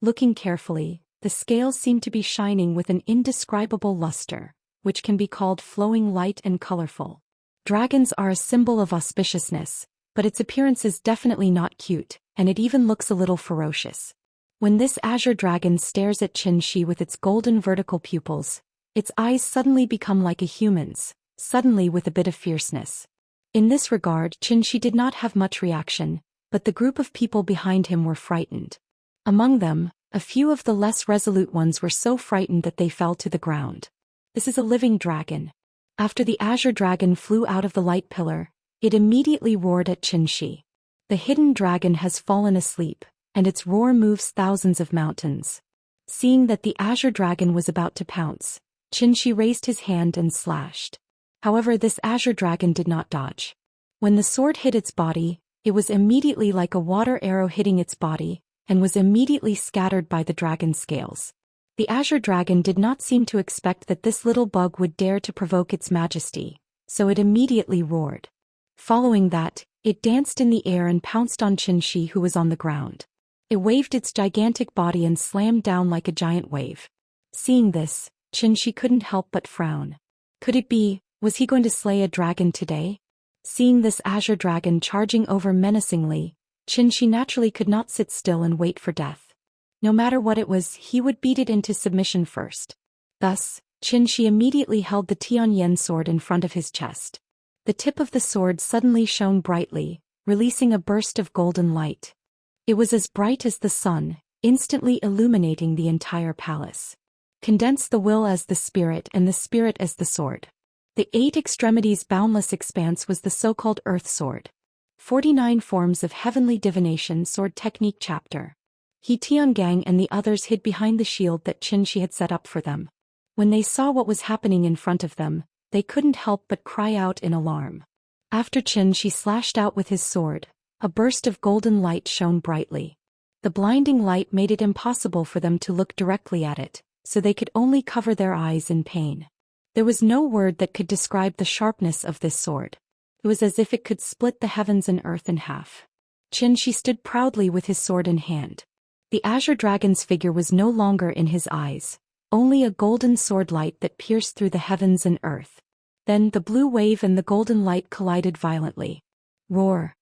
Looking carefully, the scales seem to be shining with an indescribable luster, which can be called flowing light and colorful. Dragons are a symbol of auspiciousness, but its appearance is definitely not cute, and it even looks a little ferocious. When this azure dragon stares at Xianxia with its golden vertical pupils, its eyes suddenly become like a human's, suddenly with a bit of fierceness. In this regard, Xianxia did not have much reaction, but the group of people behind him were frightened. Among them, a few of the less resolute ones were so frightened that they fell to the ground. This is a living dragon. After the azure dragon flew out of the light pillar, it immediately roared at Xianxia. The hidden dragon has fallen asleep, and its roar moves thousands of mountains. Seeing that the azure dragon was about to pounce, Xianxia raised his hand and slashed. However, this azure dragon did not dodge. When the sword hit its body, it was immediately like a water arrow hitting its body, and was immediately scattered by the dragon's scales. The azure dragon did not seem to expect that this little bug would dare to provoke its majesty, so it immediately roared. Following that, it danced in the air and pounced on Xianxia, who was on the ground. It waved its gigantic body and slammed down like a giant wave. Seeing this, Xianxia couldn't help but frown. Could it be, was he going to slay a dragon today? Seeing this azure dragon charging over menacingly, Xianxia naturally could not sit still and wait for death. No matter what it was, he would beat it into submission first. Thus, Xianxia immediately held the Tianyan sword in front of his chest. The tip of the sword suddenly shone brightly, releasing a burst of golden light. It was as bright as the sun, instantly illuminating the entire palace. Condense the will as the spirit and the spirit as the sword. The 8 extremities boundless expanse was the so-called Earth Sword. 49 Forms of Heavenly Divination Sword Technique Chapter. He Tiangang and the others hid behind the shield that Xianxia had set up for them. When they saw what was happening in front of them, they couldn't help but cry out in alarm. After Xianxia slashed out with his sword, a burst of golden light shone brightly. The blinding light made it impossible for them to look directly at it, so they could only cover their eyes in pain. There was no word that could describe the sharpness of this sword. It was as if it could split the heavens and earth in half. Xianxia stood proudly with his sword in hand. The azure dragon's figure was no longer in his eyes, only a golden sword light that pierced through the heavens and earth. Then the blue wave and the golden light collided violently. Roar!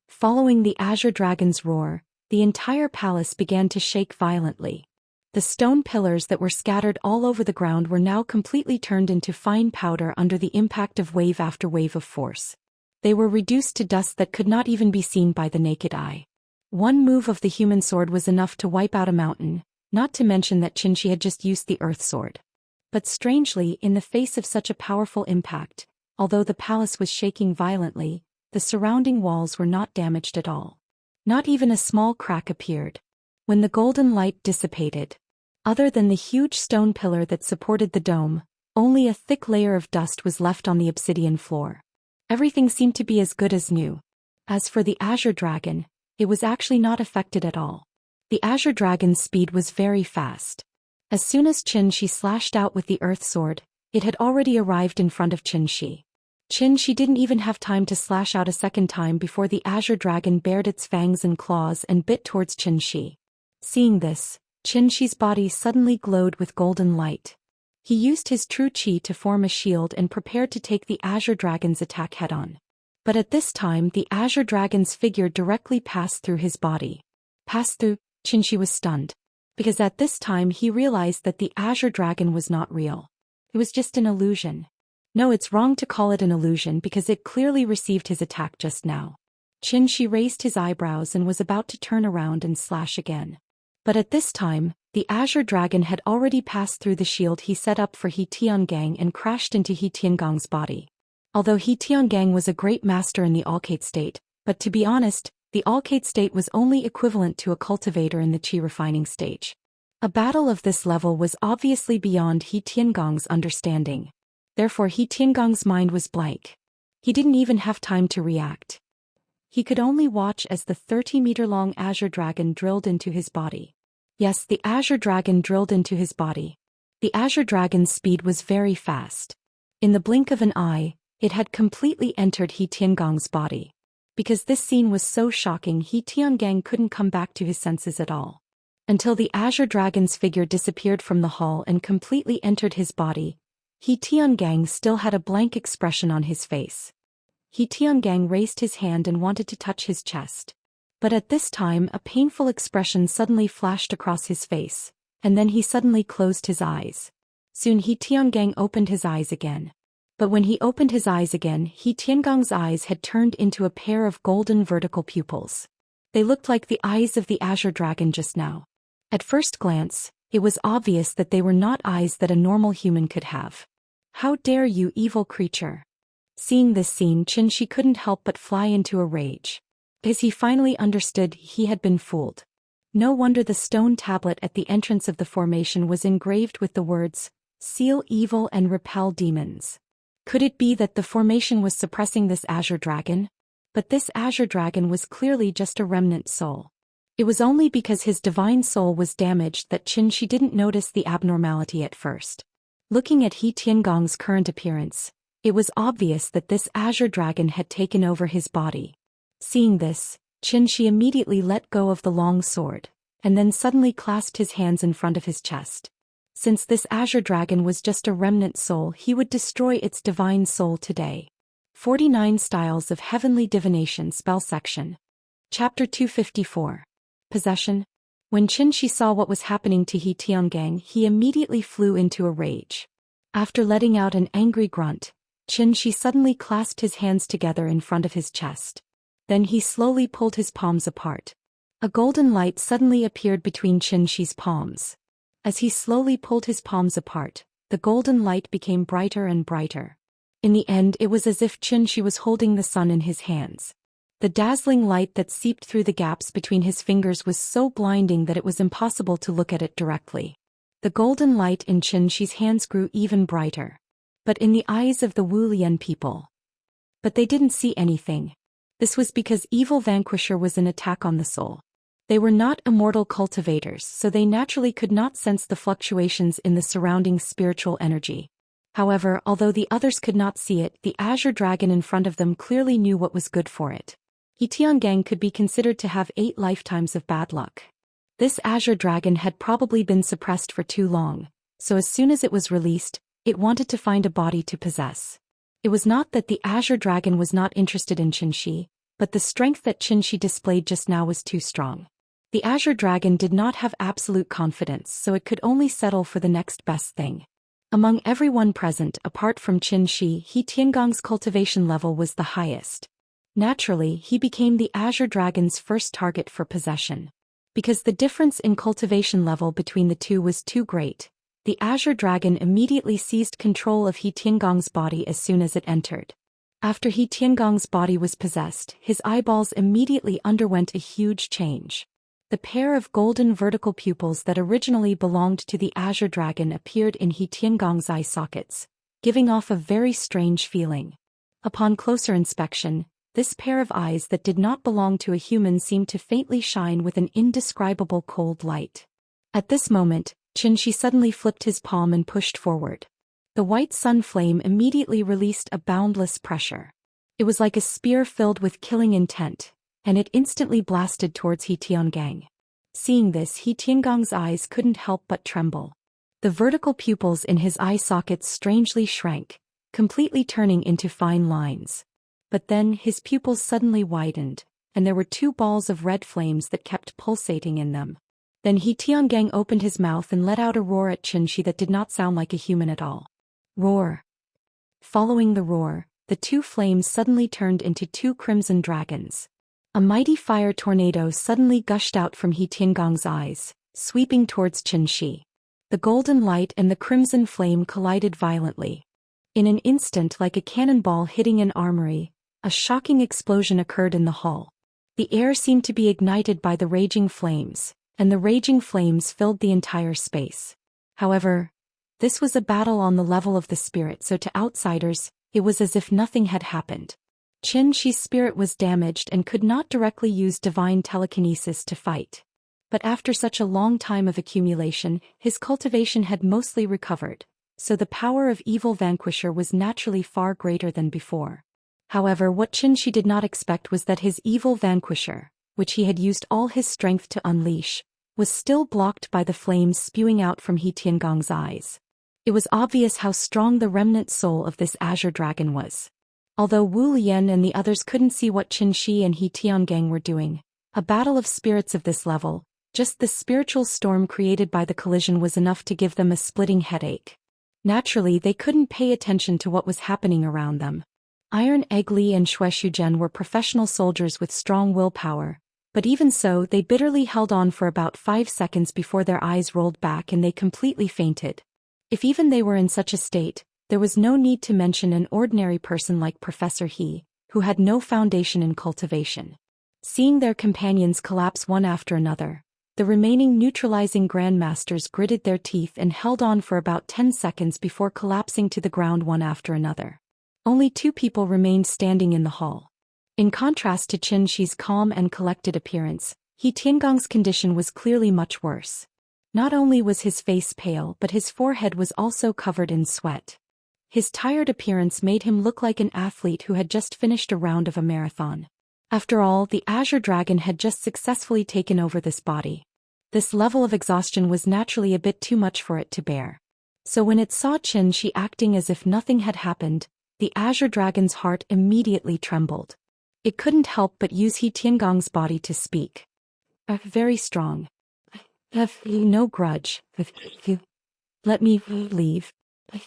Following the azure dragon's roar, the entire palace began to shake violently. The stone pillars that were scattered all over the ground were now completely turned into fine powder under the impact of wave after wave of force. They were reduced to dust that could not even be seen by the naked eye. One move of the human sword was enough to wipe out a mountain, not to mention that Xianxia had just used the earth sword. But strangely, in the face of such a powerful impact, although the palace was shaking violently, the surrounding walls were not damaged at all. Not even a small crack appeared. When the golden light dissipated, other than the huge stone pillar that supported the dome, only a thick layer of dust was left on the obsidian floor. Everything seemed to be as good as new. As for the azure dragon, it was actually not affected at all. The azure dragon's speed was very fast. As soon as Xianxia slashed out with the earth sword, it had already arrived in front of Xianxia. Xianxia didn't even have time to slash out a second time before the azure dragon bared its fangs and claws and bit towards Xianxia. Seeing this, Xianxi's body suddenly glowed with golden light. He used his true qi to form a shield and prepared to take the azure dragon's attack head-on. But at this time the azure dragon's figure directly passed through his body. Passed through, Xianxia was stunned. Because at this time he realized that the azure dragon was not real. It was just an illusion. No, it's wrong to call it an illusion because it clearly received his attack just now. Xianxia raised his eyebrows and was about to turn around and slash again. But at this time, the azure dragon had already passed through the shield he set up for He Tiangang and crashed into He Tiangong's body. Although He Tiangang was a great master in the Alchemy state, but to be honest, the Alchemy state was only equivalent to a cultivator in the qi refining stage. A battle of this level was obviously beyond He Tiangong's understanding. Therefore He Tiangong's mind was blank. He didn't even have time to react. He could only watch as the 30-meter-long azure dragon drilled into his body. Yes, the azure dragon drilled into his body. The azure dragon's speed was very fast. In the blink of an eye, it had completely entered He Tiangong's body. Because this scene was so shocking, He Tiangang couldn't come back to his senses at all. Until the azure dragon's figure disappeared from the hall and completely entered his body, He Tiangang still had a blank expression on his face. He Tiangang raised his hand and wanted to touch his chest. But at this time a painful expression suddenly flashed across his face, and then he suddenly closed his eyes. Soon He Tiangang opened his eyes again. But when he opened his eyes again, He Tiangong's eyes had turned into a pair of golden vertical pupils. They looked like the eyes of the azure dragon just now. At first glance, it was obvious that they were not eyes that a normal human could have. How dare you, evil creature! Seeing this scene, Xianxia couldn't help but fly into a rage. As he finally understood, he had been fooled. No wonder the stone tablet at the entrance of the formation was engraved with the words, "Seal evil and repel demons." Could it be that the formation was suppressing this azure dragon? But this azure dragon was clearly just a remnant soul. It was only because his divine soul was damaged that Xianxia didn't notice the abnormality at first. Looking at He Tiangong's current appearance, it was obvious that this azure dragon had taken over his body. Seeing this, Xianxia immediately let go of the long sword, and then suddenly clasped his hands in front of his chest. Since this azure dragon was just a remnant soul, he would destroy its divine soul today. 49 Styles of Heavenly Divination Spell Section. Chapter 254. Possession. When Xianxia saw what was happening to He Tiangang, he immediately flew into a rage. After letting out an angry grunt, Xianxia suddenly clasped his hands together in front of his chest. Then he slowly pulled his palms apart. A golden light suddenly appeared between Xianxia's palms. As he slowly pulled his palms apart, the golden light became brighter and brighter. In the end, it was as if Xianxia was holding the sun in his hands. The dazzling light that seeped through the gaps between his fingers was so blinding that it was impossible to look at it directly. The golden light in Xianxia's hands grew even brighter. But in the eyes of the Wulian people. But they didn't see anything. This was because Evil Vanquisher was an attack on the soul. They were not immortal cultivators, so they naturally could not sense the fluctuations in the surrounding spiritual energy. However, although the others could not see it, the azure dragon in front of them clearly knew what was good for it. He Tiangang could be considered to have 8 lifetimes of bad luck. This azure dragon had probably been suppressed for too long, so as soon as it was released, it wanted to find a body to possess. It was not that the azure dragon was not interested in Xianxia, but the strength that Xianxia displayed just now was too strong. The Azure Dragon did not have absolute confidence, so it could only settle for the next best thing. Among everyone present apart from Qin Shi, He Tiangong's cultivation level was the highest. Naturally, he became the Azure Dragon's first target for possession. Because the difference in cultivation level between the two was too great, the Azure Dragon immediately seized control of He Tiangong's body as soon as it entered. After He Tiangong's body was possessed, his eyeballs immediately underwent a huge change. The pair of golden vertical pupils that originally belonged to the Azure Dragon appeared in He Tiangong's eye sockets, giving off a very strange feeling. Upon closer inspection, this pair of eyes that did not belong to a human seemed to faintly shine with an indescribable cold light. At this moment, Qin Shi suddenly flipped his palm and pushed forward. The white sun flame immediately released a boundless pressure. It was like a spear filled with killing intent, and it instantly blasted towards He Tiangang. Seeing this, He Tiangong's eyes couldn't help but tremble. The vertical pupils in his eye sockets strangely shrank, completely turning into fine lines. But then his pupils suddenly widened, and there were two balls of red flames that kept pulsating in them. Then He Tiangang opened his mouth and let out a roar at Qin Shi that did not sound like a human at all. Roar. Following the roar, the two flames suddenly turned into two crimson dragons. A mighty fire tornado suddenly gushed out from He Tiangong's eyes, sweeping towards Qin Shi. The golden light and the crimson flame collided violently. In an instant, like a cannonball hitting an armory, a shocking explosion occurred in the hall. The air seemed to be ignited by the raging flames, and the raging flames filled the entire space. However, this was a battle on the level of the spirit, so to outsiders, it was as if nothing had happened. Qin Shi's spirit was damaged and could not directly use divine telekinesis to fight. But after such a long time of accumulation, his cultivation had mostly recovered, so the power of Evil Vanquisher was naturally far greater than before. However, what Qin Shi did not expect was that his Evil Vanquisher, which he had used all his strength to unleash, was still blocked by the flames spewing out from He Tiangong's eyes. It was obvious how strong the remnant soul of this Azure Dragon was. Although Wu Lian and the others couldn't see what Qin Shi and He Tiangang were doing, a battle of spirits of this level, just the spiritual storm created by the collision was enough to give them a splitting headache. Naturally, they couldn't pay attention to what was happening around them. Iron Egg Li and Xue Shujian were professional soldiers with strong willpower, but even so, they bitterly held on for about 5 seconds before their eyes rolled back and they completely fainted. If even they were in such a state, there was no need to mention an ordinary person like Professor He, who had no foundation in cultivation. Seeing their companions collapse one after another, the remaining neutralizing grandmasters gritted their teeth and held on for about 10 seconds before collapsing to the ground one after another. Only 2 people remained standing in the hall. In contrast to Qin Shi's calm and collected appearance, He Tiangong's condition was clearly much worse. Not only was his face pale, but his forehead was also covered in sweat. His tired appearance made him look like an athlete who had just finished a round of a marathon. After all, the Azure Dragon had just successfully taken over this body. This level of exhaustion was naturally a bit too much for it to bear. So when it saw Qin Shi acting as if nothing had happened, the Azure Dragon's heart immediately trembled. It couldn't help but use He Tiangong's body to speak. Very strong. Have you no grudge. Let me leave.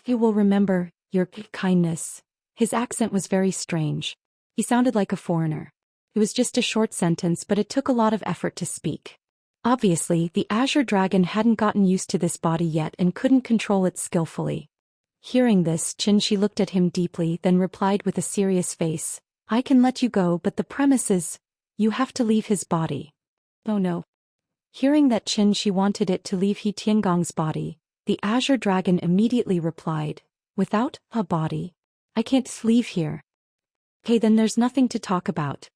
You will remember your kindness. His accent was very strange. He sounded like a foreigner. It was just a short sentence, but it took a lot of effort to speak. Obviously, the Azure Dragon hadn't gotten used to this body yet and couldn't control it skillfully. Hearing this, Qin Shi looked at him deeply, then replied with a serious face, "I can let you go, but the premise is, you have to leave his body." "Oh no." Hearing that Qin Shi wanted it to leave He Tiangong's body, the Azure Dragon immediately replied, "Without a body, I can't leave here." "Okay, then there's nothing to talk about."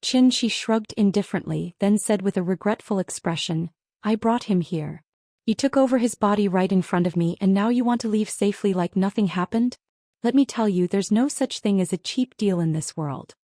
Qin Shi shrugged indifferently, then said with a regretful expression, "I brought him here. You took over his body right in front of me and now you want to leave safely like nothing happened? Let me tell you, there's no such thing as a cheap deal in this world."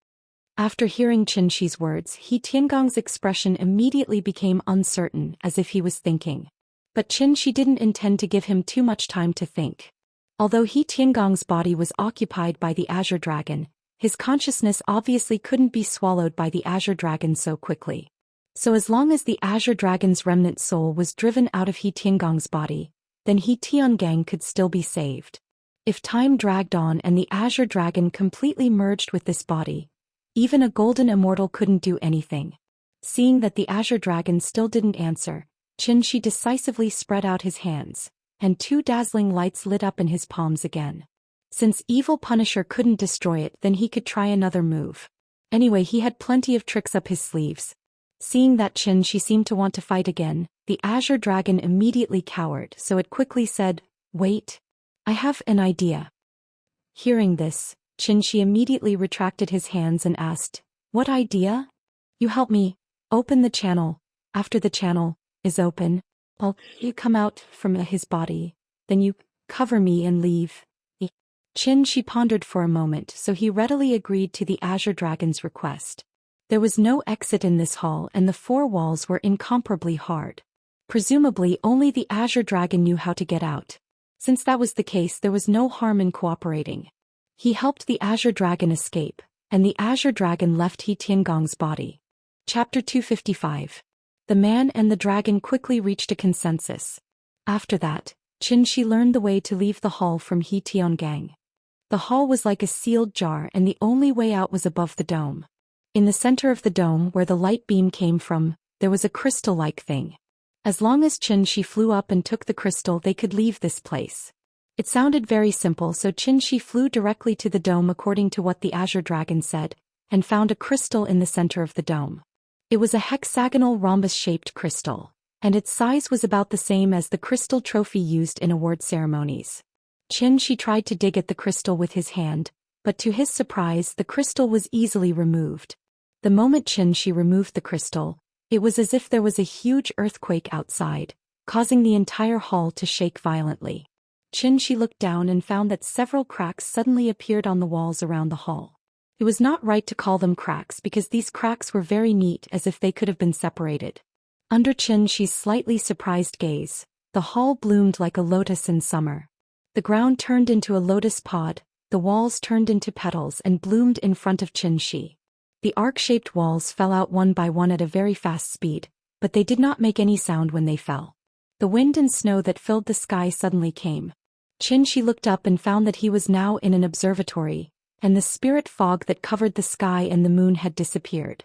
After hearing Qin Shi's words, He Tiangong's expression immediately became uncertain, as if he was thinking. But Qin Shi didn't intend to give him too much time to think. Although He Tiangong's body was occupied by the Azure Dragon, his consciousness obviously couldn't be swallowed by the Azure Dragon so quickly. So as long as the Azure Dragon's remnant soul was driven out of He Tiangong's body, then He Tiangang could still be saved. If time dragged on and the Azure Dragon completely merged with this body, even a golden immortal couldn't do anything. Seeing that the Azure Dragon still didn't answer, Qianxia decisively spread out his hands, and two dazzling lights lit up in his palms again. Since Evil Punisher couldn't destroy it, then he could try another move. Anyway, he had plenty of tricks up his sleeves. Seeing that Qianxia seemed to want to fight again, the Azure Dragon immediately cowered, so it quickly said, "Wait. I have an idea." Hearing this, Qianxia immediately retracted his hands and asked, "What idea?" "You help me open the channel. After the channel is open, you come out from his body. Then you cover me and leave." Qianxia pondered for a moment, so he readily agreed to the Azure Dragon's request. There was no exit in this hall and the four walls were incomparably hard. Presumably only the Azure Dragon knew how to get out. Since that was the case, there was no harm in cooperating. He helped the Azure Dragon escape, and the Azure Dragon left He Tiangong's body. Chapter 255. The man and the dragon quickly reached a consensus. After that, Qianxia learned the way to leave the hall from He Tiangang. The hall was like a sealed jar and the only way out was above the dome. In the center of the dome where the light beam came from, there was a crystal-like thing. As long as Qianxia flew up and took the crystal, they could leave this place. It sounded very simple, so Qianxia flew directly to the dome according to what the Azure Dragon said, and found a crystal in the center of the dome. It was a hexagonal rhombus-shaped crystal, and its size was about the same as the crystal trophy used in award ceremonies. Qianxia tried to dig at the crystal with his hand, but to his surprise the crystal was easily removed. The moment Qianxia removed the crystal, it was as if there was a huge earthquake outside, causing the entire hall to shake violently. Qianxia looked down and found that several cracks suddenly appeared on the walls around the hall. It was not right to call them cracks because these cracks were very neat, as if they could have been separated. Under Qianxia's slightly surprised gaze, the hall bloomed like a lotus in summer. The ground turned into a lotus pod, the walls turned into petals and bloomed in front of Qianxia. The arc-shaped walls fell out one by one at a very fast speed, but they did not make any sound when they fell. The wind and snow that filled the sky suddenly came. Qianxia looked up and found that he was now in an observatory, and the spirit fog that covered the sky and the moon had disappeared.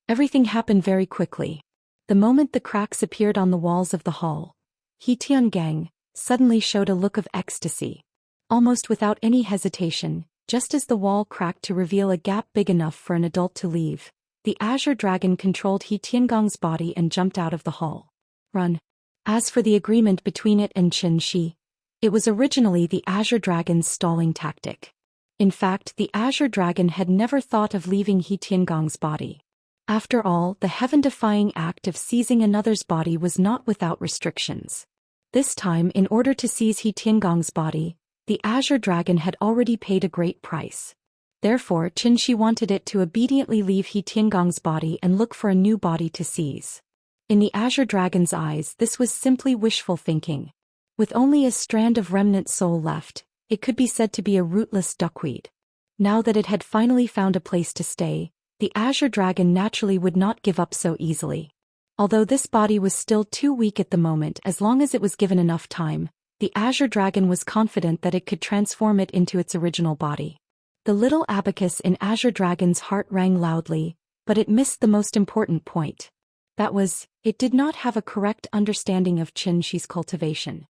Everything happened very quickly. The moment the cracks appeared on the walls of the hall, He Tiangang suddenly showed a look of ecstasy. Almost without any hesitation, just as the wall cracked to reveal a gap big enough for an adult to leave, the Azure Dragon controlled He Tiangong's body and jumped out of the hall. Run. As for the agreement between it and Qianxia, it was originally the Azure Dragon's stalling tactic. In fact, the Azure Dragon had never thought of leaving He Tiangong's body. After all, the heaven-defying act of seizing another's body was not without restrictions. This time, in order to seize He Tiangong's body, the Azure Dragon had already paid a great price. Therefore, Qianxia wanted it to obediently leave He Tiangong's body and look for a new body to seize. In the Azure Dragon's eyes, this was simply wishful thinking. With only a strand of remnant soul left, it could be said to be a rootless duckweed. Now that it had finally found a place to stay, the Azure Dragon naturally would not give up so easily. Although this body was still too weak at the moment, as long as it was given enough time, the Azure Dragon was confident that it could transform it into its original body. The little abacus in Azure Dragon's heart rang loudly, but it missed the most important point. That was, it did not have a correct understanding of Qianxia's cultivation.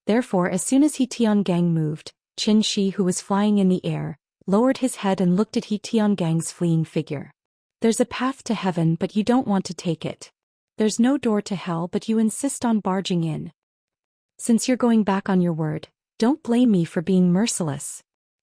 Therefore, as soon as He Tiangang moved, Qianxia, who was flying in the air, lowered his head and looked at He Tiangang's fleeing figure. There's a path to heaven, but you don't want to take it. There's no door to hell, but you insist on barging in. Since you're going back on your word, don't blame me for being merciless.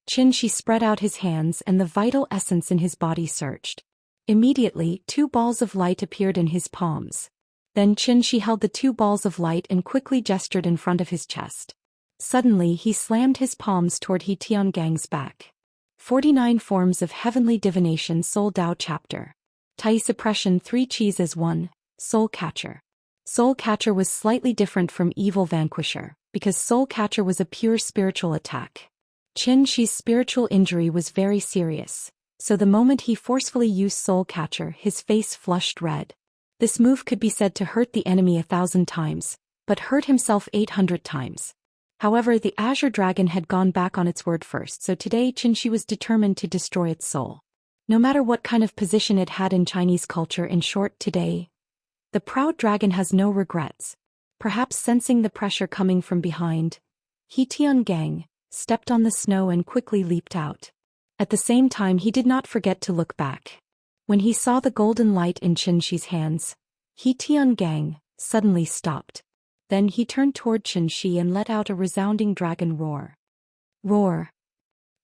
Qianxia spread out his hands and the vital essence in his body surged. Immediately, 2 balls of light appeared in his palms. Then Qianxia held the 2 balls of light and quickly gestured in front of his chest. Suddenly he slammed his palms toward He Tiangang's back. 49 Forms of Heavenly Divination Soul Dao Chapter. Tai Suppression 3 Cheese as 1, Soul Catcher. Soul Catcher was slightly different from Evil Vanquisher, because Soul Catcher was a pure spiritual attack. Qianxia's spiritual injury was very serious, so the moment he forcefully used Soul Catcher, his face flushed red. This move could be said to hurt the enemy 1,000 times, but hurt himself 800 times. However, the Azure Dragon had gone back on its word first, so today Xianxia was determined to destroy its soul. No matter what kind of position it had in Chinese culture, in short, today, the proud dragon has no regrets. Perhaps sensing the pressure coming from behind, He Tiangang stepped on the snow and quickly leaped out. At the same time, he did not forget to look back. When he saw the golden light in Xianxi's hands, He Tiangang suddenly stopped. Then he turned toward Xianxia and let out a resounding dragon roar. Roar.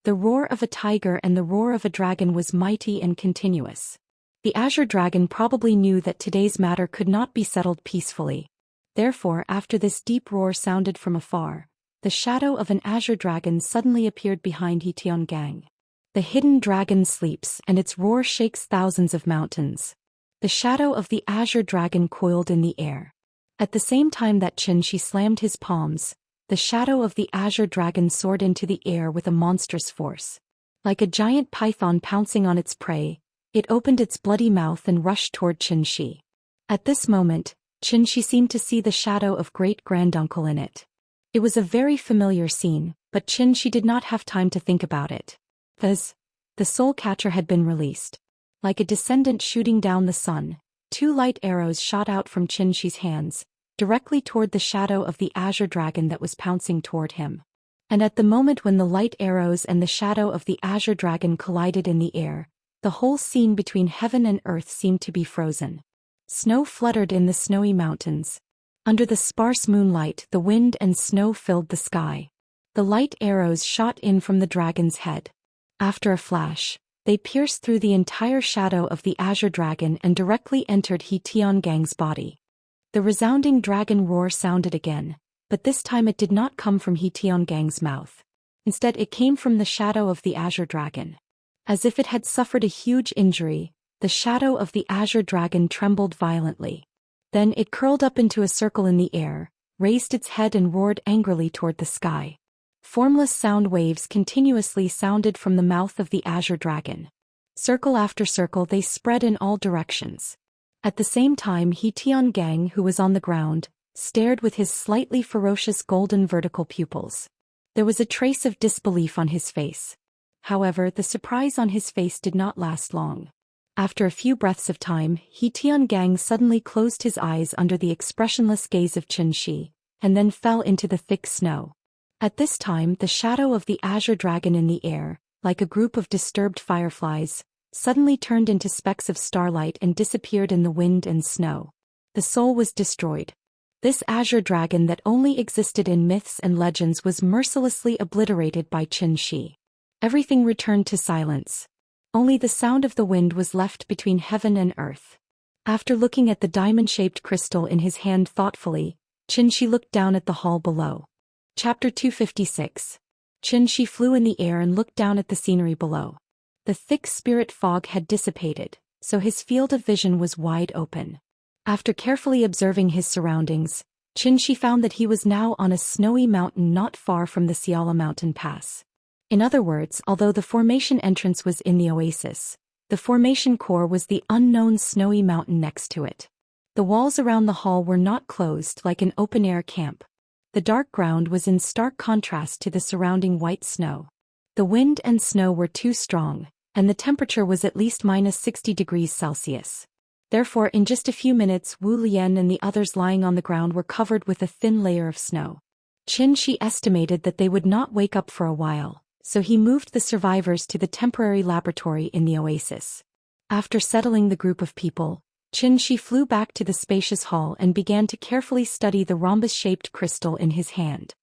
The roar of a tiger and the roar of a dragon was mighty and continuous. The Azure Dragon probably knew that today's matter could not be settled peacefully. Therefore, after this deep roar sounded from afar, the shadow of an Azure Dragon suddenly appeared behind He Tiangang. The hidden dragon sleeps, and its roar shakes thousands of mountains. The shadow of the Azure Dragon coiled in the air. At the same time that Xianxia slammed his palms, the shadow of the Azure Dragon soared into the air with a monstrous force. Like a giant python pouncing on its prey, it opened its bloody mouth and rushed toward Xianxia. At this moment, Xianxia seemed to see the shadow of great-granduncle in it. It was a very familiar scene, but Xianxia did not have time to think about it. Thus, the soul catcher had been released. Like a descendant shooting down the sun, 2 light arrows shot out from Xianxi's hands, directly toward the shadow of the Azure Dragon that was pouncing toward him. And at the moment when the light arrows and the shadow of the Azure Dragon collided in the air, the whole scene between heaven and earth seemed to be frozen. Snow fluttered in the snowy mountains. Under the sparse moonlight, the wind and snow filled the sky. The light arrows shot in from the dragon's head. After a flash, they pierced through the entire shadow of the Azure Dragon and directly entered He Tiangang's body. The resounding dragon roar sounded again, but this time it did not come from He Tiangang's mouth. Instead, it came from the shadow of the Azure Dragon. As if it had suffered a huge injury, the shadow of the Azure Dragon trembled violently. Then it curled up into a circle in the air, raised its head and roared angrily toward the sky. Formless sound waves continuously sounded from the mouth of the Azure Dragon. Circle after circle they spread in all directions. At the same time, He Tiangang, who was on the ground, stared with his slightly ferocious golden vertical pupils. There was a trace of disbelief on his face. However, the surprise on his face did not last long. After a few breaths of time, He Tiangang suddenly closed his eyes under the expressionless gaze of Xianxia, and then fell into the thick snow. At this time, the shadow of the Azure Dragon in the air, like a group of disturbed fireflies, suddenly turned into specks of starlight and disappeared in the wind and snow. The soul was destroyed. This Azure Dragon that only existed in myths and legends was mercilessly obliterated by Xianxia. Everything returned to silence. Only the sound of the wind was left between heaven and earth. After looking at the diamond-shaped crystal in his hand thoughtfully, Xianxia looked down at the hall below. Chapter 256. Xianxia flew in the air and looked down at the scenery below. The thick spirit fog had dissipated, so his field of vision was wide open. After carefully observing his surroundings, Xianxia found that he was now on a snowy mountain not far from the Xiala mountain pass. In other words, although the formation entrance was in the oasis, the formation core was the unknown snowy mountain next to it. The walls around the hall were not closed like an open-air camp. The dark ground was in stark contrast to the surrounding white snow. The wind and snow were too strong, and the temperature was at least -60°C. Therefore, in just a few minutes, Wu Lian and the others lying on the ground were covered with a thin layer of snow. Xianxia estimated that they would not wake up for a while, so he moved the survivors to the temporary laboratory in the oasis. After settling the group of people, Xianxia flew back to the spacious hall and began to carefully study the rhombus-shaped crystal in his hand.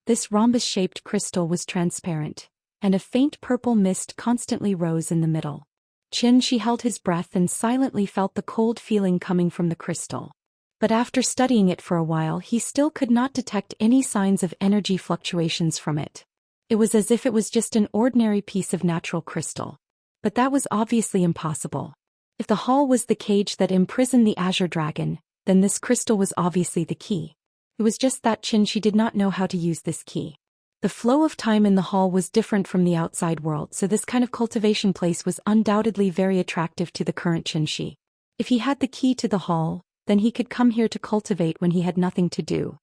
This rhombus-shaped crystal was transparent, and a faint purple mist constantly rose in the middle. Xianxia held his breath and silently felt the cold feeling coming from the crystal. But after studying it for a while, he still could not detect any signs of energy fluctuations from it. It was as if it was just an ordinary piece of natural crystal. But that was obviously impossible. If the hall was the cage that imprisoned the Azure Dragon, then this crystal was obviously the key. It was just that Xianxia did not know how to use this key. The flow of time in the hall was different from the outside world, so this kind of cultivation place was undoubtedly very attractive to the current Xianxia. If he had the key to the hall, Then he could come here to cultivate when he had nothing to do.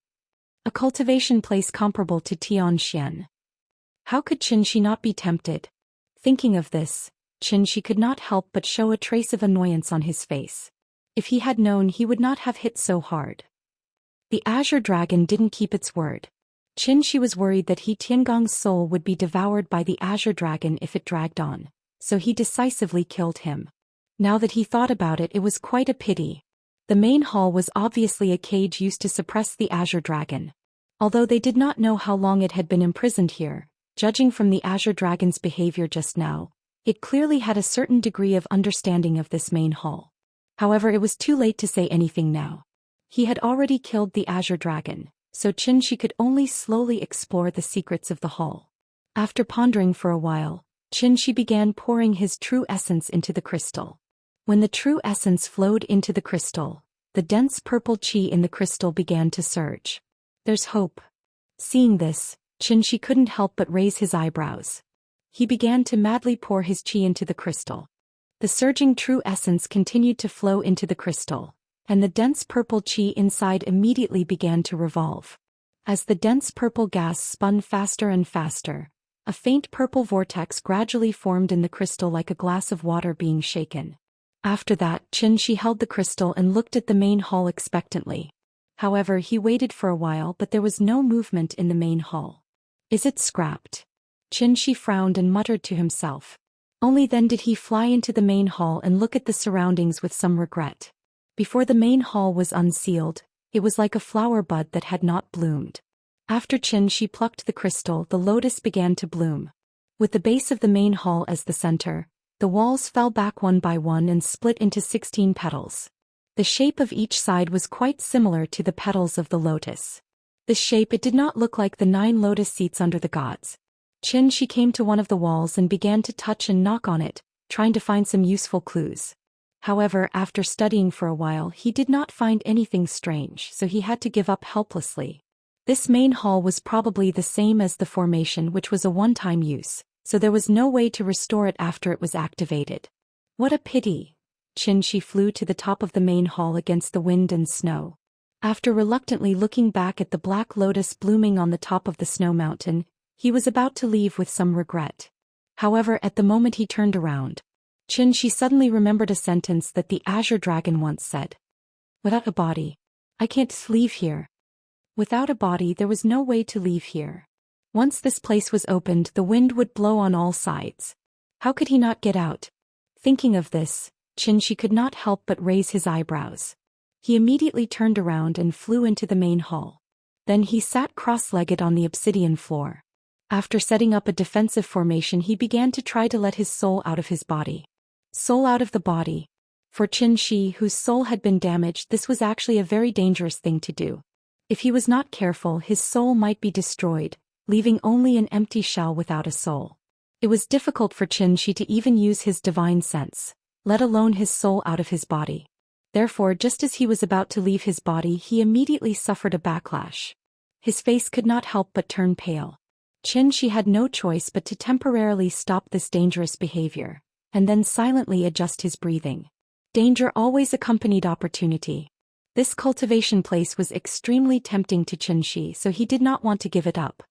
A cultivation place comparable to Zhou Xian. How could Xianxia not be tempted? Thinking of this, Xianxia could not help but show a trace of annoyance on his face. If he had known, he would not have hit so hard. The azure dragon didn't keep its word. Xianxia was worried that He Tiangong's soul would be devoured by the azure dragon if it dragged on, so he decisively killed him. Now that he thought about it, it was quite a pity. The main hall was obviously a cage used to suppress the azure dragon. Although they did not know how long it had been imprisoned here, judging from the azure dragon's behavior just now, it clearly had a certain degree of understanding of this main hall. However, it was too late to say anything now. He had already killed the azure dragon, so Xianxia could only slowly explore the secrets of the hall. After pondering for a while, Xianxia began pouring his true essence into the crystal. When the true essence flowed into the crystal, the dense purple qi in the crystal began to surge. There's hope. Seeing this, Xianxia couldn't help but raise his eyebrows. He began to madly pour his qi into the crystal. The surging true essence continued to flow into the crystal, and the dense purple qi inside immediately began to revolve. As the dense purple gas spun faster and faster, a faint purple vortex gradually formed in the crystal like a glass of water being shaken. After that, Xianxia held the crystal and looked at the main hall expectantly. However, he waited for a while, but there was no movement in the main hall. Is it scrapped? Xianxia frowned and muttered to himself. Only then did he fly into the main hall and look at the surroundings with some regret. Before the main hall was unsealed, it was like a flower bud that had not bloomed. After Xianxia plucked the crystal, the lotus began to bloom. With the base of the main hall as the center, the walls fell back one by one and split into 16 petals. The shape of each side was quite similar to the petals of the lotus. This shape, it did not look like the 9 lotus seats under the gods. Xianxia came to one of the walls and began to touch and knock on it, trying to find some useful clues. However, after studying for a while, he did not find anything strange, so he had to give up helplessly. This main hall was probably the same as the formation, which was a one-time use, so there was no way to restore it after it was activated. What a pity! Xianxia flew to the top of the main hall against the wind and snow. After reluctantly looking back at the black lotus blooming on the top of the snow mountain, he was about to leave with some regret. However, at the moment he turned around, Xianxia suddenly remembered a sentence that the azure dragon once said. Without a body, I can't leave here. Without a body, there was no way to leave here. Once this place was opened, the wind would blow on all sides. How could he not get out? Thinking of this, Xianxia could not help but raise his eyebrows. He immediately turned around and flew into the main hall. Then he sat cross-legged on the obsidian floor. After setting up a defensive formation, he began to try to let his soul out of his body. Soul out of the body. For Xianxia, whose soul had been damaged, this was actually a very dangerous thing to do. If he was not careful, his soul might be destroyed, leaving only an empty shell without a soul. It was difficult for Xianxia to even use his divine sense, let alone his soul out of his body. Therefore, just as he was about to leave his body, he immediately suffered a backlash. His face could not help but turn pale. Xianxia had no choice but to temporarily stop this dangerous behavior, and then silently adjust his breathing. Danger always accompanied opportunity. This cultivation place was extremely tempting to Xianxia, so he did not want to give it up.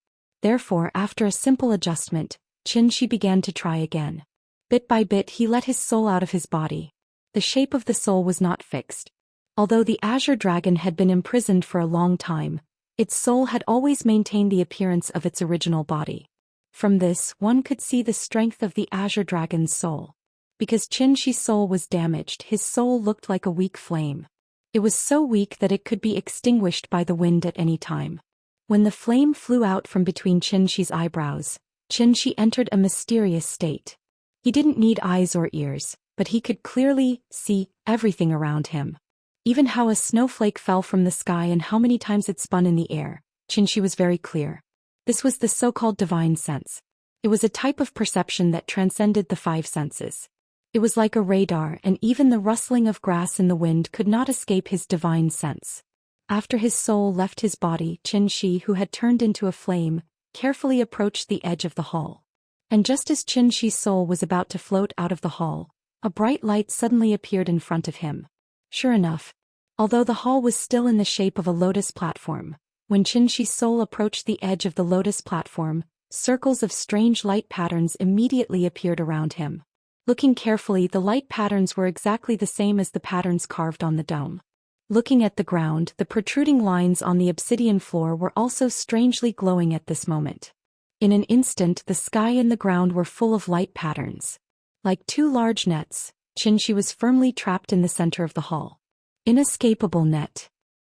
Therefore, after a simple adjustment, Xianxia began to try again. Bit by bit, he let his soul out of his body. The shape of the soul was not fixed. Although the azure dragon had been imprisoned for a long time, its soul had always maintained the appearance of its original body. From this, one could see the strength of the azure dragon's soul. Because Xianxia's soul was damaged, his soul looked like a weak flame. It was so weak that it could be extinguished by the wind at any time. When the flame flew out from between Xianxia's eyebrows, Xianxia entered a mysterious state. He didn't need eyes or ears, but he could clearly see everything around him. Even how a snowflake fell from the sky and how many times it spun in the air, Xianxia was very clear. This was the so-called divine sense. It was a type of perception that transcended the 5 senses. It was like a radar, and even the rustling of grass in the wind could not escape his divine sense. After his soul left his body, Xianxia, who had turned into a flame, carefully approached the edge of the hall. And just as Xianxia's soul was about to float out of the hall, a bright light suddenly appeared in front of him. Sure enough, Although the hall was still in the shape of a lotus platform, when Xianxi's soul approached the edge of the lotus platform, circles of strange light patterns immediately appeared around him. Looking carefully, the light patterns were exactly the same as the patterns carved on the dome. Looking at the ground, the protruding lines on the obsidian floor were also strangely glowing at this moment. In an instant, the sky and the ground were full of light patterns. Like two large nets, Xianxia was firmly trapped in the center of the hall. Inescapable net.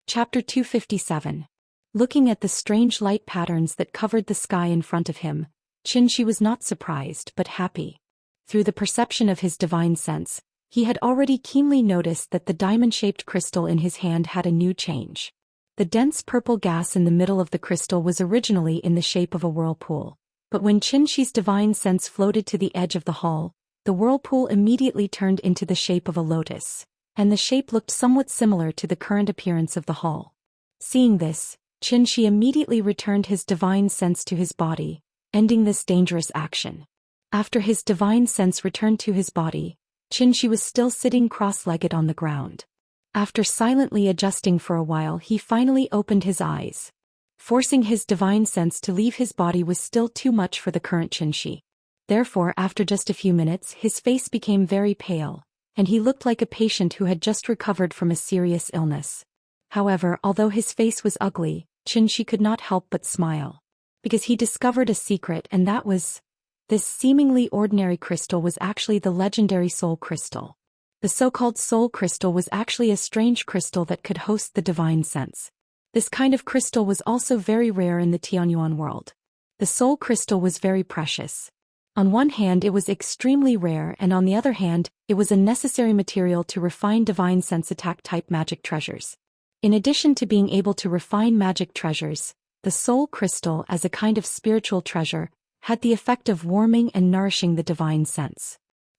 Chapter 257. Looking at the strange light patterns that covered the sky in front of him, Xianxia was not surprised but happy. Through the perception of his divine sense, he had already keenly noticed that the diamond-shaped crystal in his hand had a new change. The dense purple gas in the middle of the crystal was originally in the shape of a whirlpool, but when Xianxi's divine sense floated to the edge of the hall, the whirlpool immediately turned into the shape of a lotus, and the shape looked somewhat similar to the current appearance of the hall. Seeing this, Xianxia immediately returned his divine sense to his body, ending this dangerous action. After his divine sense returned to his body, Xianxia was still sitting cross-legged on the ground. After silently adjusting for a while, he finally opened his eyes. Forcing his divine sense to leave his body was still too much for the current Xianxia. Therefore, after just a few minutes, his face became very pale, and he looked like a patient who had just recovered from a serious illness. However, although his face was ugly, Xianxia could not help but smile. Because he discovered a secret, and that was, this seemingly ordinary crystal was actually the legendary soul crystal. The so-called soul crystal was actually a strange crystal that could host the divine sense. This kind of crystal was also very rare in the Tianyuan world. The soul crystal was very precious. On one hand, it was extremely rare, and on the other hand, it was a necessary material to refine divine sense attack-type magic treasures. In addition to being able to refine magic treasures, the soul crystal, as a kind of spiritual treasure, had the effect of warming and nourishing the divine sense.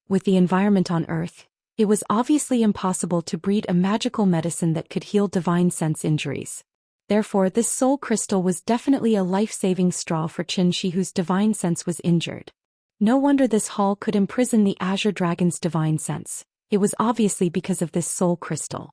With the environment on Earth, it was obviously impossible to breed a magical medicine that could heal divine sense injuries. Therefore, this soul crystal was definitely a life-saving straw for Xianxia, whose divine sense was injured. No wonder this hall could imprison the azure dragon's divine sense. It was obviously because of this soul crystal.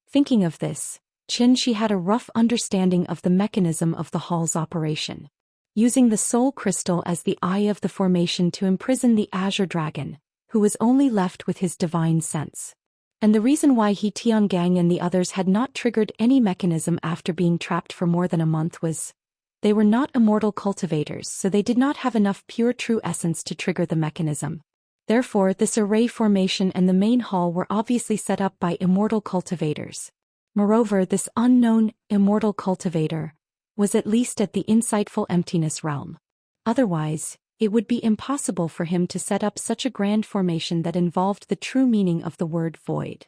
Thinking of this, Xianxia had a rough understanding of the mechanism of the hall's operation. Using the soul crystal as the eye of the formation to imprison the azure dragon, who was only left with his divine sense. And the reason why he Tiangang and the others had not triggered any mechanism after being trapped for more than a month was, they were not immortal cultivators, so they did not have enough pure true essence to trigger the mechanism. Therefore, this array formation and the main hall were obviously set up by immortal cultivators. Moreover, this unknown, immortal cultivator was at least at the insightful emptiness realm. Otherwise, it would be impossible for him to set up such a grand formation that involved the true meaning of the word void.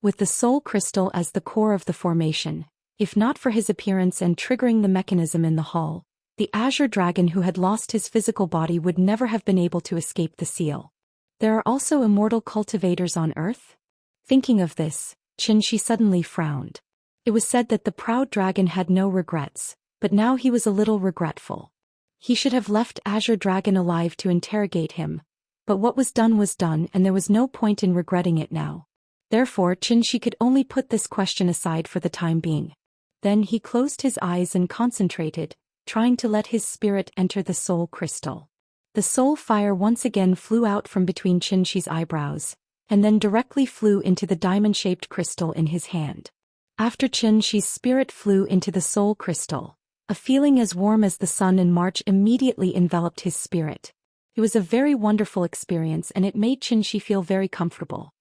With the soul crystal as the core of the formation, if not for his appearance and triggering the mechanism in the hall, the azure dragon who had lost his physical body would never have been able to escape the seal. There are also immortal cultivators on Earth? Thinking of this, Xianxia suddenly frowned. It was said that the proud dragon had no regrets, but now he was a little regretful. He should have left Azure Dragon alive to interrogate him, but what was done, and there was no point in regretting it now. Therefore, Xianxia could only put this question aside for the time being. Then he closed his eyes and concentrated, trying to let his spirit enter the soul crystal. The soul fire once again flew out from between Xianxi's eyebrows, and then directly flew into the diamond-shaped crystal in his hand. After Xianxi's spirit flew into the soul crystal, a feeling as warm as the sun in March immediately enveloped his spirit. It was a very wonderful experience, and it made Xianxia feel very comfortable.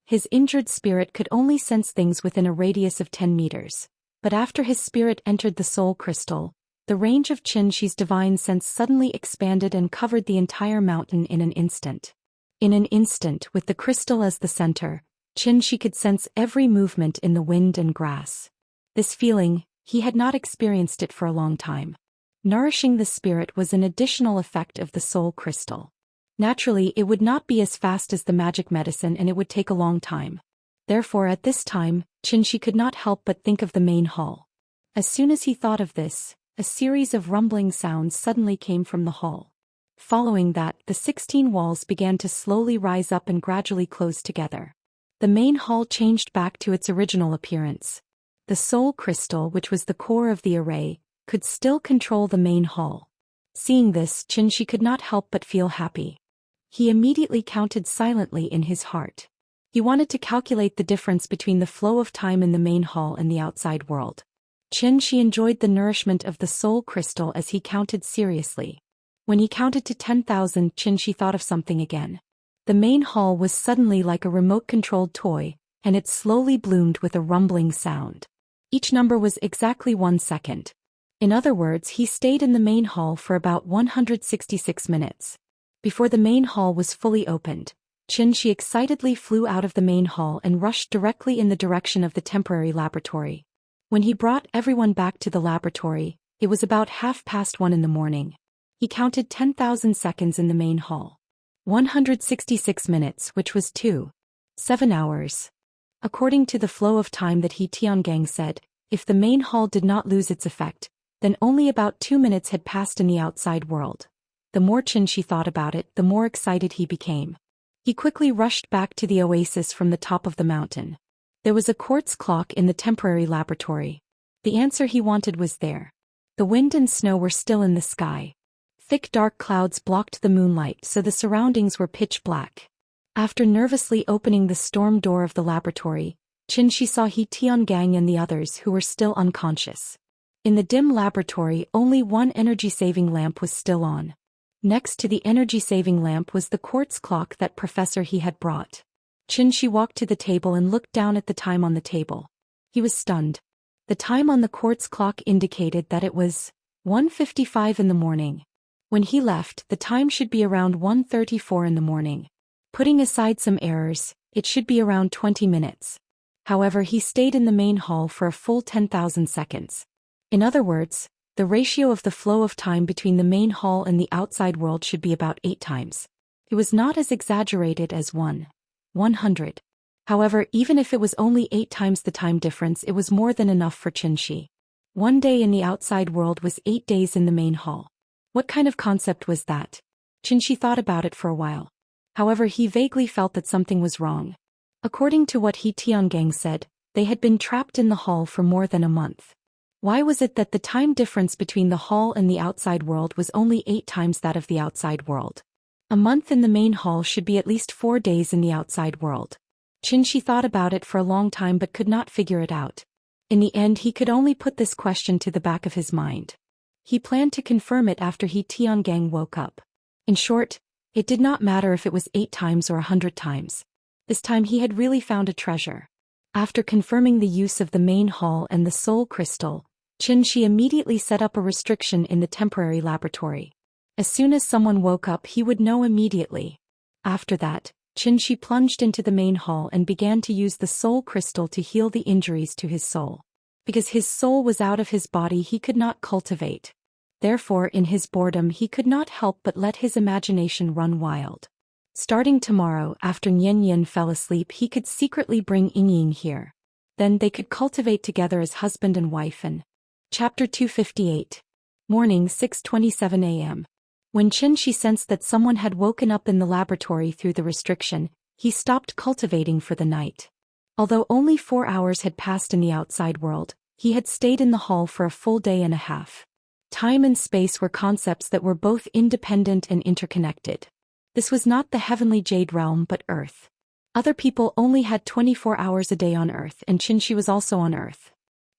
His injured spirit could only sense things within a radius of 10 meters, but after his spirit entered the soul crystal, the range of Xianxi's divine sense suddenly expanded and covered the entire mountain in an instant. In an instant, with the crystal as the center, Xianxia could sense every movement in the wind and grass. This feeling, he had not experienced it for a long time. Nourishing the spirit was an additional effect of the soul crystal. Naturally, it would not be as fast as the magic medicine, and it would take a long time. Therefore, at this time, Xianxia could not help but think of the main hall. As soon as he thought of this, a series of rumbling sounds suddenly came from the hall. Following that, the 16 walls began to slowly rise up and gradually close together. The main hall changed back to its original appearance. The soul crystal, which was the core of the array, could still control the main hall. Seeing this, Xianxia could not help but feel happy. He immediately counted silently in his heart. He wanted to calculate the difference between the flow of time in the main hall and the outside world. Xianxia enjoyed the nourishment of the soul crystal as he counted seriously. When he counted to 10,000, Xianxia thought of something again. The main hall was suddenly like a remote-controlled toy, and it slowly bloomed with a rumbling sound. Each number was exactly 1 second. In other words, he stayed in the main hall for about 166 minutes. Before the main hall was fully opened, Xianxia excitedly flew out of the main hall and rushed directly in the direction of the temporary laboratory. When he brought everyone back to the laboratory, it was about 1:30 in the morning. He counted 10,000 seconds in the main hall. 166 minutes, which was 7 hours. According to the flow of time that He Tiangang said, if the main hall did not lose its effect, then only about 2 minutes had passed in the outside world. The more Xianxia thought about it, the more excited he became. He quickly rushed back to the oasis from the top of the mountain. There was a quartz clock in the temporary laboratory. The answer he wanted was there. The wind and snow were still in the sky. Thick dark clouds blocked the moonlight, so the surroundings were pitch black. After nervously opening the storm door of the laboratory, Xianxia saw He Tiangang and the others who were still unconscious. In the dim laboratory, only one energy-saving lamp was still on. Next to the energy-saving lamp was the quartz clock that Professor He had brought. Xianxia walked to the table and looked down at the time on the table. He was stunned. The time on the quartz clock indicated that it was 1:55 in the morning. When he left, the time should be around 1:34 in the morning. Putting aside some errors, it should be around 20 minutes. However, he stayed in the main hall for a full 10,000 seconds. In other words, the ratio of the flow of time between the main hall and the outside world should be about 8 times. It was not as exaggerated as 100. However, even if it was only 8 times the time difference, it was more than enough for Xianxia. 1 day in the outside world was 8 days in the main hall. What kind of concept was that? Xianxia thought about it for a while. However, he vaguely felt that something was wrong. According to what He Tiangang said, they had been trapped in the hall for more than a month. Why was it that the time difference between the hall and the outside world was only 8 times that of the outside world? A month in the main hall should be at least 4 days in the outside world. Xianxia thought about it for a long time but could not figure it out. In the end, he could only put this question to the back of his mind. He planned to confirm it after He Tiangang woke up. In short, it did not matter if it was 8 times or 100 times. This time he had really found a treasure. After confirming the use of the main hall and the soul crystal, Xianxia immediately set up a restriction in the temporary laboratory. As soon as someone woke up, he would know immediately. After that, Xianxia plunged into the main hall and began to use the soul crystal to heal the injuries to his soul. Because his soul was out of his body, he could not cultivate. Therefore, in his boredom, he could not help but let his imagination run wild. Starting tomorrow, after Nian fell asleep, he could secretly bring Ying here. Then they could cultivate together as husband and wife. And Chapter 258. Morning, 6:27 a.m. When Xianxia sensed that someone had woken up in the laboratory through the restriction, he stopped cultivating for the night. Although only 4 hours had passed in the outside world, he had stayed in the hall for a full day and a half. Time and space were concepts that were both independent and interconnected. This was not the heavenly jade realm but Earth. Other people only had 24 hours a day on Earth, and Xianxia was also on Earth.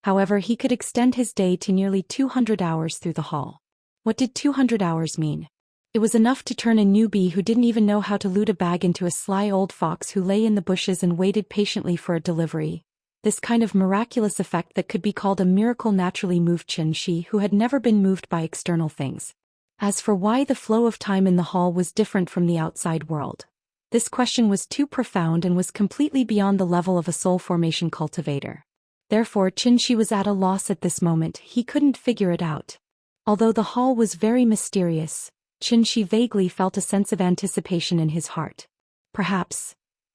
However, he could extend his day to nearly 200 hours through the hall. What did 200 hours mean? It was enough to turn a newbie who didn't even know how to loot a bag into a sly old fox who lay in the bushes and waited patiently for a delivery. This kind of miraculous effect that could be called a miracle naturally moved Xianxia, who had never been moved by external things. As for why the flow of time in the hall was different from the outside world, this question was too profound and was completely beyond the level of a soul formation cultivator. Therefore, Xianxia was at a loss at this moment. He couldn't figure it out. Although the hall was very mysterious, Xianxia vaguely felt a sense of anticipation in his heart. Perhaps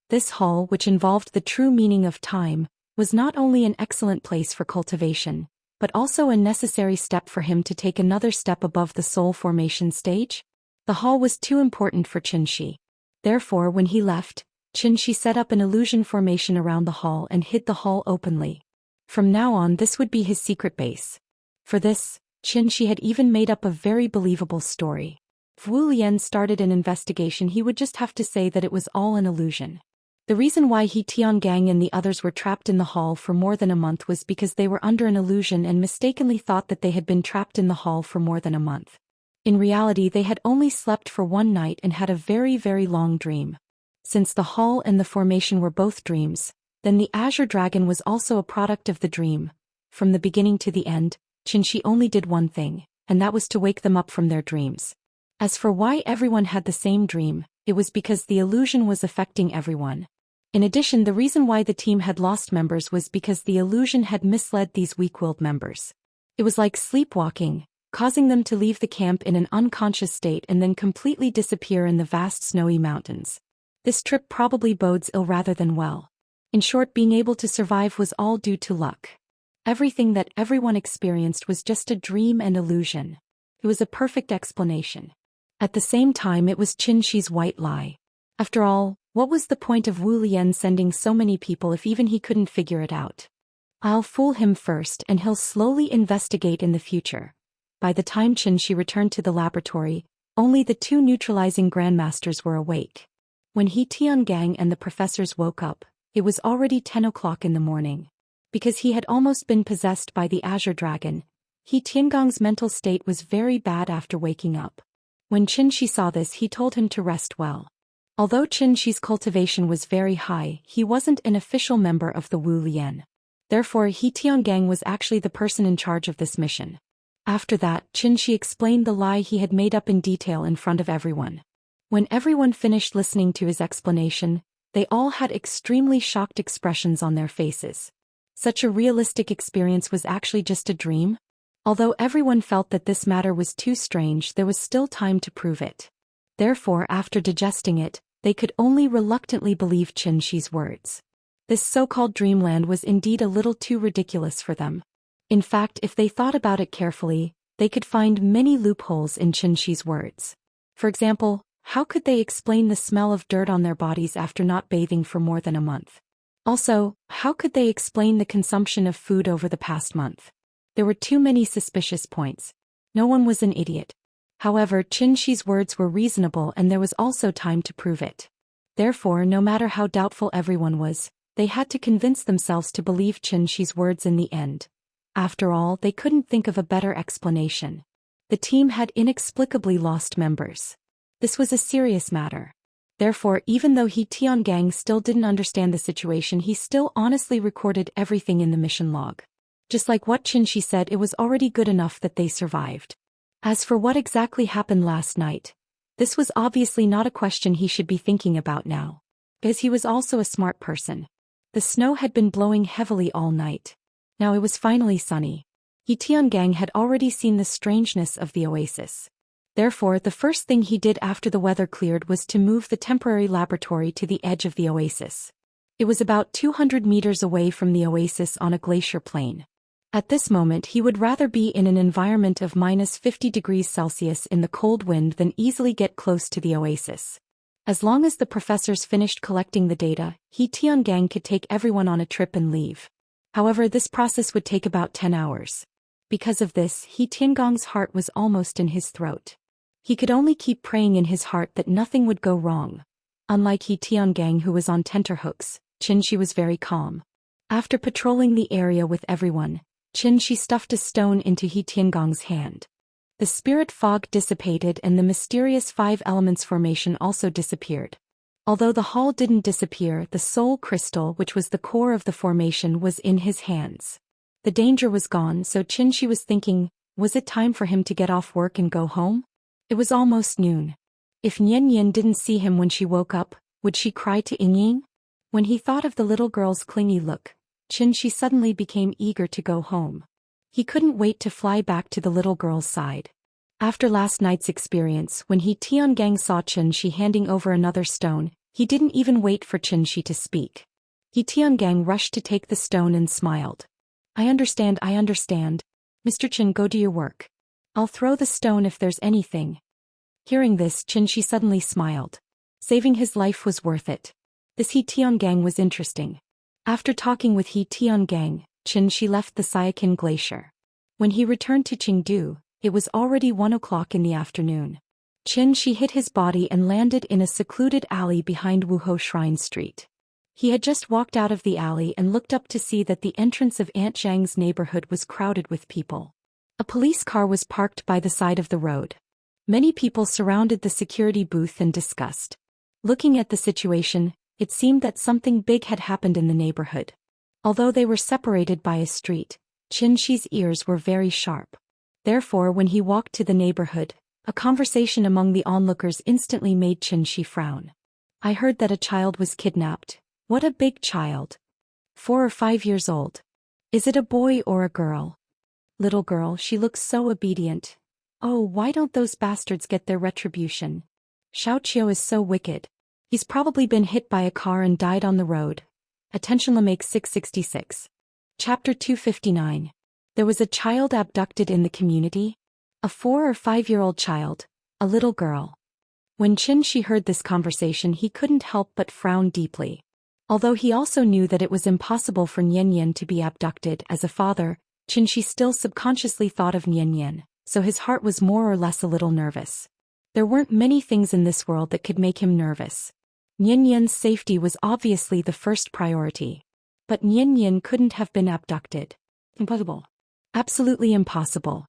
this hall, which involved the true meaning of time, was not only an excellent place for cultivation, but also a necessary step for him to take another step above the soul formation stage. The hall was too important for Xianxia. Therefore, when he left, Xianxia set up an illusion formation around the hall and hid the hall openly. From now on, this would be his secret base. For this, Xianxia had even made up a very believable story. If Wu Lian started an investigation, he would just have to say that it was all an illusion. The reason why He Tiangang and the others were trapped in the hall for more than a month was because they were under an illusion and mistakenly thought that they had been trapped in the hall for more than a month. In reality, they had only slept for one night and had a very, very long dream. Since the hall and the formation were both dreams, then the Azure Dragon was also a product of the dream. From the beginning to the end, Xianxia only did one thing, and that was to wake them up from their dreams. As for why everyone had the same dream, it was because the illusion was affecting everyone. In addition, the reason why the team had lost members was because the illusion had misled these weak-willed members. It was like sleepwalking, causing them to leave the camp in an unconscious state and then completely disappear in the vast snowy mountains. This trip probably bodes ill rather than well. In short, being able to survive was all due to luck. Everything that everyone experienced was just a dream and illusion. It was a perfect explanation. At the same time, it was Xianxia's white lie. After all, what was the point of Wu Lian sending so many people if even he couldn't figure it out? I'll fool him first and he'll slowly investigate in the future. By the time Xianxia returned to the laboratory, only the two neutralizing grandmasters were awake. When He Tiangang and the professors woke up, it was already 10 o'clock in the morning. Because he had almost been possessed by the Azure Dragon, He Tiangang's mental state was very bad after waking up. When Xianxia saw this, he told him to rest well. Although Xianxia's cultivation was very high, he wasn't an official member of the Wu Lian. Therefore, He Tiangang was actually the person in charge of this mission. After that, Xianxia explained the lie he had made up in detail in front of everyone. When everyone finished listening to his explanation, they all had extremely shocked expressions on their faces. Such a realistic experience was actually just a dream? Although everyone felt that this matter was too strange, there was still time to prove it. Therefore, after digesting it, they could only reluctantly believe Xianxia's words. This so-called dreamland was indeed a little too ridiculous for them. In fact, if they thought about it carefully, they could find many loopholes in Xianxia's words. For example, how could they explain the smell of dirt on their bodies after not bathing for more than a month? Also, how could they explain the consumption of food over the past month? There were too many suspicious points. No one was an idiot. However, Xianxia's words were reasonable and there was also time to prove it. Therefore, no matter how doubtful everyone was, they had to convince themselves to believe Xianxia's words in the end. After all, they couldn't think of a better explanation. The team had inexplicably lost members. This was a serious matter. Therefore, even though He Tiangang still didn't understand the situation, he still honestly recorded everything in the mission log. Just like what Xianxia said, it was already good enough that they survived. As for what exactly happened last night, this was obviously not a question he should be thinking about now. Because he was also a smart person. The snow had been blowing heavily all night. Now it was finally sunny. He Tiangang had already seen the strangeness of the oasis. Therefore, the first thing he did after the weather cleared was to move the temporary laboratory to the edge of the oasis. It was about 200 meters away from the oasis on a glacier plain. At this moment, he would rather be in an environment of -50 degrees Celsius in the cold wind than easily get close to the oasis. As long as the professors finished collecting the data, He Tiangang could take everyone on a trip and leave. However, this process would take about 10 hours. Because of this, He Tiangang's heart was almost in his throat. He could only keep praying in his heart that nothing would go wrong. Unlike He Tiangang, who was on tenterhooks, Xianxia was very calm. After patrolling the area with everyone, Xianxia stuffed a stone into He Tiangang's hand. The spirit fog dissipated and the mysterious 5 elements formation also disappeared. Although the hall didn't disappear, the soul crystal, which was the core of the formation, was in his hands. The danger was gone, so Xianxia was thinking, was it time for him to get off work and go home? It was almost noon. If Nian Yin didn't see him when she woke up, would she cry to Ying? When he thought of the little girl's clingy look, Xianxia suddenly became eager to go home. He couldn't wait to fly back to the little girl's side. After last night's experience, when He Tiangang saw Xianxia handing over another stone, he didn't even wait for Xianxia to speak. He Tiangang rushed to take the stone and smiled. I understand. Mr. Chen, go do your work. I'll throw the stone if there's anything. Hearing this, Xianxia suddenly smiled. Saving his life was worth it. This He Tiangang was interesting. After talking with He Tiangang, Xianxia left the Xiaoqin Glacier. When he returned to Chengdu, it was already 1 o'clock in the afternoon. Xianxia hid his body and landed in a secluded alley behind Wuhou Shrine Street. He had just walked out of the alley and looked up to see that the entrance of Aunt Zhang's neighborhood was crowded with people. A police car was parked by the side of the road. Many people surrounded the security booth and discussed. Looking at the situation, it seemed that something big had happened in the neighborhood. Although they were separated by a street, Xianxia's ears were very sharp. Therefore, when he walked to the neighborhood, a conversation among the onlookers instantly made Xianxia frown. I heard that a child was kidnapped. What a big child. 4 or 5 years old. Is it a boy or a girl? Little girl, she looks so obedient. Oh, why don't those bastards get their retribution? Xiaoqiu is so wicked. He's probably been hit by a car and died on the road. Attention Lamake 666. Chapter 259. There was a child abducted in the community? A 4 or 5-year-old child, a little girl. When Xianxia heard this conversation, he couldn't help but frown deeply. Although he also knew that it was impossible for Nian to be abducted as a father, Xianxia still subconsciously thought of Nian, so his heart was more or less a little nervous. There weren't many things in this world that could make him nervous. Nian's safety was obviously the first priority. But Nian couldn't have been abducted. Impossible. Absolutely impossible.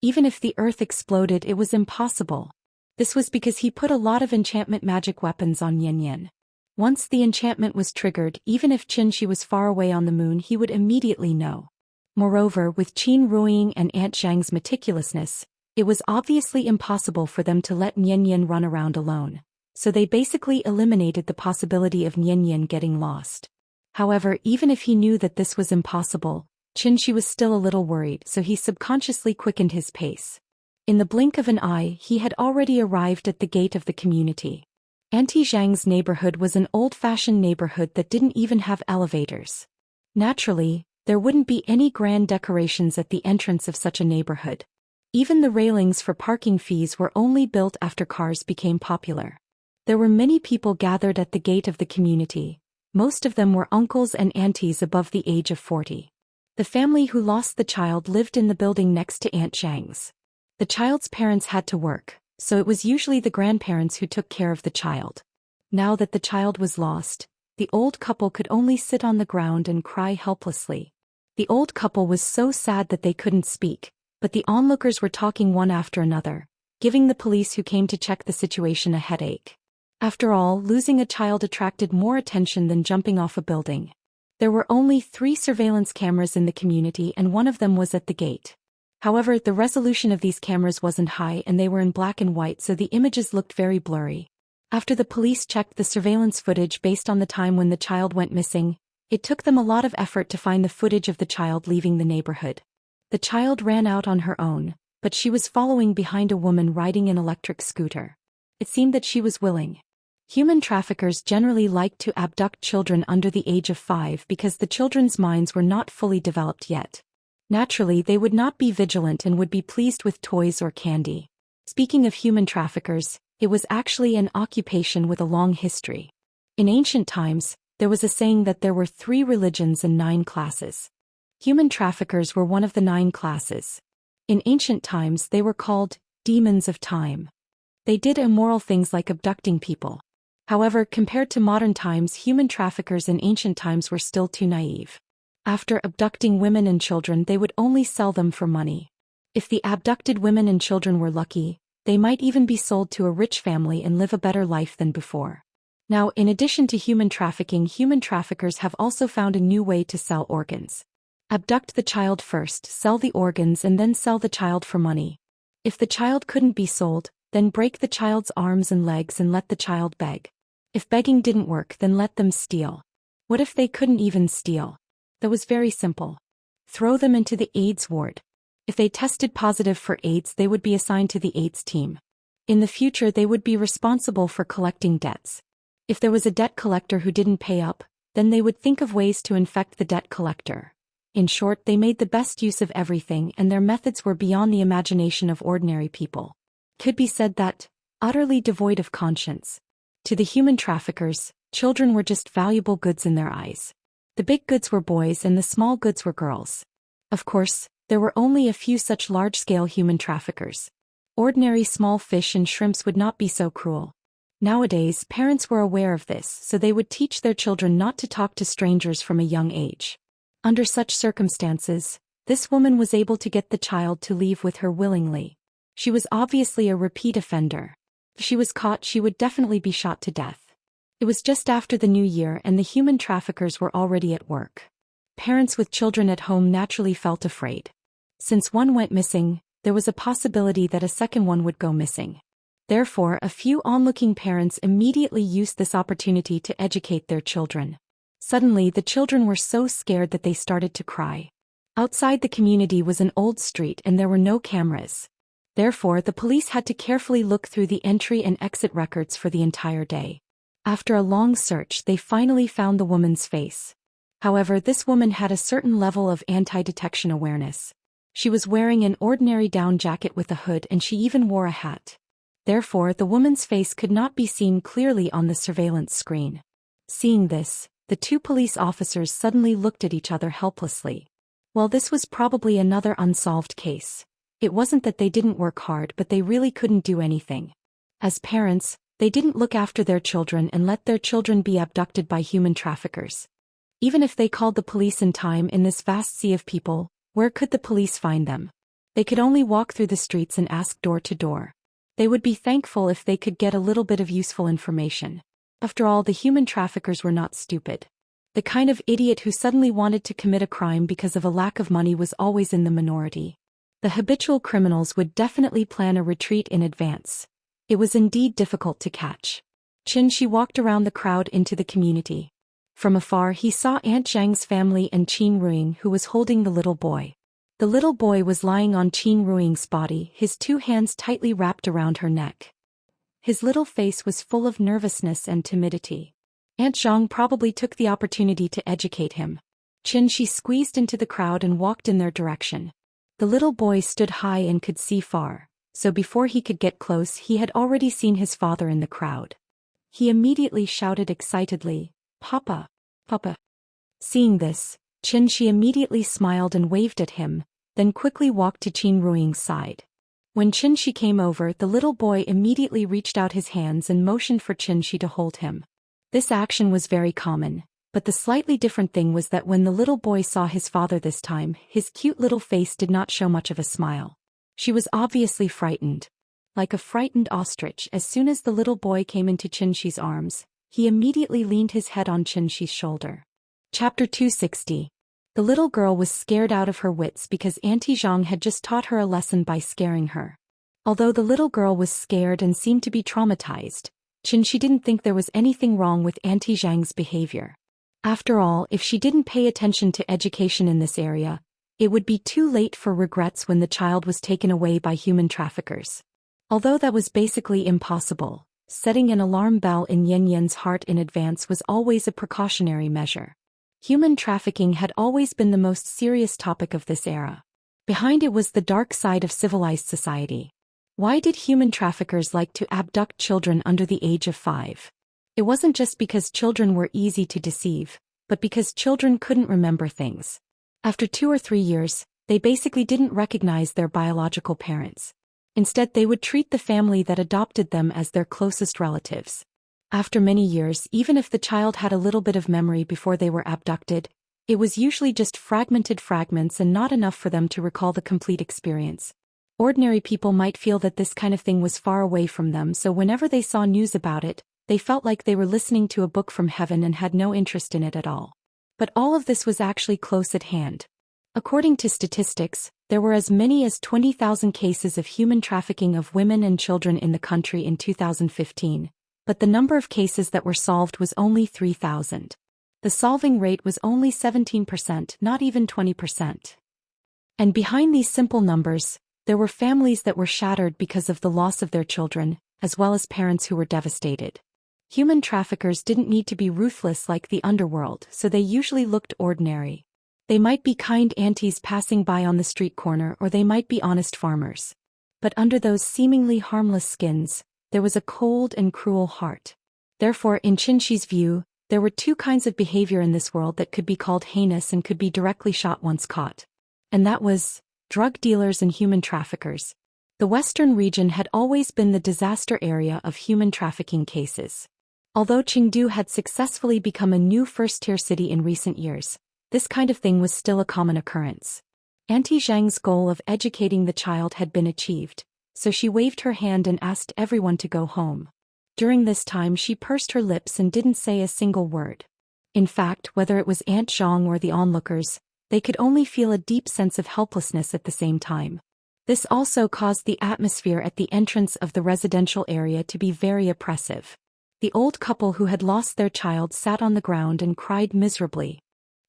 Even if the earth exploded, it was impossible. This was because he put a lot of enchantment magic weapons on Nian. Once the enchantment was triggered, even if Xianxia was far away on the moon, he would immediately know. Moreover, with Qin Ruiying and Aunt Zhang's meticulousness, it was obviously impossible for them to let Nian run around alone. So they basically eliminated the possibility of Nian getting lost. However, even if he knew that this was impossible, Xianxia was still a little worried, so he subconsciously quickened his pace. In the blink of an eye, he had already arrived at the gate of the community. Auntie Zhang's neighborhood was an old-fashioned neighborhood that didn't even have elevators. Naturally, there wouldn't be any grand decorations at the entrance of such a neighborhood. Even the railings for parking fees were only built after cars became popular. There were many people gathered at the gate of the community. Most of them were uncles and aunties above the age of 40. The family who lost the child lived in the building next to Aunt Zhang's. The child's parents had to work, so it was usually the grandparents who took care of the child. Now that the child was lost, the old couple could only sit on the ground and cry helplessly. The old couple was so sad that they couldn't speak, but the onlookers were talking one after another, giving the police who came to check the situation a headache. After all, losing a child attracted more attention than jumping off a building. There were only 3 surveillance cameras in the community and one of them was at the gate. However, the resolution of these cameras wasn't high and they were in black and white, so the images looked very blurry. After the police checked the surveillance footage based on the time when the child went missing, it took them a lot of effort to find the footage of the child leaving the neighborhood. The child ran out on her own, but she was following behind a woman riding an electric scooter. It seemed that she was willing. Human traffickers generally liked to abduct children under the age of 5 because the children's minds were not fully developed yet. Naturally, they would not be vigilant and would be pleased with toys or candy. Speaking of human traffickers, it was actually an occupation with a long history. In ancient times, there was a saying that there were 3 religions and 9 classes. Human traffickers were one of the 9 classes. In ancient times, they were called demons of time. They did immoral things like abducting people. However, compared to modern times, human traffickers in ancient times were still too naive. After abducting women and children, they would only sell them for money. If the abducted women and children were lucky, they might even be sold to a rich family and live a better life than before. Now, in addition to human trafficking, human traffickers have also found a new way to sell organs. Abduct the child first, sell the organs, and then sell the child for money. If the child couldn't be sold, then break the child's arms and legs and let the child beg. If begging didn't work, then let them steal. What if they couldn't even steal? That was very simple. Throw them into the AIDS ward. If they tested positive for AIDS, they would be assigned to the AIDS team. In the future, they would be responsible for collecting debts. If there was a debt collector who didn't pay up, then they would think of ways to infect the debt collector. In short, they made the best use of everything, and their methods were beyond the imagination of ordinary people. Could be said that, utterly devoid of conscience. To the human traffickers, Children were just valuable goods in their eyes. The big goods were boys and the small goods were girls. Of course, there were only a few such large-scale human traffickers. Ordinary small fish and shrimps would not be so cruel. Nowadays, parents were aware of this, so they would teach their children not to talk to strangers from a young age. Under such circumstances, this woman was able to get the child to leave with her willingly. She was obviously a repeat offender. If she was caught, she would definitely be shot to death. It was just after the new year and the human traffickers were already at work. Parents with children at home naturally felt afraid. Since one went missing, there was a possibility that a second one would go missing. Therefore, a few onlooking parents immediately used this opportunity to educate their children. Suddenly, the children were so scared that they started to cry. Outside the community was an old street and there were no cameras. Therefore, the police had to carefully look through the entry and exit records for the entire day. After a long search, they finally found the woman's face. However, this woman had a certain level of anti-detection awareness. She was wearing an ordinary down jacket with a hood and she even wore a hat. Therefore, the woman's face could not be seen clearly on the surveillance screen. Seeing this, the two police officers suddenly looked at each other helplessly. While this was probably another unsolved case, it wasn't that they didn't work hard, but they really couldn't do anything. As parents, they didn't look after their children and let their children be abducted by human traffickers. Even if they called the police in time in this vast sea of people, where could the police find them? They could only walk through the streets and ask door to door. They would be thankful if they could get a little bit of useful information. After all, the human traffickers were not stupid. The kind of idiot who suddenly wanted to commit a crime because of a lack of money was always in the minority. The habitual criminals would definitely plan a retreat in advance. It was indeed difficult to catch. Xianxia walked around the crowd into the community. From afar he saw Aunt Zhang's family and Qin Ruing, who was holding the little boy. The little boy was lying on Qin Ruing's body, his two hands tightly wrapped around her neck. His little face was full of nervousness and timidity. Aunt Zhang probably took the opportunity to educate him. Xianxia squeezed into the crowd and walked in their direction. The little boy stood high and could see far, so before he could get close he had already seen his father in the crowd. He immediately shouted excitedly, "Papa! Papa!" Seeing this, Xianxia immediately smiled and waved at him, then quickly walked to Qin Ruing's side. When Xianxia came over, the little boy immediately reached out his hands and motioned for Xianxia to hold him. This action was very common, but the slightly different thing was that when the little boy saw his father this time, his cute little face did not show much of a smile. She was obviously frightened. Like a frightened ostrich, as soon as the little boy came into Xianxia's arms, he immediately leaned his head on Xianxia's shoulder. Chapter 260. The little girl was scared out of her wits because Auntie Zhang had just taught her a lesson by scaring her. Although the little girl was scared and seemed to be traumatized, Xianxia didn't think there was anything wrong with Auntie Zhang's behavior. After all, if she didn't pay attention to education in this area, it would be too late for regrets when the child was taken away by human traffickers. Although that was basically impossible, setting an alarm bell in Yan Yan's heart in advance was always a precautionary measure. Human trafficking had always been the most serious topic of this era. Behind it was the dark side of civilized society. Why did human traffickers like to abduct children under the age of 5? It wasn't just because children were easy to deceive, but because children couldn't remember things. After 2 or 3 years, they basically didn't recognize their biological parents. Instead, they would treat the family that adopted them as their closest relatives. After many years, even if the child had a little bit of memory before they were abducted, it was usually just fragmented fragments and not enough for them to recall the complete experience. Ordinary people might feel that this kind of thing was far away from them, so whenever they saw news about it, they felt like they were listening to a book from heaven and had no interest in it at all. But all of this was actually close at hand. According to statistics, there were as many as 20,000 cases of human trafficking of women and children in the country in 2015, but the number of cases that were solved was only 3,000. The solving rate was only 17%, not even 20%. And behind these simple numbers, there were families that were shattered because of the loss of their children, as well as parents who were devastated. Human traffickers didn't need to be ruthless like the underworld, so they usually looked ordinary. They might be kind aunties passing by on the street corner, or they might be honest farmers. But under those seemingly harmless skins, there was a cold and cruel heart. Therefore, in Xianxi's view, there were two kinds of behavior in this world that could be called heinous and could be directly shot once caught. And that was drug dealers and human traffickers. The Western region had always been the disaster area of human trafficking cases. Although Chengdu had successfully become a new first-tier city in recent years, this kind of thing was still a common occurrence. Auntie Zhang's goal of educating the child had been achieved, so she waved her hand and asked everyone to go home. During this time she pursed her lips and didn't say a single word. In fact, whether it was Aunt Zhang or the onlookers, they could only feel a deep sense of helplessness at the same time. This also caused the atmosphere at the entrance of the residential area to be very oppressive. The old couple who had lost their child sat on the ground and cried miserably.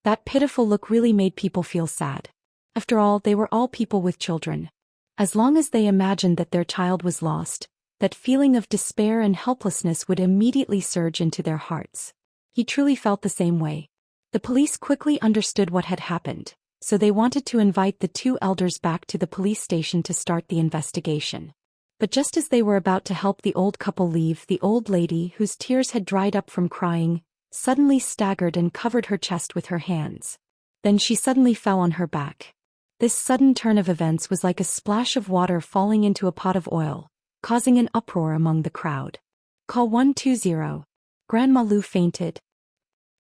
That pitiful look really made people feel sad. After all, they were all people with children. As long as they imagined that their child was lost, that feeling of despair and helplessness would immediately surge into their hearts. He truly felt the same way. The police quickly understood what had happened, so they wanted to invite the two elders back to the police station to start the investigation. But just as they were about to help the old couple leave, the old lady, whose tears had dried up from crying, suddenly staggered and covered her chest with her hands. Then she suddenly fell on her back. This sudden turn of events was like a splash of water falling into a pot of oil, causing an uproar among the crowd. Call 120. Grandma Lu fainted.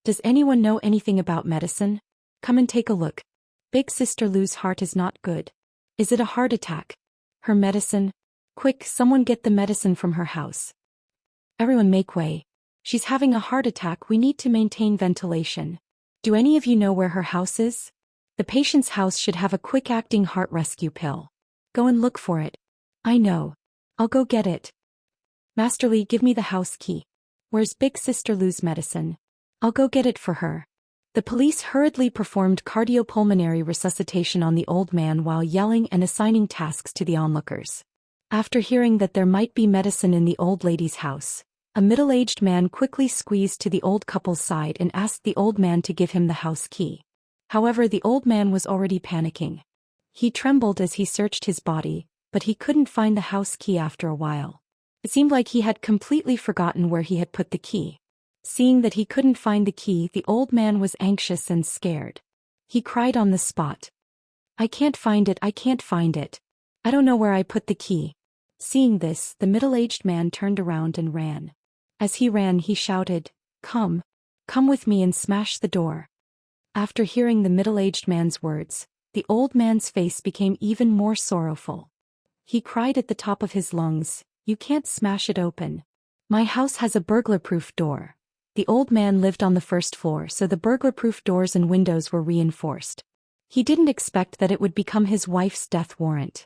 Does anyone know anything about medicine? Come and take a look. Big Sister Lu's heart is not good. Is it a heart attack? Her medicine? Quick, someone get the medicine from her house. Everyone make way. She's having a heart attack. We need to maintain ventilation. Do any of you know where her house is? The patient's house should have a quick-acting heart rescue pill. Go and look for it. I know. I'll go get it. Master Li, give me the house key. Where's Big Sister Lu's medicine? I'll go get it for her. The police hurriedly performed cardiopulmonary resuscitation on the old man while yelling and assigning tasks to the onlookers. After hearing that there might be medicine in the old lady's house, a middle-aged man quickly squeezed to the old couple's side and asked the old man to give him the house key. However, the old man was already panicking. He trembled as he searched his body, but he couldn't find the house key after a while. It seemed like he had completely forgotten where he had put the key. Seeing that he couldn't find the key, the old man was anxious and scared. He cried on the spot. I can't find it, I can't find it. I don't know where I put the key. Seeing this, the middle-aged man turned around and ran. As he ran, he shouted, Come with me and smash the door. After hearing the middle-aged man's words, the old man's face became even more sorrowful. He cried at the top of his lungs, You can't smash it open. My house has a burglar-proof door. The old man lived on the first floor, so the burglar-proof doors and windows were reinforced. He didn't expect that it would become his wife's death warrant.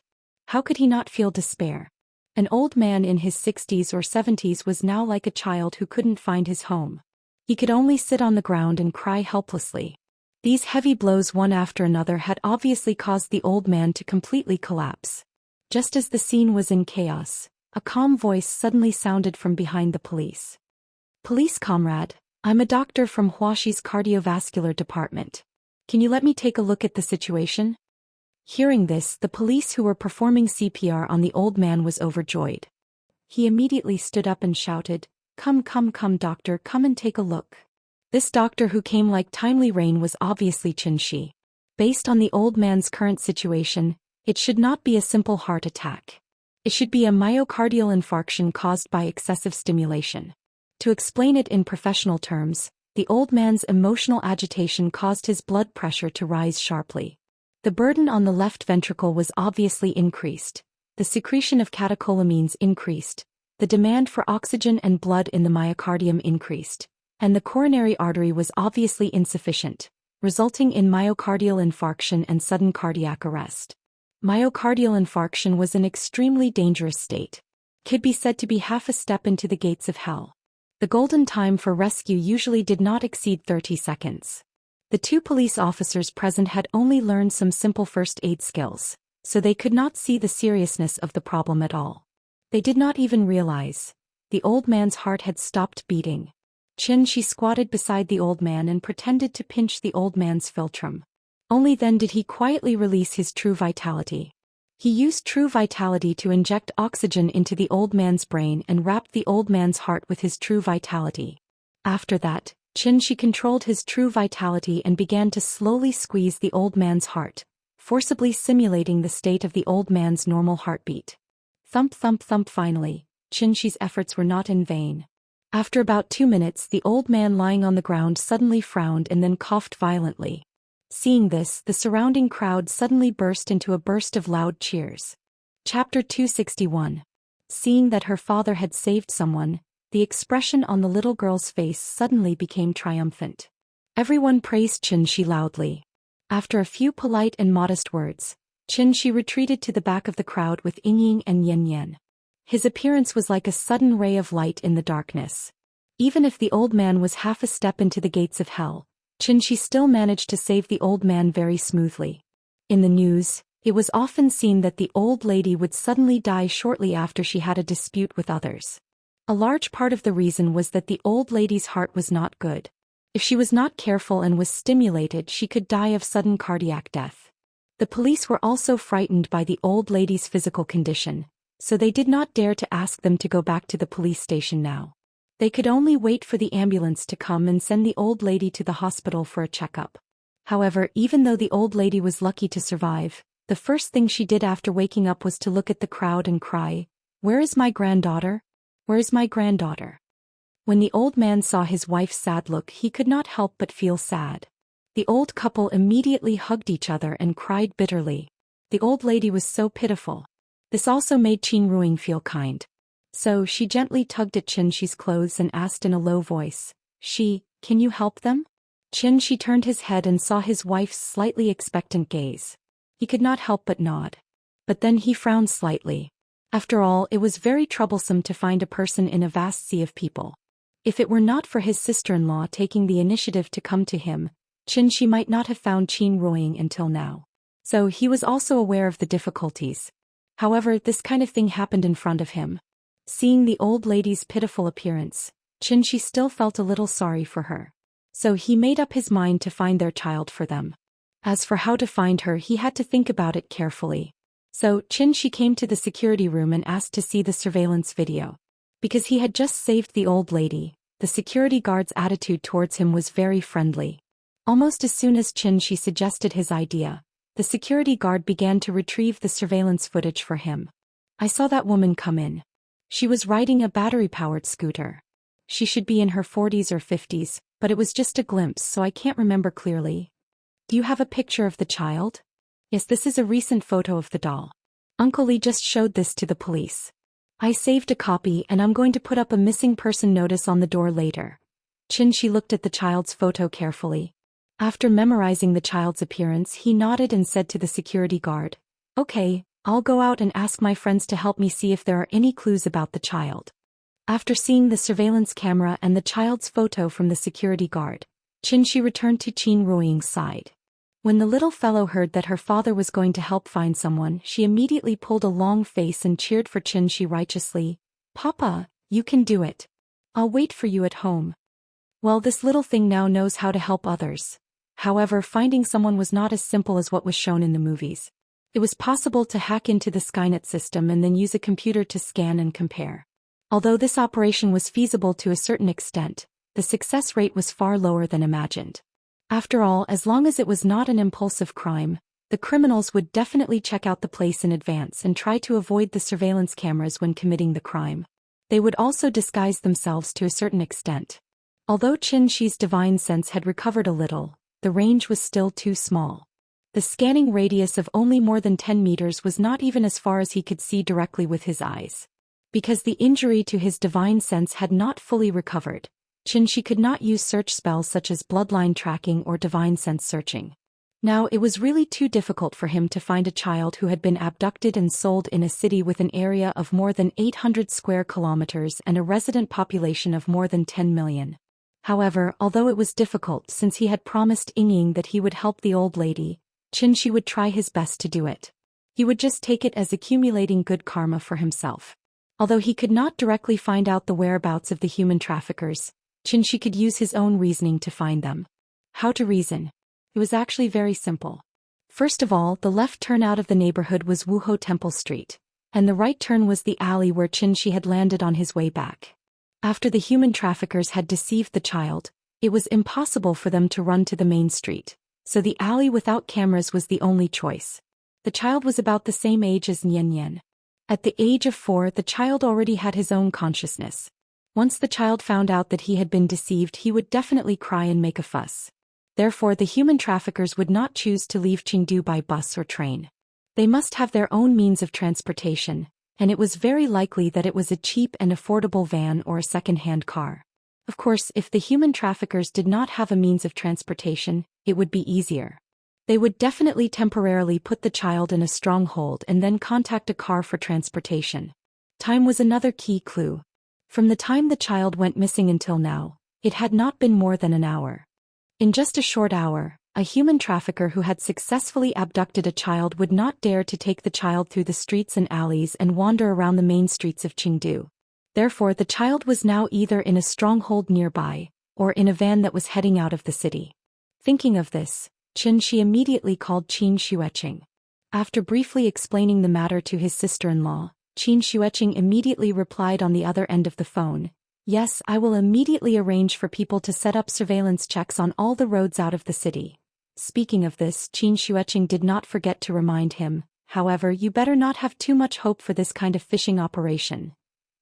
How could he not feel despair? An old man in his 60s or 70s was now like a child who couldn't find his home. He could only sit on the ground and cry helplessly. These heavy blows one after another had obviously caused the old man to completely collapse. Just as the scene was in chaos, a calm voice suddenly sounded from behind the police. Police comrade, I'm a doctor from Huaxi's cardiovascular department. Can you let me take a look at the situation? Hearing this, the police who were performing CPR on the old man was overjoyed. He immediately stood up and shouted, Come doctor, come and take a look. This doctor who came like timely rain was obviously Xianxia. Based on the old man's current situation, it should not be a simple heart attack. It should be a myocardial infarction caused by excessive stimulation. To explain it in professional terms, the old man's emotional agitation caused his blood pressure to rise sharply. The burden on the left ventricle was obviously increased, the secretion of catecholamines increased, the demand for oxygen and blood in the myocardium increased, and the coronary artery was obviously insufficient, resulting in myocardial infarction and sudden cardiac arrest. Myocardial infarction was an extremely dangerous state. It could be said to be half a step into the gates of hell. The golden time for rescue usually did not exceed 30 seconds. The two police officers present had only learned some simple first aid skills, so they could not see the seriousness of the problem at all. They did not even realize. The old man's heart had stopped beating. Xianxia squatted beside the old man and pretended to pinch the old man's philtrum. Only then did he quietly release his true vitality. He used true vitality to inject oxygen into the old man's brain and wrapped the old man's heart with his true vitality. After that, Xianxia controlled his true vitality and began to slowly squeeze the old man's heart, forcibly simulating the state of the old man's normal heartbeat. Thump thump thump. Finally, Xianxia's efforts were not in vain. After about 2 minutes, the old man lying on the ground suddenly frowned and then coughed violently. Seeing this, the surrounding crowd suddenly burst into a burst of loud cheers. Chapter 261. Seeing that her father had saved someone, the expression on the little girl's face suddenly became triumphant. Everyone praised Xianxia loudly. After a few polite and modest words, Xianxia retreated to the back of the crowd with Yingying and Yanyan. His appearance was like a sudden ray of light in the darkness. Even if the old man was half a step into the gates of hell, Xianxia still managed to save the old man very smoothly. In the news, it was often seen that the old lady would suddenly die shortly after she had a dispute with others. A large part of the reason was that the old lady's heart was not good. If she was not careful and was stimulated, she could die of sudden cardiac death. The police were also frightened by the old lady's physical condition, so they did not dare to ask them to go back to the police station now. They could only wait for the ambulance to come and send the old lady to the hospital for a checkup. However, even though the old lady was lucky to survive, the first thing she did after waking up was to look at the crowd and cry, "Where is my granddaughter? Where is my granddaughter?" When the old man saw his wife's sad look, he could not help but feel sad. The old couple immediately hugged each other and cried bitterly. The old lady was so pitiful. This also made Qin Ruing feel kind. So she gently tugged at Xianxia's clothes and asked in a low voice, "Can you help them?" Xianxia turned his head and saw his wife's slightly expectant gaze. He could not help but nod. But then he frowned slightly. After all, it was very troublesome to find a person in a vast sea of people. If it were not for his sister-in-law taking the initiative to come to him, Xianxia might not have found Qin Ruing until now. So he was also aware of the difficulties. However, this kind of thing happened in front of him. Seeing the old lady's pitiful appearance, Xianxia still felt a little sorry for her. So he made up his mind to find their child for them. As for how to find her, he had to think about it carefully. So Xianxia came to the security room and asked to see the surveillance video. Because he had just saved the old lady, the security guard's attitude towards him was very friendly. Almost as soon as Xianxia suggested his idea, the security guard began to retrieve the surveillance footage for him. "I saw that woman come in. She was riding a battery-powered scooter. She should be in her 40s or 50s, but it was just a glimpse, so I can't remember clearly. Do you have a picture of the child?" "Yes, this is a recent photo of the doll. Uncle Lee just showed this to the police. I saved a copy and I'm going to put up a missing person notice on the door later." Xianxia looked at the child's photo carefully. After memorizing the child's appearance, he nodded and said to the security guard, "Okay, I'll go out and ask my friends to help me see if there are any clues about the child." After seeing the surveillance camera and the child's photo from the security guard, Xianxia returned to Qin Ruing's side. When the little fellow heard that her father was going to help find someone, she immediately pulled a long face and cheered for Xianxia righteously. "Papa, you can do it. I'll wait for you at home." Well, this little thing now knows how to help others. However, finding someone was not as simple as what was shown in the movies. It was possible to hack into the Skynet system and then use a computer to scan and compare. Although this operation was feasible to a certain extent, the success rate was far lower than imagined. After all, as long as it was not an impulsive crime, the criminals would definitely check out the place in advance and try to avoid the surveillance cameras when committing the crime. They would also disguise themselves to a certain extent. Although Xianxia's divine sense had recovered a little, the range was still too small. The scanning radius of only more than 10 meters was not even as far as he could see directly with his eyes. Because the injury to his divine sense had not fully recovered, Xianxia could not use search spells such as bloodline tracking or divine sense searching. Now it was really too difficult for him to find a child who had been abducted and sold in a city with an area of more than 800 square kilometers and a resident population of more than 10 million. However, although it was difficult since he had promised Yingying that he would help the old lady, Xianxia would try his best to do it. He would just take it as accumulating good karma for himself. Although he could not directly find out the whereabouts of the human traffickers, Xianxia could use his own reasoning to find them. How to reason? It was actually very simple. First of all, the left turn out of the neighborhood was Wuho Temple Street, and the right turn was the alley where Xianxia had landed on his way back. After the human traffickers had deceived the child, it was impossible for them to run to the main street, so the alley without cameras was the only choice. The child was about the same age as Nian. At the age of 4, the child already had his own consciousness. Once the child found out that he had been deceived, he would definitely cry and make a fuss. Therefore, the human traffickers would not choose to leave Chengdu by bus or train. They must have their own means of transportation, and it was very likely that it was a cheap and affordable van or a second-hand car. Of course, if the human traffickers did not have a means of transportation, it would be easier. They would definitely temporarily put the child in a stronghold and then contact a car for transportation. Time was another key clue. From the time the child went missing until now, it had not been more than an hour. In just a short hour, a human trafficker who had successfully abducted a child would not dare to take the child through the streets and alleys and wander around the main streets of Chengdu. Therefore, the child was now either in a stronghold nearby, or in a van that was heading out of the city. Thinking of this, Xianxia immediately called Qin Xueqing. After briefly explaining the matter to his sister-in-law, Qin Xueqing immediately replied on the other end of the phone, "Yes, I will immediately arrange for people to set up surveillance checks on all the roads out of the city." Speaking of this, Qin Xueqing did not forget to remind him, "However, you better not have too much hope for this kind of fishing operation.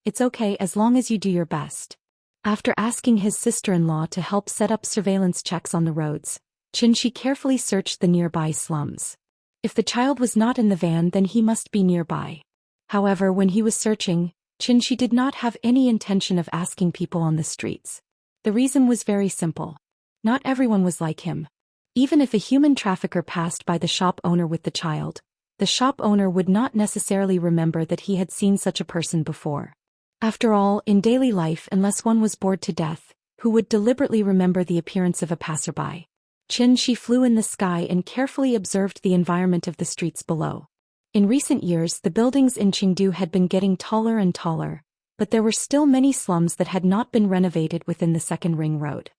It's okay as long as you do your best." After asking his sister-in-law to help set up surveillance checks on the roads, Xianxia carefully searched the nearby slums. If the child was not in the van, then he must be nearby. However, when he was searching, Xianxia did not have any intention of asking people on the streets. The reason was very simple. Not everyone was like him. Even if a human trafficker passed by the shop owner with the child, the shop owner would not necessarily remember that he had seen such a person before. After all, in daily life, unless one was bored to death, who would deliberately remember the appearance of a passerby? Xianxia flew in the sky and carefully observed the environment of the streets below. In recent years, the buildings in Chengdu had been getting taller and taller, but there were still many slums that had not been renovated within the second ring road.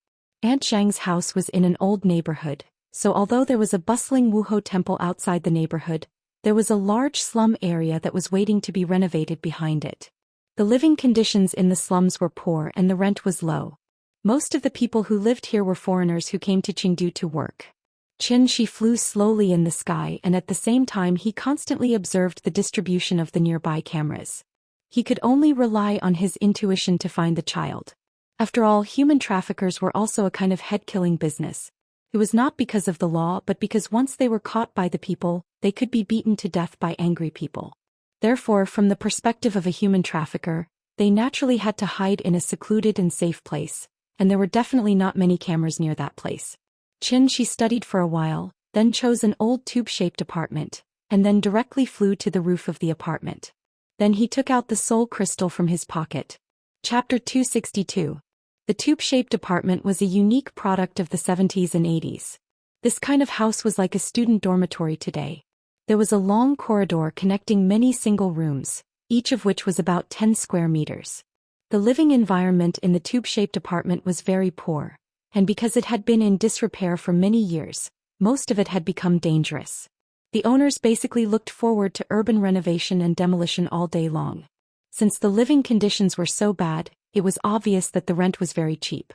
Aunt Zhang's house was in an old neighborhood, so although there was a bustling Wuho temple outside the neighborhood, there was a large slum area that was waiting to be renovated behind it. The living conditions in the slums were poor and the rent was low. Most of the people who lived here were foreigners who came to Chengdu to work. Xianxia flew slowly in the sky, and at the same time he constantly observed the distribution of the nearby cameras. He could only rely on his intuition to find the child. After all, human traffickers were also a kind of head-killing business. It was not because of the law, but because once they were caught by the people, they could be beaten to death by angry people. Therefore, from the perspective of a human trafficker, they naturally had to hide in a secluded and safe place, and there were definitely not many cameras near that place. Xianxia studied for a while, then chose an old tube-shaped apartment, and then directly flew to the roof of the apartment. Then he took out the soul crystal from his pocket. Chapter 262. The tube-shaped apartment was a unique product of the 70s and 80s. This kind of house was like a student dormitory today. There was a long corridor connecting many single rooms, each of which was about 10 square meters. The living environment in the tube-shaped apartment was very poor, and because it had been in disrepair for many years, most of it had become dangerous. The owners basically looked forward to urban renovation and demolition all day long. Since the living conditions were so bad, it was obvious that the rent was very cheap.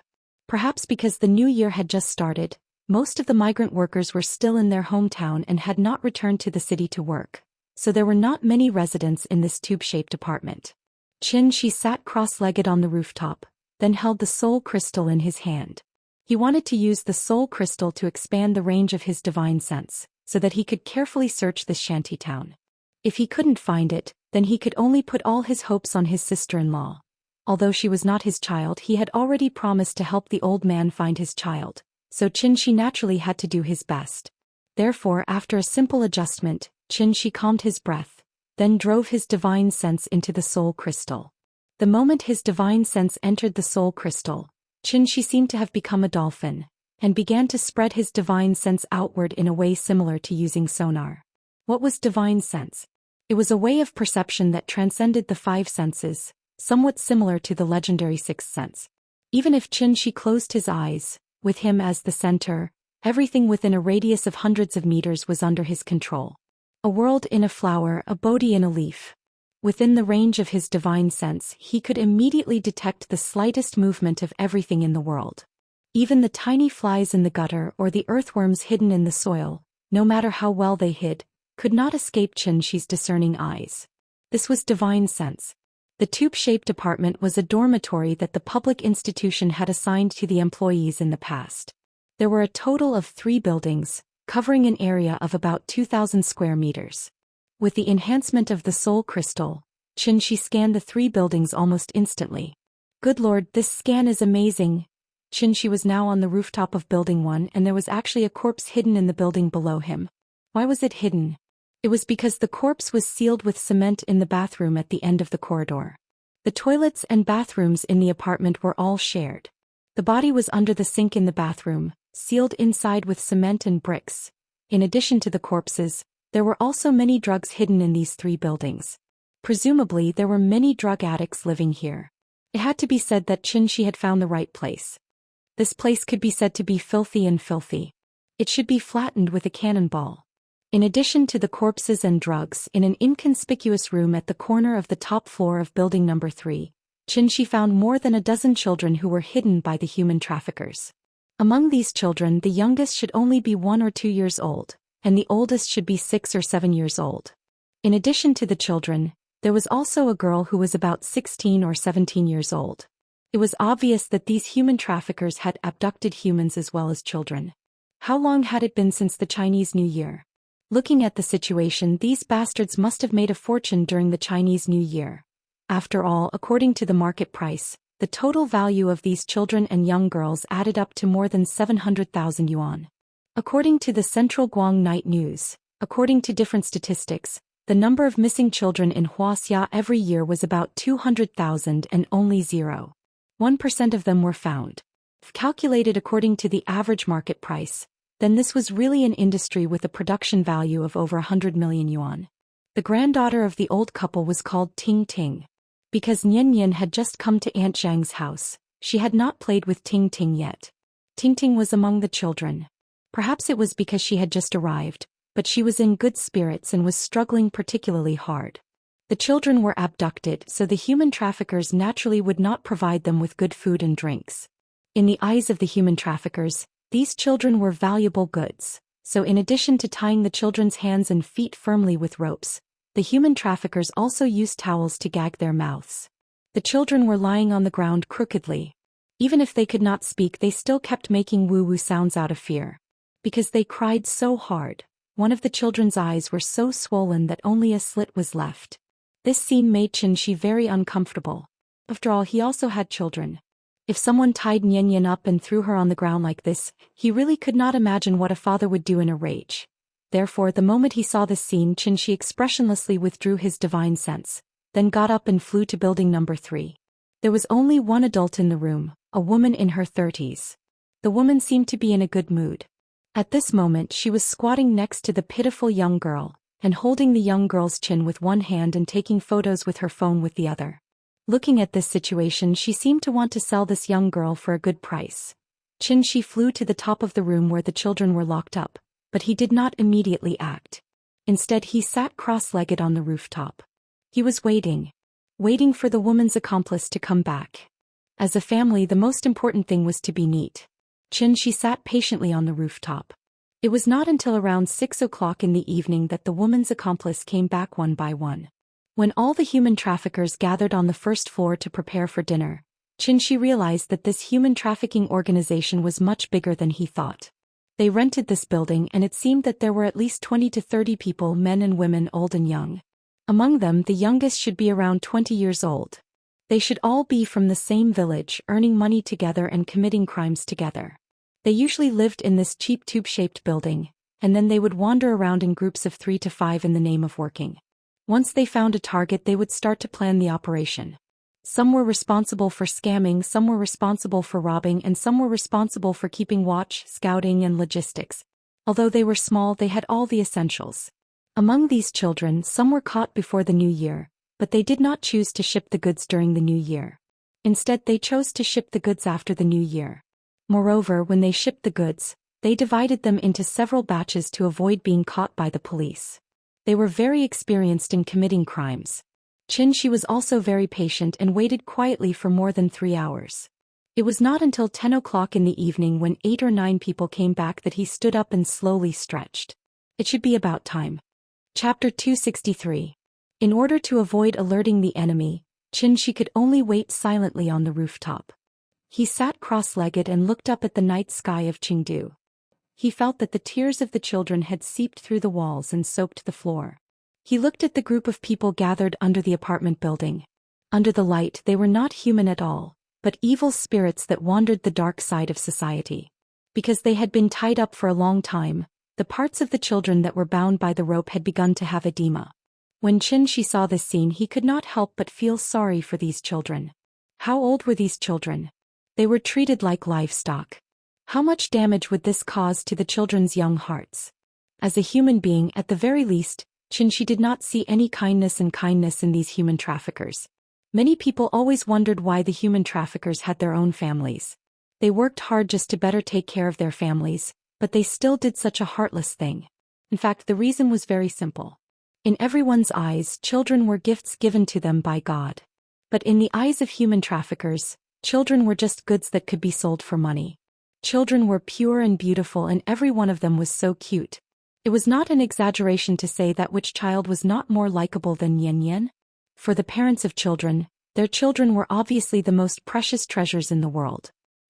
Perhaps because the new year had just started, most of the migrant workers were still in their hometown and had not returned to the city to work, so there were not many residents in this tube-shaped apartment. Xianxia sat cross-legged on the rooftop, then held the soul crystal in his hand. He wanted to use the soul crystal to expand the range of his divine sense, so that he could carefully search this shanty town. If he couldn't find it, then he could only put all his hopes on his sister-in-law. Although she was not his child, he had already promised to help the old man find his child, so Xianxia naturally had to do his best. Therefore, after a simple adjustment, Xianxia calmed his breath, then drove his divine sense into the soul crystal. The moment his divine sense entered the soul crystal, Xianxia seemed to have become a dolphin, and began to spread his divine sense outward in a way similar to using sonar. What was divine sense? It was a way of perception that transcended the 5 senses, somewhat similar to the legendary 6th sense. Even if Xianxia closed his eyes, with him as the center, Everything within a radius of hundreds of meters was under his control. A world in a flower, a Bodhi in a leaf. Within the range of his divine sense, he could immediately detect the slightest movement of everything in the world. Even the tiny flies in the gutter or the earthworms hidden in the soil, no matter how well they hid, could not escape Xianxia's discerning eyes. This was divine sense. The tube-shaped apartment was a dormitory that the public institution had assigned to the employees in the past. There were a total of 3 buildings, covering an area of about 2,000 square meters. With the enhancement of the soul crystal, Xianxia scanned the 3 buildings almost instantly. Good lord, this scan is amazing. Xianxia was now on the rooftop of building 1 and there was actually a corpse hidden in the building below him. Why was it hidden? It was because the corpse was sealed with cement in the bathroom at the end of the corridor. The toilets and bathrooms in the apartment were all shared. The body was under the sink in the bathroom, sealed inside with cement and bricks. In addition to the corpses, there were also many drugs hidden in these 3 buildings. Presumably there were many drug addicts living here. It had to be said that Xianxia had found the right place. This place could be said to be filthy and filthy. It should be flattened with a cannonball. In addition to the corpses and drugs, in an inconspicuous room at the corner of the top floor of building number 3, Xianxia found more than a dozen children who were hidden by the human traffickers. Among these children, the youngest should only be 1 or 2 years old, and the oldest should be 6 or 7 years old. In addition to the children, there was also a girl who was about 16 or 17 years old. It was obvious that these human traffickers had abducted humans as well as children. How long had it been since the Chinese New Year? Looking at the situation, these bastards must have made a fortune during the Chinese New Year. After all, according to the market price, the total value of these children and young girls added up to more than 700,000 yuan. According to the Central Guang Night News, according to different statistics, the number of missing children in Wuxia every year was about 200,000 and only 0.1% of them were found. If calculated according to the average market price, then this was really an industry with a production value of over 100 million yuan. The granddaughter of the old couple was called Ting Ting. Because Nian Nian had just come to Aunt Zhang's house, she had not played with Ting Ting yet. Ting Ting was among the children. Perhaps it was because she had just arrived, but she was in good spirits and was struggling particularly hard. The children were abducted, so the human traffickers naturally would not provide them with good food and drinks. In the eyes of the human traffickers, these children were valuable goods, so in addition to tying the children's hands and feet firmly with ropes, the human traffickers also used towels to gag their mouths. The children were lying on the ground crookedly. Even if they could not speak, they still kept making woo-woo sounds out of fear. Because they cried so hard, one of the children's eyes were so swollen that only a slit was left. This scene made Xianxia very uncomfortable. After all, he also had children. If someone tied Nian Nian up and threw her on the ground like this, he really could not imagine what a father would do in a rage. Therefore, the moment he saw this scene, Xianxia expressionlessly withdrew his divine sense, then got up and flew to building number 3. There was only one adult in the room, a woman in her 30s. The woman seemed to be in a good mood. At this moment, she was squatting next to the pitiful young girl, and holding the young girl's chin with one hand and taking photos with her phone with the other. Looking at this situation, she seemed to want to sell this young girl for a good price. Xianxia flew to the top of the room where the children were locked up, but he did not immediately act. Instead, he sat cross-legged on the rooftop. He was waiting for the woman's accomplice to come back. As a family, the most important thing was to be neat. Xianxia sat patiently on the rooftop. It was not until around 6 o'clock in the evening that the woman's accomplice came back one by one. When all the human traffickers gathered on the first floor to prepare for dinner, Xianxia realized that this human trafficking organization was much bigger than he thought. They rented this building, and it seemed that there were at least 20 to 30 people, men and women, old and young. Among them, the youngest should be around 20 years old. They should all be from the same village, earning money together and committing crimes together. They usually lived in this cheap tube-shaped building, and then they would wander around in groups of 3 to 5 in the name of working. Once they found a target, they would start to plan the operation. Some were responsible for scamming, some were responsible for robbing, and some were responsible for keeping watch, scouting, and logistics. Although they were small, they had all the essentials. Among these children, some were caught before the new year, but they did not choose to ship the goods during the new year. Instead, they chose to ship the goods after the new year. Moreover, when they shipped the goods, They divided them into several batches to avoid being caught by the police. They were very experienced in committing crimes. Xianxia was also very patient and waited quietly for more than 3 hours. It was not until 10 o'clock in the evening when 8 or 9 people came back that he stood up and slowly stretched. It should be about time. Chapter 263. In order to avoid alerting the enemy, Xianxia could only wait silently on the rooftop. He sat cross-legged and looked up at the night sky of Chengdu. He felt that the tears of the children had seeped through the walls and soaked the floor. He looked at the group of people gathered under the apartment building. Under the light, they were not human at all, but evil spirits that wandered the dark side of society. Because they had been tied up for a long time, the parts of the children that were bound by the rope had begun to have edema. When Xianxia saw this scene, he could not help but feel sorry for these children. How old were these children? They were treated like livestock. How much damage would this cause to the children's young hearts? As a human being, at the very least, Xianxia did not see any kindness in these human traffickers. Many people always wondered why the human traffickers had their own families. They worked hard just to better take care of their families, but they still did such a heartless thing. In fact, the reason was very simple. In everyone's eyes, children were gifts given to them by God. But in the eyes of human traffickers, children were just goods that could be sold for money. Children were pure and beautiful, and every one of them was so cute. It was not an exaggeration to say that which child was not more likable than Yan Yan. For the parents of children, their children were obviously the most precious treasures in the world.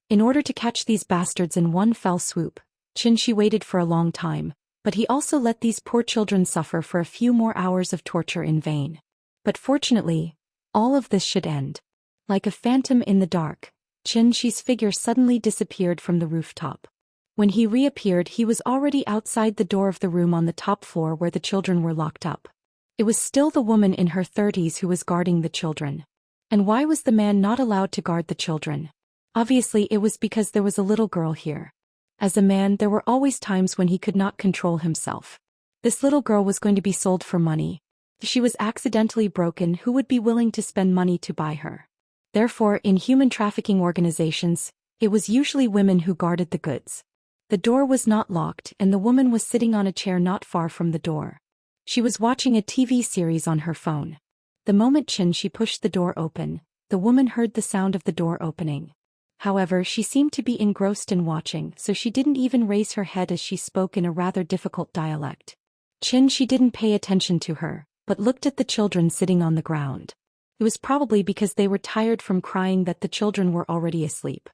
In order to catch these bastards in one fell swoop, Xianxia waited for a long time, but he also let these poor children suffer for a few more hours of torture in vain. But fortunately, all of this should end. Like a phantom in the dark, Xianxia's figure suddenly disappeared from the rooftop. When he reappeared, he was already outside the door of the room on the top floor where the children were locked up. It was still the woman in her 30s who was guarding the children. And why was the man not allowed to guard the children? Obviously, it was because there was a little girl here. As a man, there were always times when he could not control himself. This little girl was going to be sold for money. If she was accidentally broken, who would be willing to spend money to buy her? Therefore, in human trafficking organizations, it was usually women who guarded the goods. The door was not locked, and the woman was sitting on a chair not far from the door. She was watching a TV series on her phone. The moment Xianxia pushed the door open, the woman heard the sound of the door opening. However, she seemed to be engrossed in watching, so she didn't even raise her head as she spoke in a rather difficult dialect. Xianxia didn't pay attention to her, but looked at the children sitting on the ground. It was probably because they were tired from crying that the children were already asleep.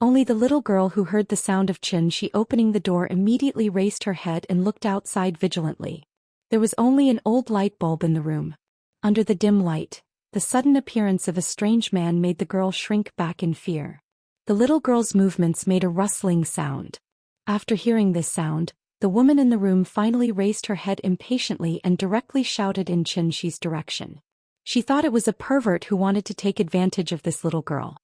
Only the little girl who heard the sound of Xianxia opening the door immediately raised her head and looked outside vigilantly. There was only an old light bulb in the room. Under the dim light, the sudden appearance of a strange man made the girl shrink back in fear. The little girl's movements made a rustling sound. After hearing this sound, the woman in the room finally raised her head impatiently and directly shouted in Xianxia's direction. She thought it was a pervert who wanted to take advantage of this little girl.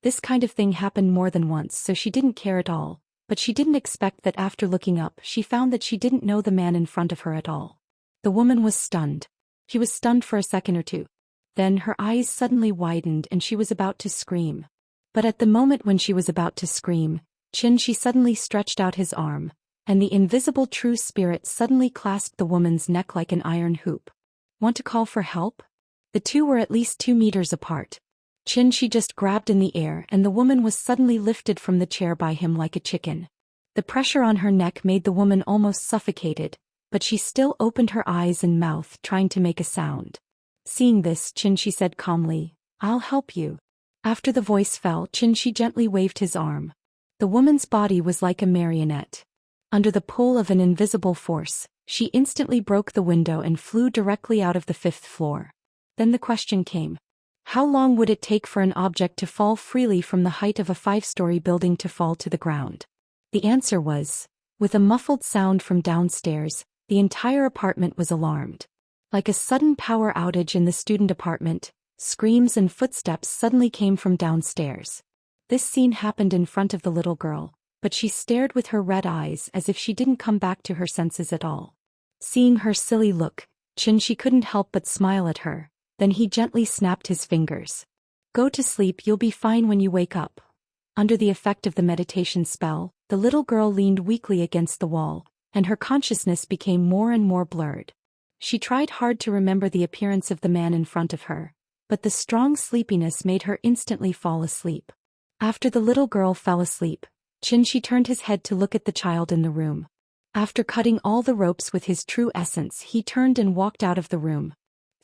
This kind of thing happened more than once, so she didn't care at all, but she didn't expect that after looking up, she found that she didn't know the man in front of her at all. The woman was stunned. She was stunned for a second or two. Then her eyes suddenly widened and she was about to scream. But at the moment when she was about to scream, Xianxia suddenly stretched out his arm, and the invisible true spirit suddenly clasped the woman's neck like an iron hoop. Want to call for help? The two were at least 2 meters apart. Xianxia just grabbed in the air and the woman was suddenly lifted from the chair by him like a chicken. The pressure on her neck made the woman almost suffocated, but she still opened her eyes and mouth trying to make a sound. Seeing this, Xianxia said calmly, "I'll help you." After the voice fell, Xianxia gently waved his arm. The woman's body was like a marionette. Under the pull of an invisible force, she instantly broke the window and flew directly out of the 5th floor. Then the question came. How long would it take for an object to fall freely from the height of a 5-story building to fall to the ground? The answer was, with a muffled sound from downstairs, the entire apartment was alarmed. Like a sudden power outage in the student apartment, screams and footsteps suddenly came from downstairs. This scene happened in front of the little girl, but she stared with her red eyes as if she didn't come back to her senses at all. Seeing her silly look, Xianxia couldn't help but smile at her. Then he gently snapped his fingers. "Go to sleep, you'll be fine when you wake up." Under the effect of the meditation spell, the little girl leaned weakly against the wall, and her consciousness became more and more blurred. She tried hard to remember the appearance of the man in front of her, but the strong sleepiness made her instantly fall asleep. After the little girl fell asleep, Xianxia turned his head to look at the child in the room. After cutting all the ropes with his true essence, he turned and walked out of the room.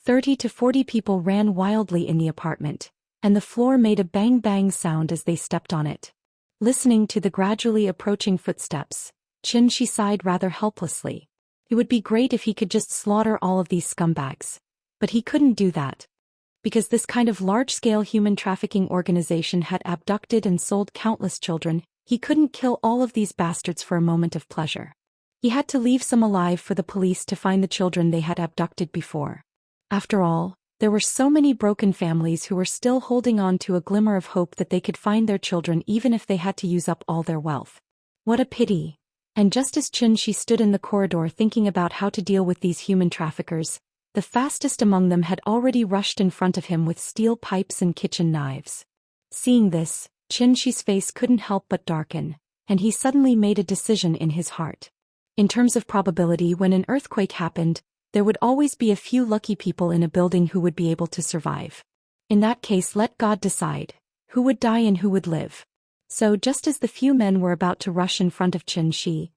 30 to 40 people ran wildly in the apartment, and the floor made a bang-bang sound as they stepped on it. Listening to the gradually approaching footsteps, Xianxia sighed rather helplessly. It would be great if he could just slaughter all of these scumbags. But he couldn't do that. Because this kind of large-scale human trafficking organization had abducted and sold countless children, he couldn't kill all of these bastards for a moment of pleasure. He had to leave some alive for the police to find the children they had abducted before. After all, there were so many broken families who were still holding on to a glimmer of hope that they could find their children even if they had to use up all their wealth. What a pity. And just as Xianxia stood in the corridor thinking about how to deal with these human traffickers, the fastest among them had already rushed in front of him with steel pipes and kitchen knives. Seeing this, Xianxia's face couldn't help but darken, and he suddenly made a decision in his heart. In terms of probability, when an earthquake happened, there would always be a few lucky people in a building who would be able to survive. In that case, let God decide who would die and who would live. So just as the few men were about to rush in front of Xianxia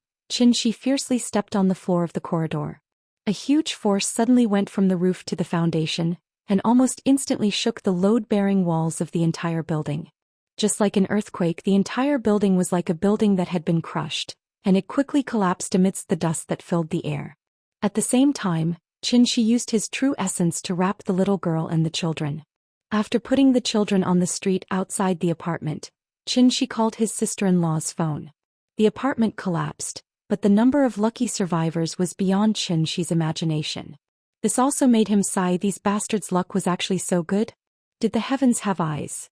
fiercely stepped on the floor of the corridor. A huge force suddenly went from the roof to the foundation, and almost instantly shook the load-bearing walls of the entire building. Just like an earthquake, the entire building was like a building that had been crushed, and it quickly collapsed amidst the dust that filled the air. At the same time, Xianxia used his true essence to wrap the little girl and the children. After putting the children on the street outside the apartment, Xianxia called his sister-in-law's phone. The apartment collapsed, but the number of lucky survivors was beyond Xianxia's imagination. This also made him sigh. These bastards' luck was actually so good? Did the heavens have eyes?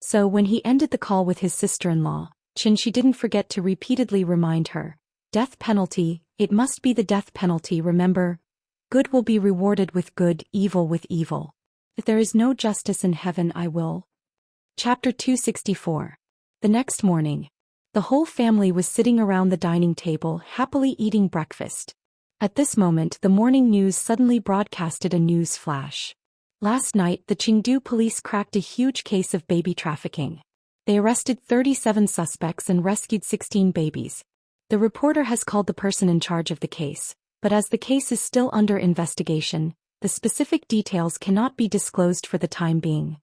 So when he ended the call with his sister-in-law, Xianxia didn't forget to repeatedly remind her, "Death penalty, it must be the death penalty, remember? Good will be rewarded with good, evil with evil. If there is no justice in heaven, I will." Chapter 264. The next morning, the whole family was sitting around the dining table happily eating breakfast. At this moment, the morning news suddenly broadcasted a news flash. Last night, the Chengdu police cracked a huge case of baby trafficking. They arrested 37 suspects and rescued 16 babies. The reporter has called the person in charge of the case, but as the case is still under investigation, the specific details cannot be disclosed for the time being.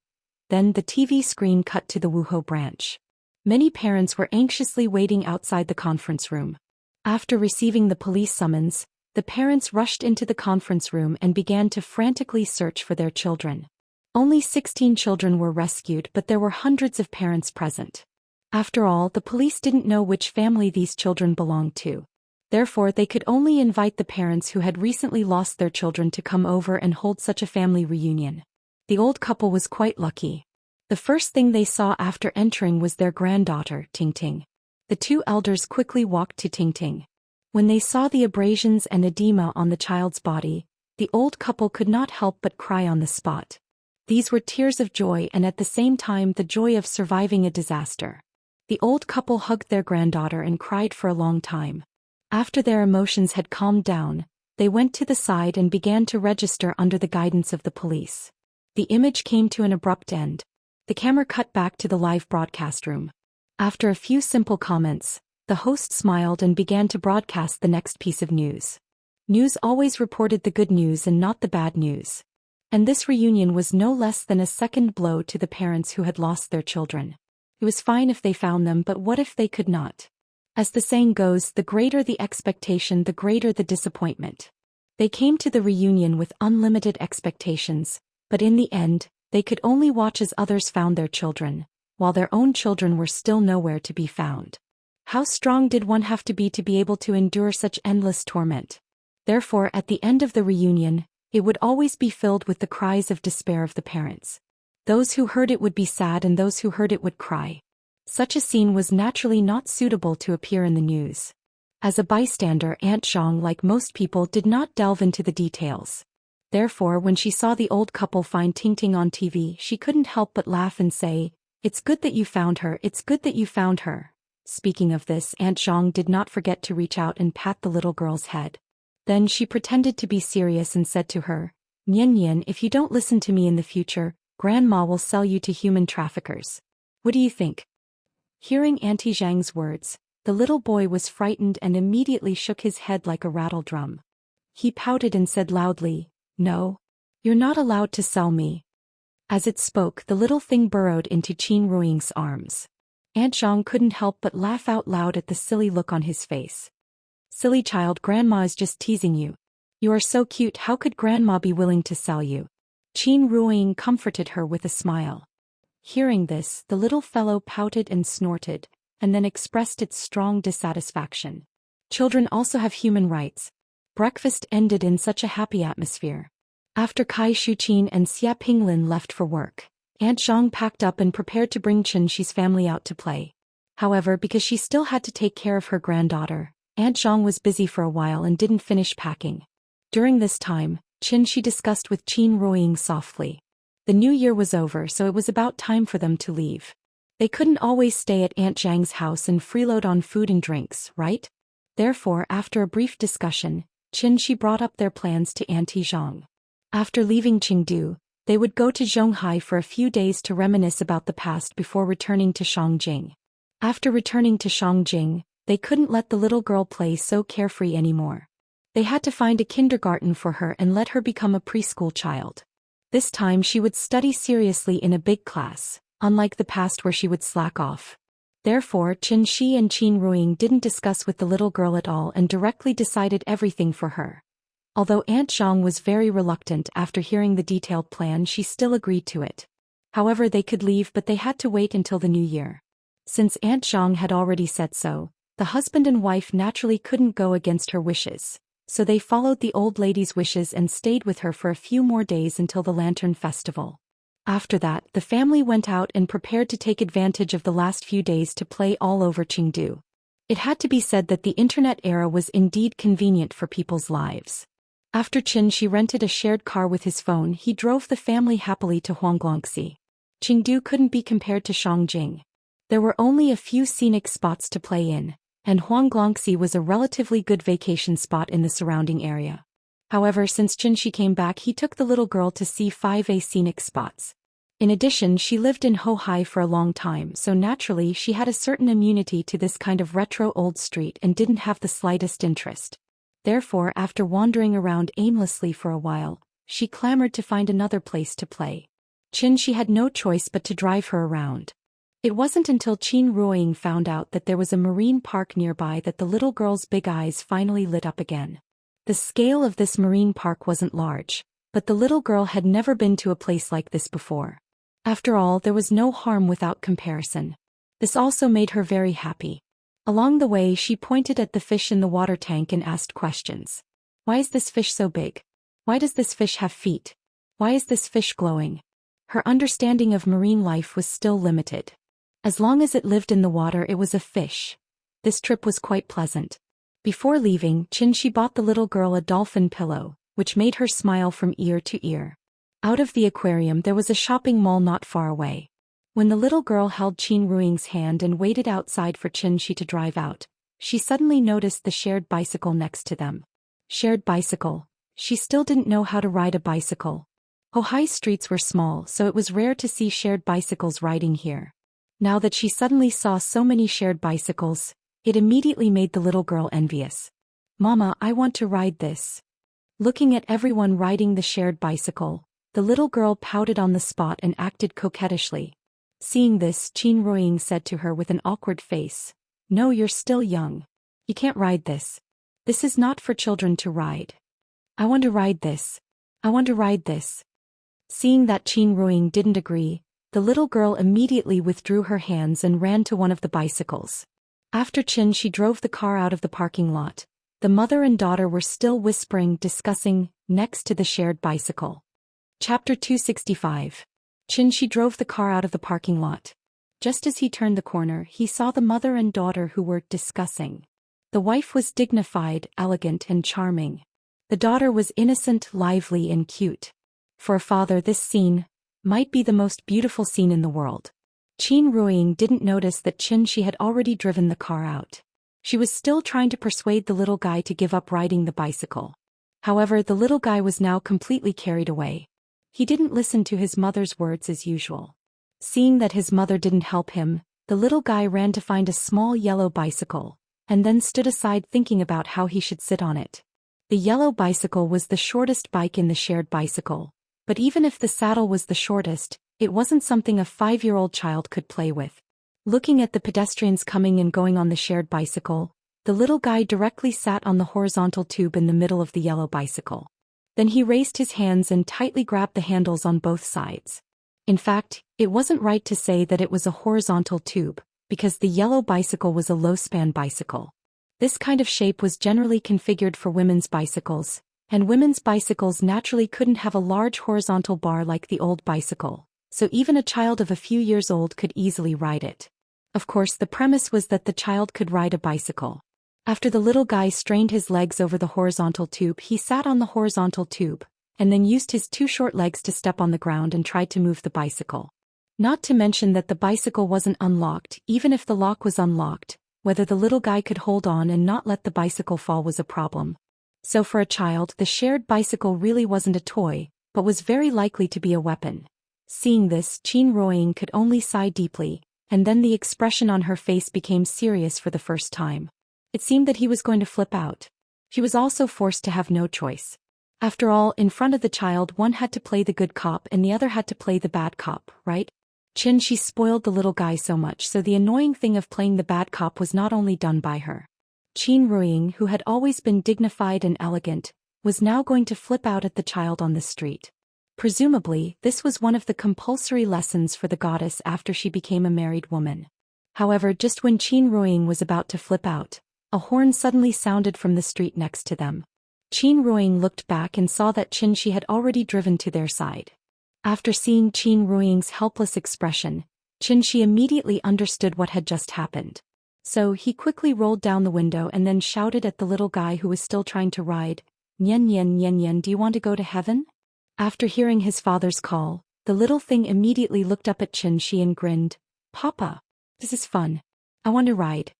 Then the TV screen cut to the Wuhou branch. Many parents were anxiously waiting outside the conference room. After receiving the police summons, the parents rushed into the conference room and began to frantically search for their children. Only 16 children were rescued, but there were hundreds of parents present. After all, the police didn't know which family these children belonged to. Therefore, they could only invite the parents who had recently lost their children to come over and hold such a family reunion. The old couple was quite lucky. The first thing they saw after entering was their granddaughter, Tingting. The two elders quickly walked to Tingting. When they saw the abrasions and edema on the child's body, the old couple could not help but cry on the spot. These were tears of joy and at the same time the joy of surviving a disaster. The old couple hugged their granddaughter and cried for a long time. After their emotions had calmed down, they went to the side and began to register under the guidance of the police. The image came to an abrupt end. The camera cut back to the live broadcast room. After a few simple comments, the host smiled and began to broadcast the next piece of news. News always reported the good news and not the bad news. And this reunion was no less than a second blow to the parents who had lost their children. It was fine if they found them, but what if they could not? As the saying goes, the greater the expectation, the greater the disappointment. They came to the reunion with unlimited expectations, but in the end, they could only watch as others found their children, while their own children were still nowhere to be found. How strong did one have to be able to endure such endless torment? Therefore, at the end of the reunion, it would always be filled with the cries of despair of the parents. Those who heard it would be sad and those who heard it would cry. Such a scene was naturally not suitable to appear in the news. As a bystander, Aunt Zhang, like most people, did not delve into the details. Therefore, when she saw the old couple find Tingting on TV, she couldn't help but laugh and say, "It's good that you found her, it's good that you found her." Speaking of this, Aunt Zhang did not forget to reach out and pat the little girl's head. Then she pretended to be serious and said to her, "Nian Nian, if you don't listen to me in the future, Grandma will sell you to human traffickers. What do you think?" Hearing Auntie Zhang's words, the little boy was frightened and immediately shook his head like a rattle drum. He pouted and said loudly, "No. You're not allowed to sell me." As it spoke, the little thing burrowed into Qin Ruiying's arms. Aunt Zhang couldn't help but laugh out loud at the silly look on his face. "Silly child, Grandma is just teasing you. You are so cute, how could Grandma be willing to sell you?" Qin Ruiying comforted her with a smile. Hearing this, the little fellow pouted and snorted, and then expressed its strong dissatisfaction. Children also have human rights. Breakfast ended in such a happy atmosphere. After Kai Shuqin and Xia Pinglin left for work, Aunt Zhang packed up and prepared to bring Qianxi's family out to play. However, because she still had to take care of her granddaughter, Aunt Zhang was busy for a while and didn't finish packing. During this time, Qianxi discussed with Qin Ruiying softly. The new year was over, so it was about time for them to leave. They couldn't always stay at Aunt Zhang's house and freeload on food and drinks, right? Therefore, after a brief discussion, Qianxi brought up their plans to Auntie Zhang. After leaving Chengdu, they would go to Zhonghai for a few days to reminisce about the past before returning to Shangjing. After returning to Shangjing, they couldn't let the little girl play so carefree anymore. They had to find a kindergarten for her and let her become a preschool child. This time she would study seriously in a big class, unlike the past where she would slack off. Therefore, Qianxi and Qin Ruiying didn't discuss with the little girl at all and directly decided everything for her. Although Aunt Zhang was very reluctant after hearing the detailed plan, she still agreed to it. However, they could leave, but they had to wait until the new year. Since Aunt Zhang had already said so, the husband and wife naturally couldn't go against her wishes, so they followed the old lady's wishes and stayed with her for a few more days until the Lantern Festival. After that, the family went out and prepared to take advantage of the last few days to play all over Chengdu. It had to be said that the internet era was indeed convenient for people's lives. After Qianxi rented a shared car with his phone, he drove the family happily to Huangguangxi. Chengdu couldn't be compared to Shangjing. There were only a few scenic spots to play in, and Huangguangxi was a relatively good vacation spot in the surrounding area. However, since Qianxi came back, he took the little girl to see 5 scenic spots. In addition, she lived in Hohai for a long time, so naturally she had a certain immunity to this kind of retro old street and didn't have the slightest interest. Therefore, after wandering around aimlessly for a while, she clamored to find another place to play. Qianxi had no choice but to drive her around. It wasn't until Qin Ruiying found out that there was a marine park nearby that the little girl's big eyes finally lit up again. The scale of this marine park wasn't large, but the little girl had never been to a place like this before. After all, there was no harm without comparison. This also made her very happy. Along the way, she pointed at the fish in the water tank and asked questions. Why is this fish so big? Why does this fish have feet? Why is this fish glowing? Her understanding of marine life was still limited. As long as it lived in the water, it was a fish. This trip was quite pleasant. Before leaving, Qianxi bought the little girl a dolphin pillow, which made her smile from ear to ear. Out of the aquarium, there was a shopping mall not far away. When the little girl held Qin Ruiying's hand and waited outside for Qianxi to drive out, she suddenly noticed the shared bicycle next to them. Shared bicycle. She still didn't know how to ride a bicycle. Hohai streets were small, so it was rare to see shared bicycles riding here. Now that she suddenly saw so many shared bicycles, it immediately made the little girl envious. "Mama, I want to ride this." Looking at everyone riding the shared bicycle, the little girl pouted on the spot and acted coquettishly. Seeing this, Qin Ruiying said to her with an awkward face, "No, you're still young. You can't ride this. This is not for children to ride. I want to ride this. I want to ride this." Seeing that Qin Ruiying didn't agree, the little girl immediately withdrew her hands and ran to one of the bicycles. After Qianxi drove the car out of the parking lot, the mother and daughter were still whispering, discussing, next to the shared bicycle. Chapter 265. Qianxi drove the car out of the parking lot. Just as he turned the corner, he saw the mother and daughter who were discussing. The wife was dignified, elegant, and charming. The daughter was innocent, lively, and cute. For a father, this scene might be the most beautiful scene in the world. Qin Ruiying didn't notice that Xianxia had already driven the car out. She was still trying to persuade the little guy to give up riding the bicycle. However, the little guy was now completely carried away. He didn't listen to his mother's words as usual. Seeing that his mother didn't help him, the little guy ran to find a small yellow bicycle, and then stood aside thinking about how he should sit on it. The yellow bicycle was the shortest bike in the shared bicycle, but even if the saddle was the shortest, it wasn't something a 5-year-old child could play with. Looking at the pedestrians coming and going on the shared bicycle, the little guy directly sat on the horizontal tube in the middle of the yellow bicycle. Then he raised his hands and tightly grabbed the handles on both sides. In fact, it wasn't right to say that it was a horizontal tube, because the yellow bicycle was a low-span bicycle. This kind of shape was generally configured for women's bicycles, and women's bicycles naturally couldn't have a large horizontal bar like the old bicycle, so even a child of a few years old could easily ride it. Of course, the premise was that the child could ride a bicycle. After the little guy strained his legs over the horizontal tube, he sat on the horizontal tube, and then used his 2 short legs to step on the ground and tried to move the bicycle. Not to mention that the bicycle wasn't unlocked. Even if the lock was unlocked, whether the little guy could hold on and not let the bicycle fall was a problem. So for a child, the shared bicycle really wasn't a toy, but was very likely to be a weapon. Seeing this, Qin Ruiying could only sigh deeply, and then the expression on her face became serious for the first time. It seemed that he was going to flip out. She was also forced to have no choice. After all, in front of the child, one had to play the good cop and the other had to play the bad cop, right? She spoiled the little guy so much, so the annoying thing of playing the bad cop was not only done by her. Qin Ruiying, who had always been dignified and elegant, was now going to flip out at the child on the street. Presumably, this was one of the compulsory lessons for the goddess after she became a married woman. However, just when Qin Ruiying was about to flip out, a horn suddenly sounded from the street next to them. Qin Ruiying looked back and saw that Xianxia had already driven to their side. After seeing Qin Ruiying's helpless expression, Xianxia immediately understood what had just happened. So he quickly rolled down the window and then shouted at the little guy who was still trying to ride, "Nian Nian Nian Nian, do you want to go to heaven?" After hearing his father's call, the little thing immediately looked up at Xianxia and grinned, "Papa, this is fun. I want to ride."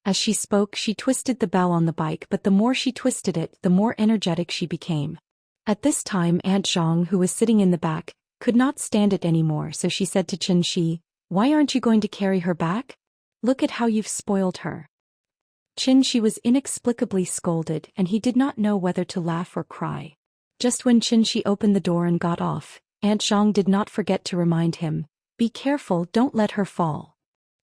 As she spoke, she twisted the bell on the bike, but the more she twisted it, the more energetic she became. At this time, Aunt Zhang, who was sitting in the back, could not stand it anymore, so she said to Xianxia, "Why aren't you going to carry her back? Look at how you've spoiled her." Xianxia was inexplicably scolded, and he did not know whether to laugh or cry. Just when Xianxia opened the door and got off, Aunt Zhang did not forget to remind him, "Be careful, don't let her fall."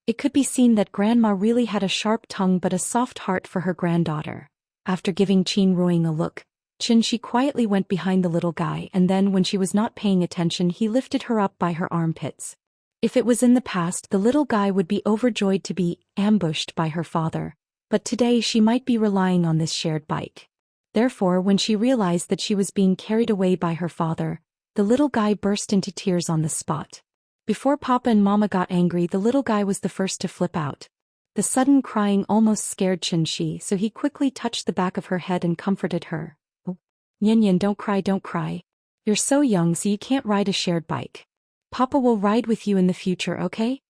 It could be seen that Grandma really had a sharp tongue but a soft heart for her granddaughter. After giving Qin Ruiying a look, Xianxia quietly went behind the little guy, and then when she was not paying attention, he lifted her up by her armpits. If it was in the past, the little guy would be overjoyed to be ambushed by her father, but today she might be relying on this shared bike. Therefore, when she realized that she was being carried away by her father, the little guy burst into tears on the spot. Before Papa and Mama got angry, the little guy was the first to flip out. The sudden crying almost scared Xianxia, so he quickly touched the back of her head and comforted her. "Oh, Nian Nian, don't cry, don't cry. You're so young, so you can't ride a shared bike. Papa will ride with you in the future, okay?"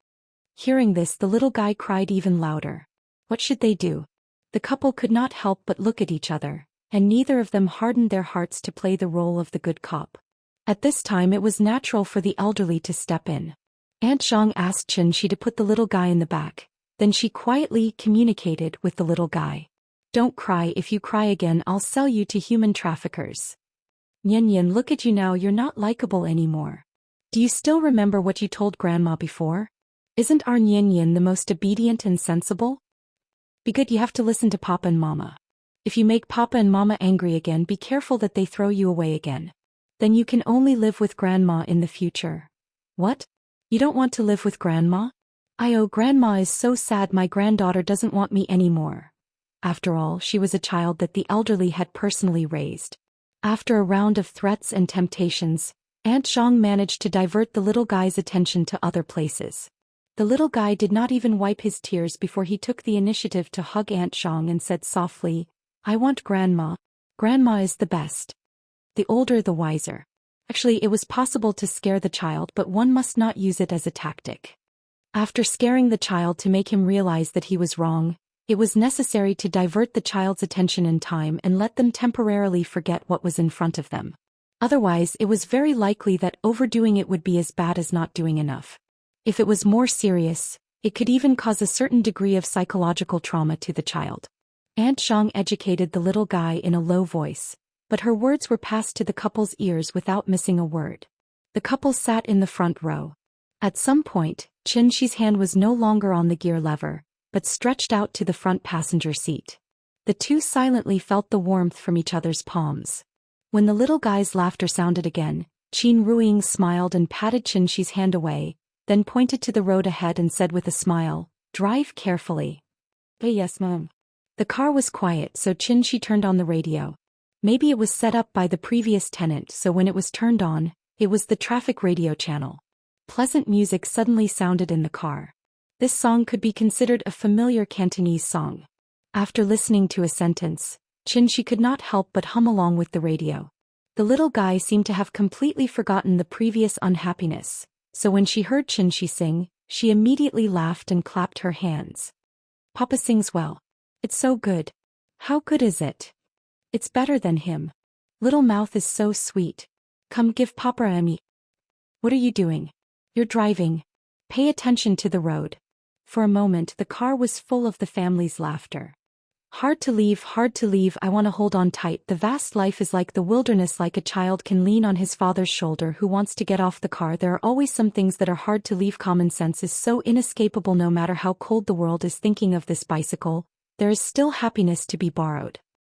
Hearing this, the little guy cried even louder. What should they do? The couple could not help but look at each other, and neither of them hardened their hearts to play the role of the good cop. At this time, it was natural for the elderly to step in. Aunt Zhang asked Xianxia to put the little guy in the back, then she quietly communicated with the little guy. "Don't cry. If you cry again, I'll sell you to human traffickers." "Nian Nian, look at you now, you're not likable anymore. Do you still remember what you told Grandma before? Isn't our Nian Nian the most obedient and sensible? Be good, you have to listen to Papa and Mama. If you make Papa and Mama angry again, be careful that they throw you away again. Then you can only live with Grandma in the future." "What? You don't want to live with Grandma?" "Oh, Grandma is so sad, my granddaughter doesn't want me anymore." After all, she was a child that the elderly had personally raised. After a round of threats and temptations, Aunt Zhang managed to divert the little guy's attention to other places. The little guy did not even wipe his tears before he took the initiative to hug Aunt Zhang and said softly, "I want Grandma. Grandma is the best. The older the wiser." Actually, it was possible to scare the child, but one must not use it as a tactic. After scaring the child to make him realize that he was wrong, it was necessary to divert the child's attention in time and let them temporarily forget what was in front of them. Otherwise, it was very likely that overdoing it would be as bad as not doing enough. If it was more serious, it could even cause a certain degree of psychological trauma to the child. Aunt Zhang educated the little guy in a low voice, but her words were passed to the couple's ears without missing a word. The couple sat in the front row. At some point, Xianxi's hand was no longer on the gear lever, but stretched out to the front passenger seat. The two silently felt the warmth from each other's palms. When the little guy's laughter sounded again, Qin Ruiying smiled and patted Xianxi's hand away, then pointed to the road ahead and said with a smile, "Drive carefully." "Yes, Mom." The car was quiet, so Xianxi turned on the radio. Maybe it was set up by the previous tenant, so when it was turned on, it was the traffic radio channel. Pleasant music suddenly sounded in the car. This song could be considered a familiar Cantonese song. After listening to a sentence, Xianxi could not help but hum along with the radio. The little guy seemed to have completely forgotten the previous unhappiness, so when she heard Xianxi sing, she immediately laughed and clapped her hands. "Papa sings well. It's so good." "How good is it?" "It's better than him. Little mouth is so sweet. Come give Papa a me." "What are you doing?" "You're driving. Pay attention to the road." For a moment the car was full of the family's laughter. Hard to leave, I want to hold on tight. The vast life is like the wilderness, like a child can lean on his father's shoulder who wants to get off the car. There are always some things that are hard to leave. Common sense is so inescapable. No matter how cold the world is. Thinking of this bicycle, there is still happiness to be borrowed.